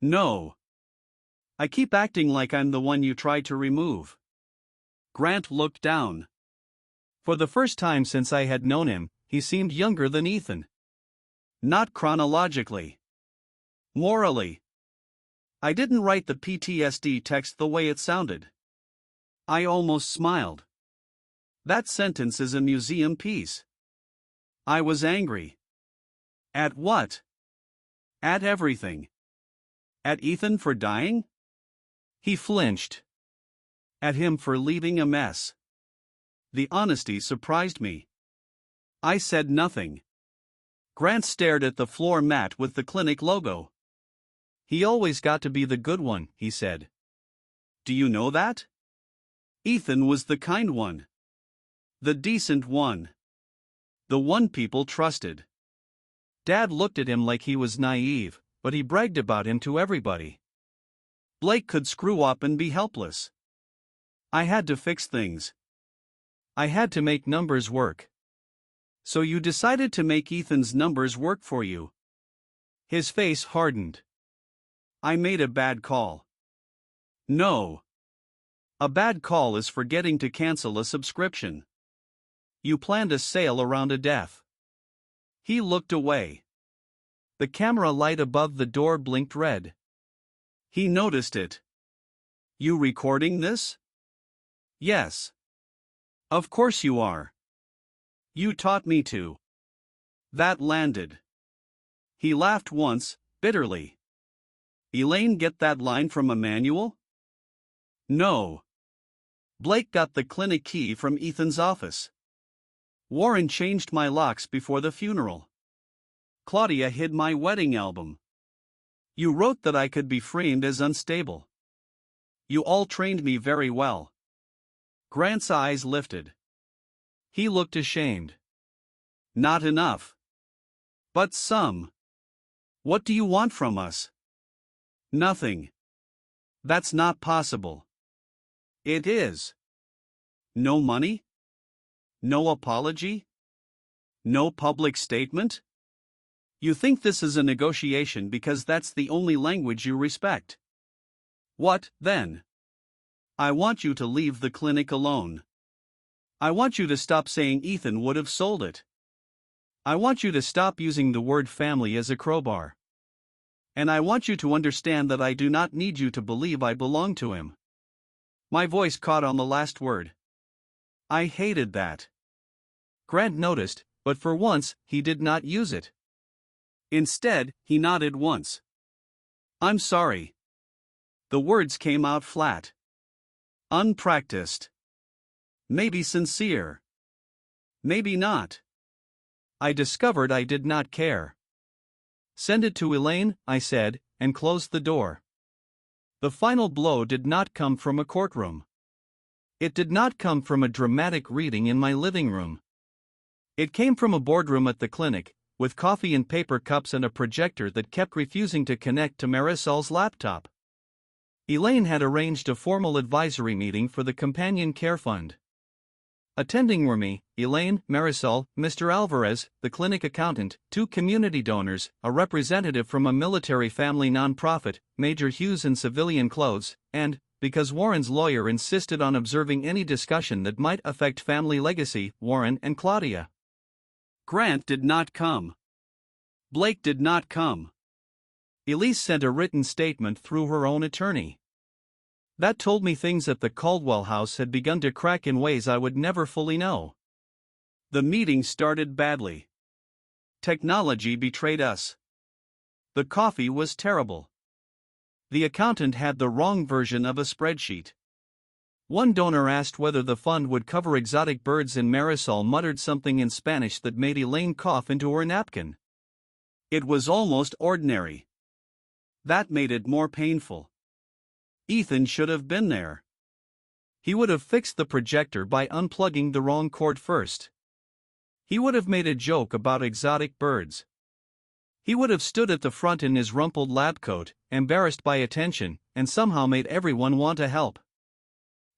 No. I keep acting like I'm the one you tried to remove. Grant looked down. For the first time since I had known him, he seemed younger than Ethan. Not chronologically. Morally. I didn't write the PTSD text the way it sounded. I almost smiled. That sentence is a museum piece. I was angry. At what? At everything. At Ethan for dying? He flinched. At him for leaving a mess. The honesty surprised me. I said nothing. Grant stared at the floor mat with the clinic logo. He always got to be the good one, he said. Do you know that? Ethan was the kind one. The decent one. The one people trusted. Dad looked at him like he was naive, but he bragged about him to everybody. Blake could screw up and be helpless. I had to fix things. I had to make numbers work. So you decided to make Ethan's numbers work for you. His face hardened. I made a bad call. No. A bad call is forgetting to cancel a subscription. You planned a sale around a death. He looked away. The camera light above the door blinked red. He noticed it. You recording this? Yes. Of course you are. You taught me to. That landed. He laughed once, bitterly. Elaine get that line from a manual? No. Blake got the clinic key from Ethan's office. Warren changed my locks before the funeral. Claudia hid my wedding album. You wrote that I could be framed as unstable. You all trained me very well. Grant's eyes lifted. He looked ashamed. Not enough. But some. What do you want from us? Nothing. That's not possible. It is. No money? No apology? No public statement? You think this is a negotiation because that's the only language you respect. What, then? I want you to leave the clinic alone. I want you to stop saying Ethan would have sold it. I want you to stop using the word family as a crowbar. And I want you to understand that I do not need you to believe I belong to him. My voice caught on the last word. I hated that. Grant noticed, but for once, he did not use it. Instead, he nodded once. I'm sorry. The words came out flat. Unpracticed. Maybe sincere. Maybe not. I discovered I did not care. Send it to Elaine, I said, and closed the door. The final blow did not come from a courtroom. It did not come from a dramatic reading in my living room. It came from a boardroom at the clinic, with coffee and paper cups and a projector that kept refusing to connect to Marisol's laptop. Elaine had arranged a formal advisory meeting for the Companion Care Fund. Attending were me, Elaine, Marisol, Mr. Alvarez, the clinic accountant, 2 community donors, a representative from a military family nonprofit, Major Hughes in civilian clothes, and, because Warren's lawyer insisted on observing any discussion that might affect family legacy, Warren and Claudia. Grant did not come. Blake did not come. Elise sent a written statement through her own attorney. That told me things at the Caldwell house had begun to crack in ways I would never fully know. The meeting started badly. Technology betrayed us. The coffee was terrible. The accountant had the wrong version of a spreadsheet. One donor asked whether the fund would cover exotic birds and Marisol muttered something in Spanish that made Elaine cough into her napkin. It was almost ordinary. That made it more painful. Ethan should have been there. He would have fixed the projector by unplugging the wrong cord first. He would have made a joke about exotic birds. He would have stood at the front in his rumpled lab coat, embarrassed by attention, and somehow made everyone want to help.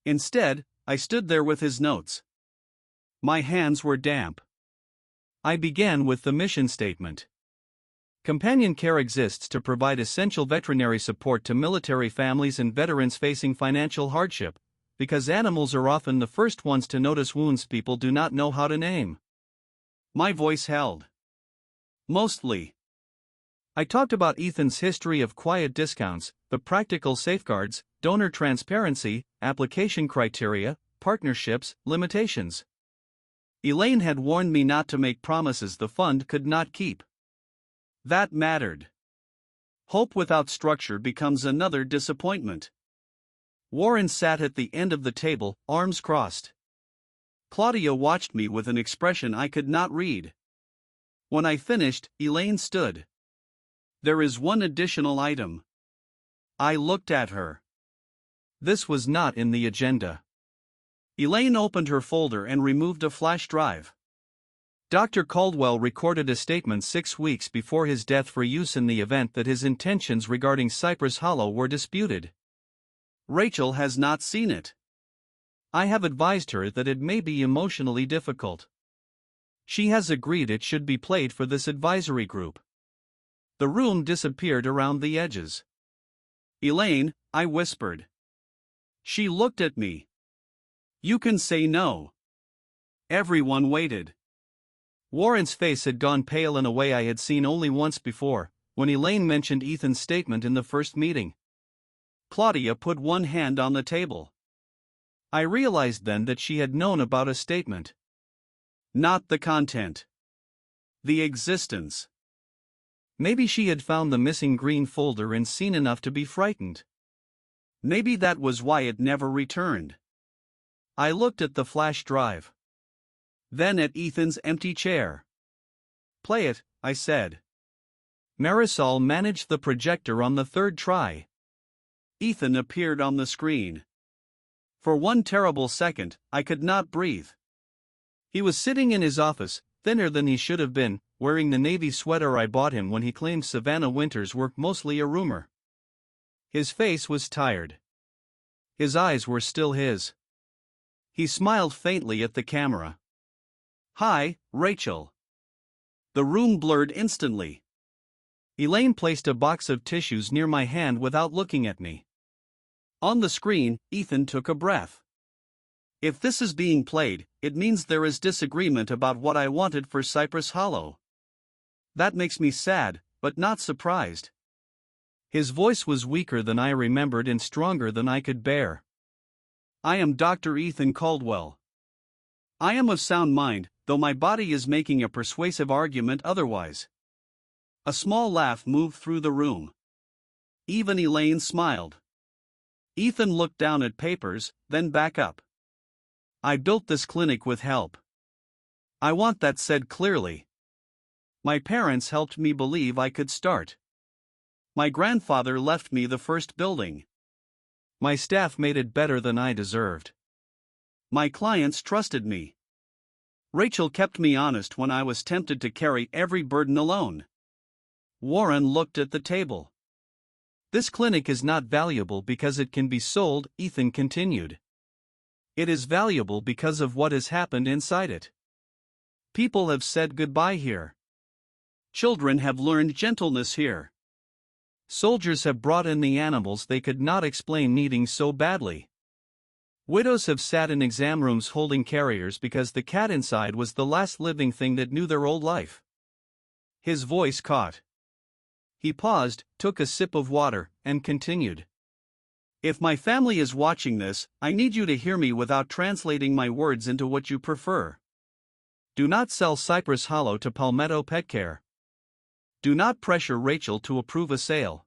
Instead, I stood there with his notes. My hands were damp. I began with the mission statement. Companion care exists to provide essential veterinary support to military families and veterans facing financial hardship, because animals are often the first ones to notice wounds people do not know how to name. My voice held. Mostly. I talked about Ethan's history of quiet discounts, the practical safeguards, donor transparency, application criteria, partnerships, limitations. Elaine had warned me not to make promises the fund could not keep. That mattered. Hope without structure becomes another disappointment. Warren sat at the end of the table, arms crossed. Claudia watched me with an expression I could not read. When I finished, Elaine stood. There is one additional item. I looked at her. This was not in the agenda. Elaine opened her folder and removed a flash drive. Dr. Caldwell recorded a statement 6 weeks before his death for use in the event that his intentions regarding Cypress Hollow were disputed. Rachel has not seen it. I have advised her that it may be emotionally difficult. She has agreed it should be played for this advisory group. The room disappeared around the edges. Elaine, I whispered. She looked at me. You can say no. Everyone waited. Warren's face had gone pale in a way I had seen only once before, when Elaine mentioned Ethan's statement in the first meeting. Claudia put one hand on the table. I realized then that she had known about a statement. Not the content. The existence. Maybe she had found the missing green folder and seen enough to be frightened. Maybe that was why it never returned. I looked at the flash drive. Then at Ethan's empty chair. Play it, I said. Marisol managed the projector on the third try. Ethan appeared on the screen. For one terrible second, I could not breathe. He was sitting in his office, thinner than he should have been, wearing the navy sweater I bought him when he claimed Savannah winters were mostly a rumor. His face was tired. His eyes were still his. He smiled faintly at the camera. Hi, Rachel. The room blurred instantly. Elaine placed a box of tissues near my hand without looking at me. On the screen, Ethan took a breath. If this is being played, it means there is disagreement about what I wanted for Cypress Hollow. That makes me sad, but not surprised. His voice was weaker than I remembered and stronger than I could bear. I am Dr. Ethan Caldwell. I am of sound mind, though my body is making a persuasive argument otherwise. A small laugh moved through the room. Even Elaine smiled. Ethan looked down at papers, then back up. I built this clinic with help. I want that said clearly. My parents helped me believe I could start. My grandfather left me the first building. My staff made it better than I deserved. My clients trusted me. Rachel kept me honest when I was tempted to carry every burden alone. Warren looked at the table. This clinic is not valuable because it can be sold, Ethan continued. It is valuable because of what has happened inside it. People have said goodbye here. Children have learned gentleness here. Soldiers have brought in the animals they could not explain needing so badly. Widows have sat in exam rooms holding carriers because the cat inside was the last living thing that knew their old life. His voice caught. He paused, took a sip of water, and continued. If my family is watching this, I need you to hear me without translating my words into what you prefer. Do not sell Cypress Hollow to Palmetto Pet Care. Do not pressure Rachel to approve a sale.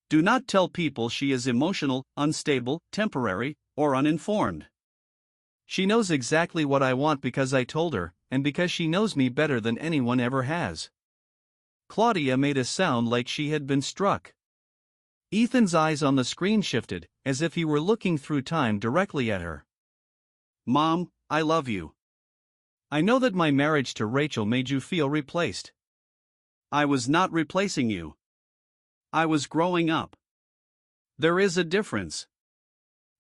Do not tell people she is emotional, unstable, temporary, or uninformed. She knows exactly what I want because I told her, and because she knows me better than anyone ever has. Claudia made a sound like she had been struck. Ethan's eyes on the screen shifted, as if he were looking through time directly at her. Mom, I love you. I know that my marriage to Rachel made you feel replaced. I was not replacing you. I was growing up. There is a difference.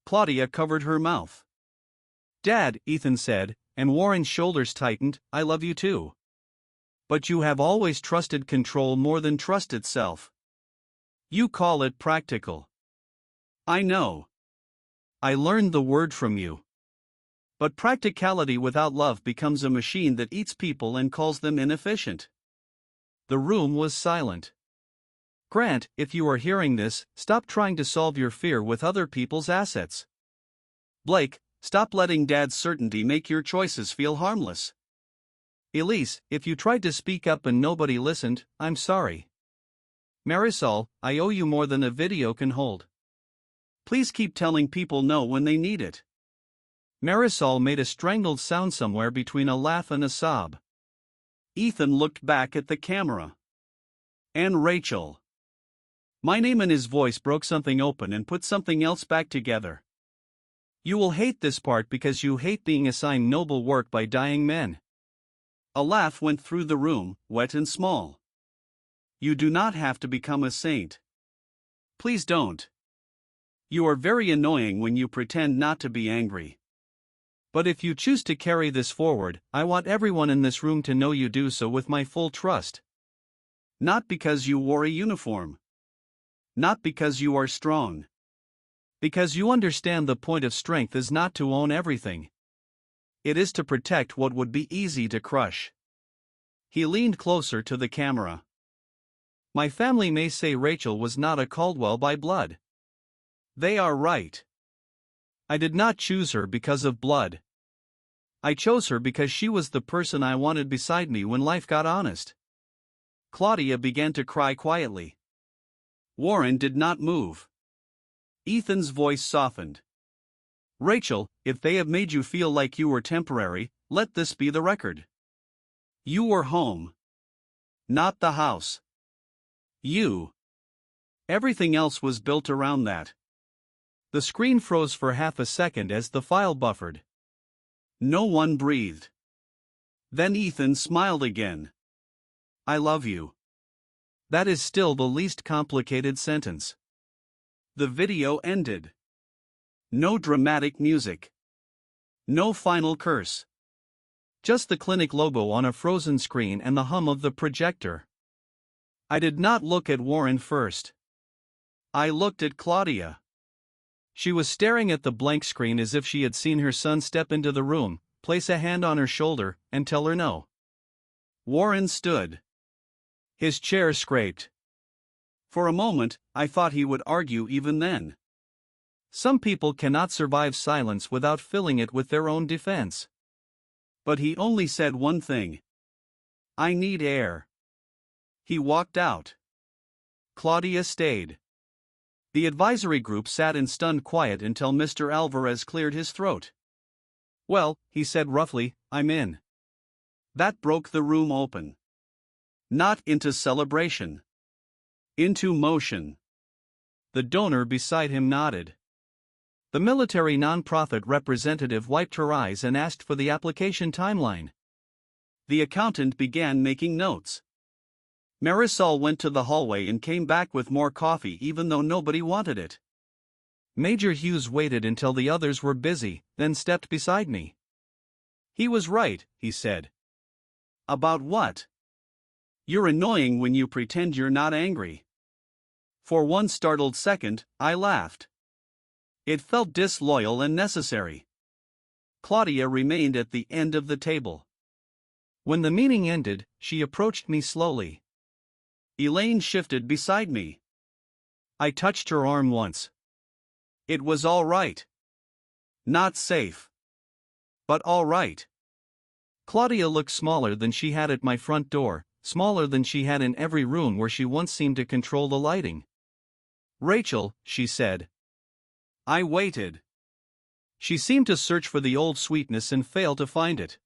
Claudia covered her mouth. Dad, Ethan said, and Warren's shoulders tightened, I love you too. But you have always trusted control more than trust itself. You call it practical. I know. I learned the word from you. But practicality without love becomes a machine that eats people and calls them inefficient. The room was silent. Grant, if you are hearing this, stop trying to solve your fear with other people's assets. Blake, stop letting Dad's certainty make your choices feel harmless. Elise, if you tried to speak up and nobody listened, I'm sorry. Marisol, I owe you more than a video can hold. Please keep telling people no when they need it. Marisol made a strangled sound somewhere between a laugh and a sob. Ethan looked back at the camera. And Rachel. My name and his voice broke something open and put something else back together. You will hate this part because you hate being assigned noble work by dying men. A laugh went through the room, wet and small. You do not have to become a saint. Please don't. You are very annoying when you pretend not to be angry. But if you choose to carry this forward, I want everyone in this room to know you do so with my full trust. Not because you wore a uniform. Not because you are strong. Because you understand the point of strength is not to own everything. It is to protect what would be easy to crush. He leaned closer to the camera. My family may say Rachel was not a Caldwell by blood. They are right. I did not choose her because of blood. I chose her because she was the person I wanted beside me when life got honest. Claudia began to cry quietly. Warren did not move. Ethan's voice softened. Rachel, if they have made you feel like you were temporary, let this be the record. You were home. Not the house. You. Everything else was built around that. The screen froze for half a second as the file buffered. No one breathed. Then Ethan smiled again. I love you. That is still the least complicated sentence. The video ended. No dramatic music. No final curse. Just the clinic logo on a frozen screen and the hum of the projector. I did not look at Warren first. I looked at Claudia. She was staring at the blank screen as if she had seen her son step into the room, place a hand on her shoulder, and tell her no. Warren stood. His chair scraped. For a moment, I thought he would argue even then. Some people cannot survive silence without filling it with their own defense. But he only said one thing. I need air. He walked out. Claudia stayed. The advisory group sat in stunned quiet until Mr. Alvarez cleared his throat. Well, he said roughly, I'm in. That broke the room open. Not into celebration. Into motion. The donor beside him nodded. The military nonprofit representative wiped her eyes and asked for the application timeline. The accountant began making notes. Marisol went to the hallway and came back with more coffee even though nobody wanted it. Major Hughes waited until the others were busy, then stepped beside me. He was right, he said. About what? You're annoying when you pretend you're not angry. For one startled second, I laughed. It felt disloyal and necessary. Claudia remained at the end of the table. When the meeting ended, she approached me slowly. Elaine shifted beside me. I touched her arm once. It was all right. Not safe. But all right. Claudia looked smaller than she had at my front door, smaller than she had in every room where she once seemed to control the lighting. Rachel, she said. I waited. She seemed to search for the old sweetness and fail to find it.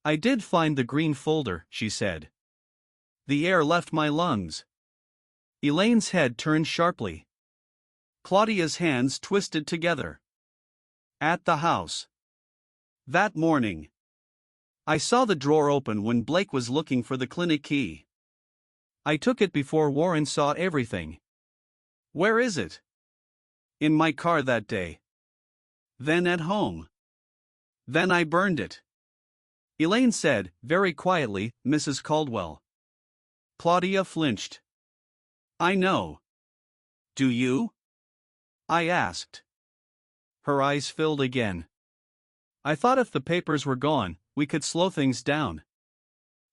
I did find the green folder, she said. The air left my lungs. Elaine's head turned sharply. Claudia's hands twisted together. At the house. That morning. I saw the drawer open when Blake was looking for the clinic key. I took it before Warren saw everything. Where is it? In my car that day. Then at home. Then I burned it. Elaine said, very quietly, Mrs. Caldwell. Claudia flinched. I know. Do you? I asked. Her eyes filled again. I thought if the papers were gone, we could slow things down.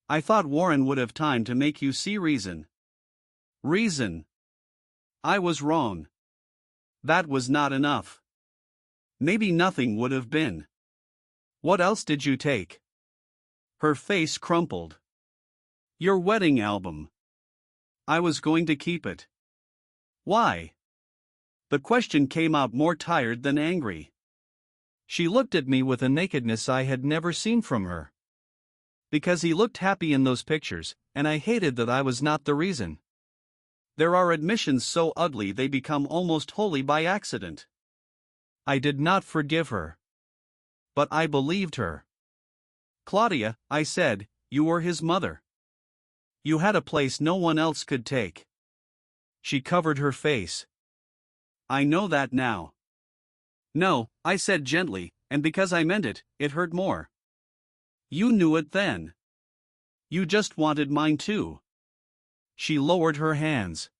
I thought Warren would have time to make you see reason. Reason. I was wrong. That was not enough. Maybe nothing would have been. What else did you take? Her face crumpled. Your wedding album. I was going to keep it. Why? The question came out more tired than angry. She looked at me with a nakedness I had never seen from her. Because he looked happy in those pictures, and I hated that I was not the reason. There are admissions so ugly they become almost holy by accident. I did not forgive her. But I believed her. Claudia, I said, you were his mother. You had a place no one else could take. She covered her face. I know that now. No, I said gently, and because I meant it, it hurt more. You knew it then. You just wanted mine too. She lowered her hands.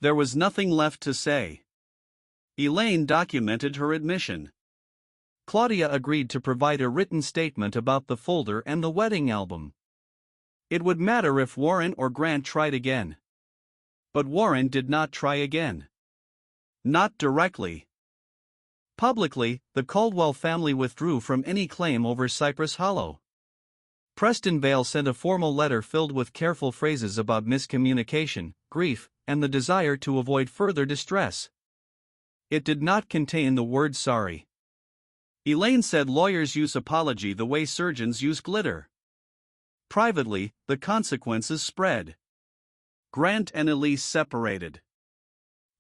There was nothing left to say. Elaine documented her admission. Claudia agreed to provide a written statement about the folder and the wedding album. It would matter if Warren or Grant tried again. But Warren did not try again. Not directly. Publicly, the Caldwell family withdrew from any claim over Cypress Hollow. Preston Vale sent a formal letter filled with careful phrases about miscommunication, grief, and the desire to avoid further distress. It did not contain the word sorry. Elaine said lawyers use apology the way surgeons use glitter. Privately, the consequences spread. Grant and Elise separated.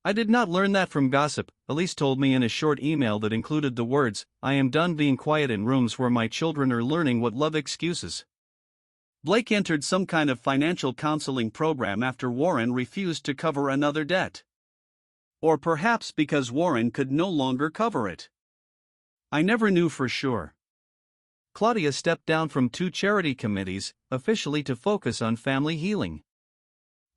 I did not learn that from gossip. Elise told me in a short email that included the words, I am done being quiet in rooms where my children are learning what love excuses. Blake entered some kind of financial counseling program after Warren refused to cover another debt. Or perhaps because Warren could no longer cover it. I never knew for sure. Claudia stepped down from 2 charity committees, officially to focus on family healing.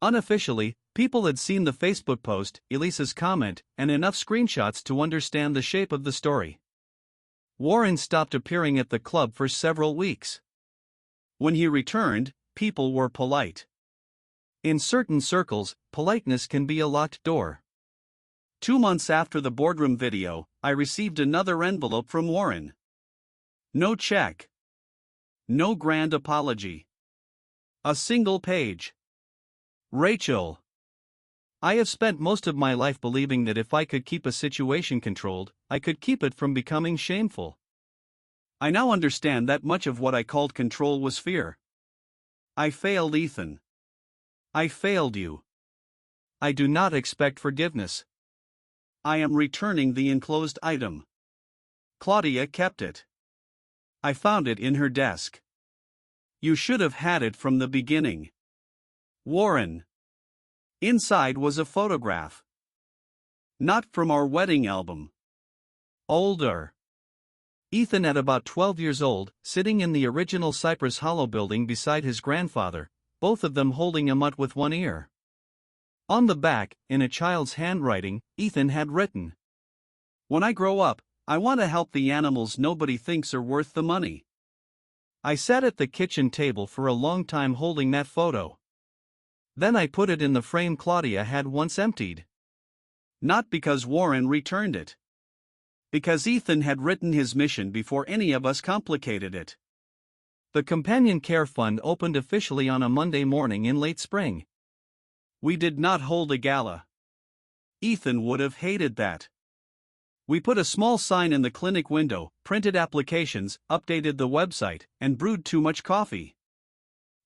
Unofficially, people had seen the Facebook post, Elise's comment, and enough screenshots to understand the shape of the story. Warren stopped appearing at the club for several weeks. When he returned, people were polite. In certain circles, politeness can be a locked door. 2 months after the boardroom video, I received another envelope from Warren. No check. No grand apology. A single page. Rachel. I have spent most of my life believing that if I could keep a situation controlled, I could keep it from becoming shameful. I now understand that much of what I called control was fear. I failed Ethan. I failed you. I do not expect forgiveness. I am returning the enclosed item. Claudia kept it. I found it in her desk. You should have had it from the beginning. Warren. Inside was a photograph. Not from our wedding album. Older. Ethan at about 12 years old, sitting in the original Cypress Hollow building beside his grandfather, both of them holding a mutt with one ear. On the back, in a child's handwriting, Ethan had written, When I grow up, I want to help the animals nobody thinks are worth the money. I sat at the kitchen table for a long time holding that photo. Then I put it in the frame Claudia had once emptied. Not because Warren returned it. Because Ethan had written his mission before any of us complicated it. The Companion Care Fund opened officially on a Monday morning in late spring. We did not hold a gala. Ethan would have hated that. We put a small sign in the clinic window, printed applications, updated the website, and brewed too much coffee.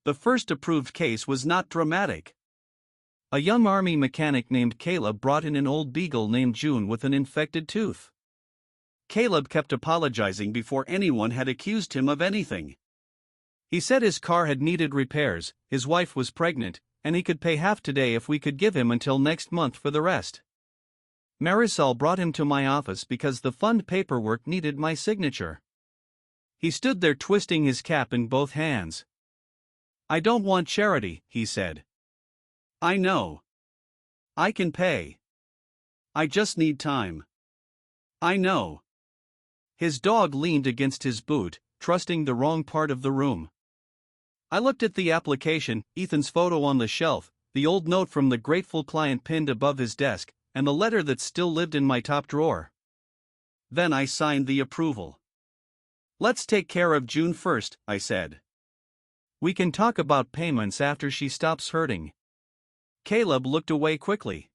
The first approved case was not dramatic. A young army mechanic named Caleb brought in an old beagle named June with an infected tooth. Caleb kept apologizing before anyone had accused him of anything. He said his car had needed repairs, his wife was pregnant, and he could pay half today if we could give him until next month for the rest. Marisol brought him to my office because the fund paperwork needed my signature. He stood there twisting his cap in both hands. "I don't want charity," he said. "I know. I can pay. I just need time." "I know." His dog leaned against his boot, trusting the wrong part of the room. I looked at the application, Ethan's photo on the shelf, the old note from the grateful client pinned above his desk, and the letter that still lived in my top drawer. Then I signed the approval. "Let's take care of June 1st, I said. "We can talk about payments after she stops hurting." Caleb looked away quickly.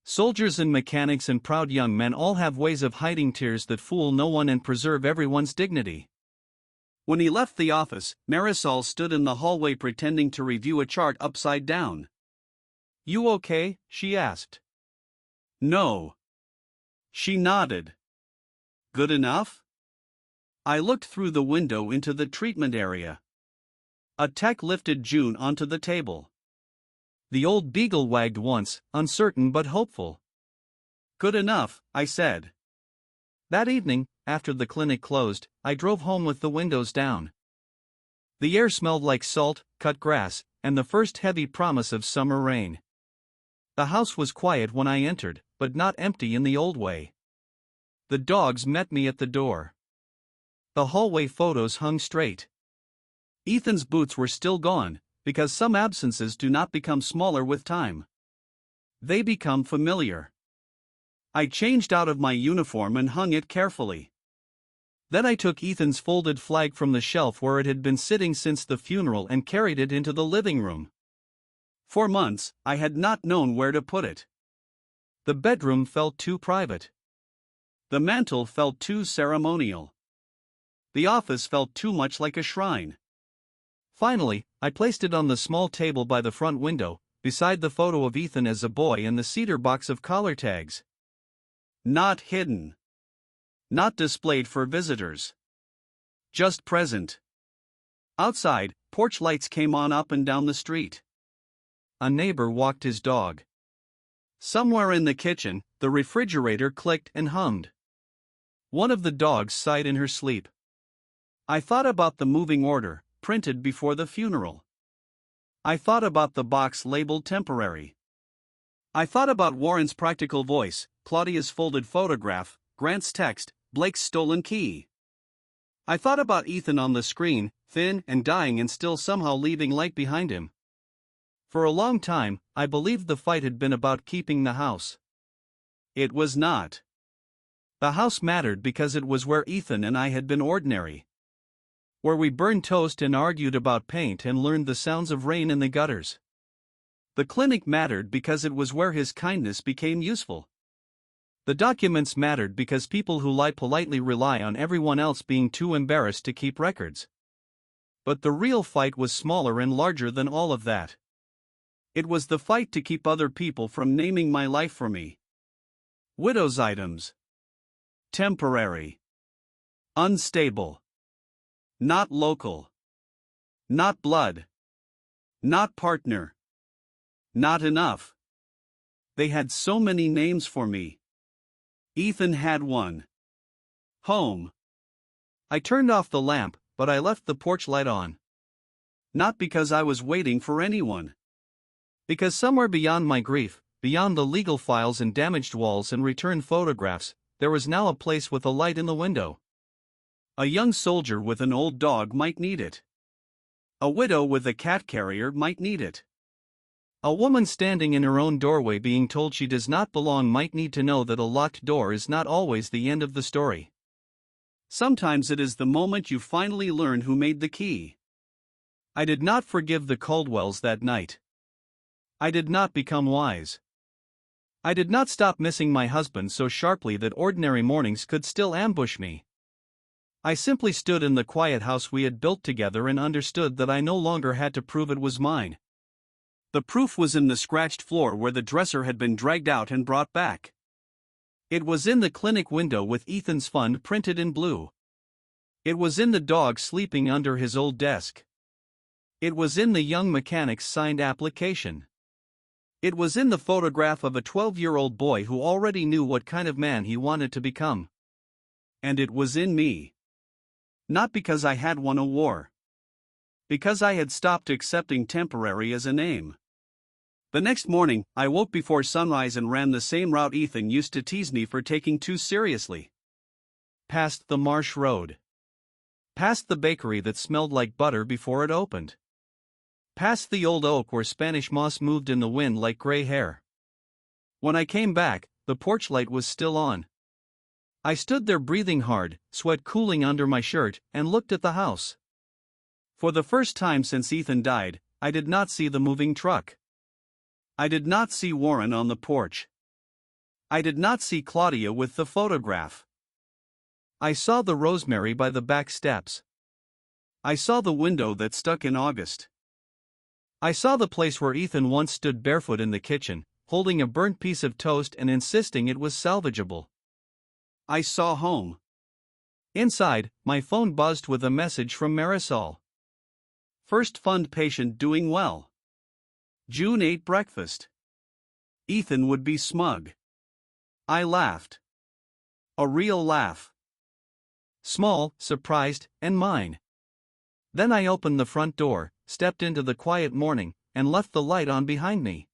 Soldiers and mechanics and proud young men all have ways of hiding tears that fool no one and preserve everyone's dignity. When he left the office, Marisol stood in the hallway pretending to review a chart upside down. "You okay?" she asked. "No." She nodded. "Good enough?" I looked through the window into the treatment area. A tech lifted June onto the table. The old beagle wagged once, uncertain but hopeful. "Good enough," I said. That evening, after the clinic closed, I drove home with the windows down. The air smelled like salt, cut grass, and the first heavy promise of summer rain. The house was quiet when I entered, but not empty in the old way. The dogs met me at the door. The hallway photos hung straight. Ethan's boots were still gone, because some absences do not become smaller with time. They become familiar. I changed out of my uniform and hung it carefully. Then I took Ethan's folded flag from the shelf where it had been sitting since the funeral and carried it into the living room. For months, I had not known where to put it. The bedroom felt too private. The mantel felt too ceremonial. The office felt too much like a shrine. Finally, I placed it on the small table by the front window, beside the photo of Ethan as a boy and the cedar box of collar tags. Not hidden. Not displayed for visitors. Just present. Outside, porch lights came on up and down the street. A neighbor walked his dog. Somewhere in the kitchen, the refrigerator clicked and hummed. One of the dogs sighed in her sleep. I thought about the moving order, printed before the funeral. I thought about the box labeled temporary. I thought about Warren's practical voice, Claudia's folded photograph, Grant's text, Blake's stolen key. I thought about Ethan on the screen, thin and dying and still somehow leaving light behind him. For a long time, I believed the fight had been about keeping the house. It was not. The house mattered because it was where Ethan and I had been ordinary. Where we burned toast and argued about paint and learned the sounds of rain in the gutters. The clinic mattered because it was where his kindness became useful. The documents mattered because people who lie politely rely on everyone else being too embarrassed to keep records. But the real fight was smaller and larger than all of that. It was the fight to keep other people from naming my life for me. Widow's items. Temporary. Unstable. Not local. Not blood. Not partner. Not enough. They had so many names for me. Ethan had one. Home. I turned off the lamp, but I left the porch light on. Not because I was waiting for anyone. Because somewhere beyond my grief, beyond the legal files and damaged walls and returned photographs, there was now a place with a light in the window. A young soldier with an old dog might need it. A widow with a cat carrier might need it. A woman standing in her own doorway being told she does not belong might need to know that a locked door is not always the end of the story. Sometimes it is the moment you finally learn who made the key. I did not forgive the Caldwells that night. I did not become wise. I did not stop missing my husband so sharply that ordinary mornings could still ambush me. I simply stood in the quiet house we had built together and understood that I no longer had to prove it was mine. The proof was in the scratched floor where the dresser had been dragged out and brought back. It was in the clinic window with Ethan's fund printed in blue. It was in the dog sleeping under his old desk. It was in the young mechanic's signed application. It was in the photograph of a 12-year-old boy who already knew what kind of man he wanted to become. And it was in me. Not because I had won a war. Because I had stopped accepting temporary as a name. The next morning, I woke before sunrise and ran the same route Ethan used to tease me for taking too seriously. Past the marsh road. Past the bakery that smelled like butter before it opened. Past the old oak where Spanish moss moved in the wind like gray hair. When I came back, the porch light was still on. I stood there breathing hard, sweat cooling under my shirt, and looked at the house. For the first time since Ethan died, I did not see the moving truck. I did not see Warren on the porch. I did not see Claudia with the photograph. I saw the rosemary by the back steps. I saw the window that stuck in August. I saw the place where Ethan once stood barefoot in the kitchen, holding a burnt piece of toast and insisting it was salvageable. I saw home. Inside, my phone buzzed with a message from Marisol. First fund patient doing well. June ate breakfast. Ethan would be smug. I laughed. A real laugh. Small, surprised, and mine. Then I opened the front door, stepped into the quiet morning, and left the light on behind me.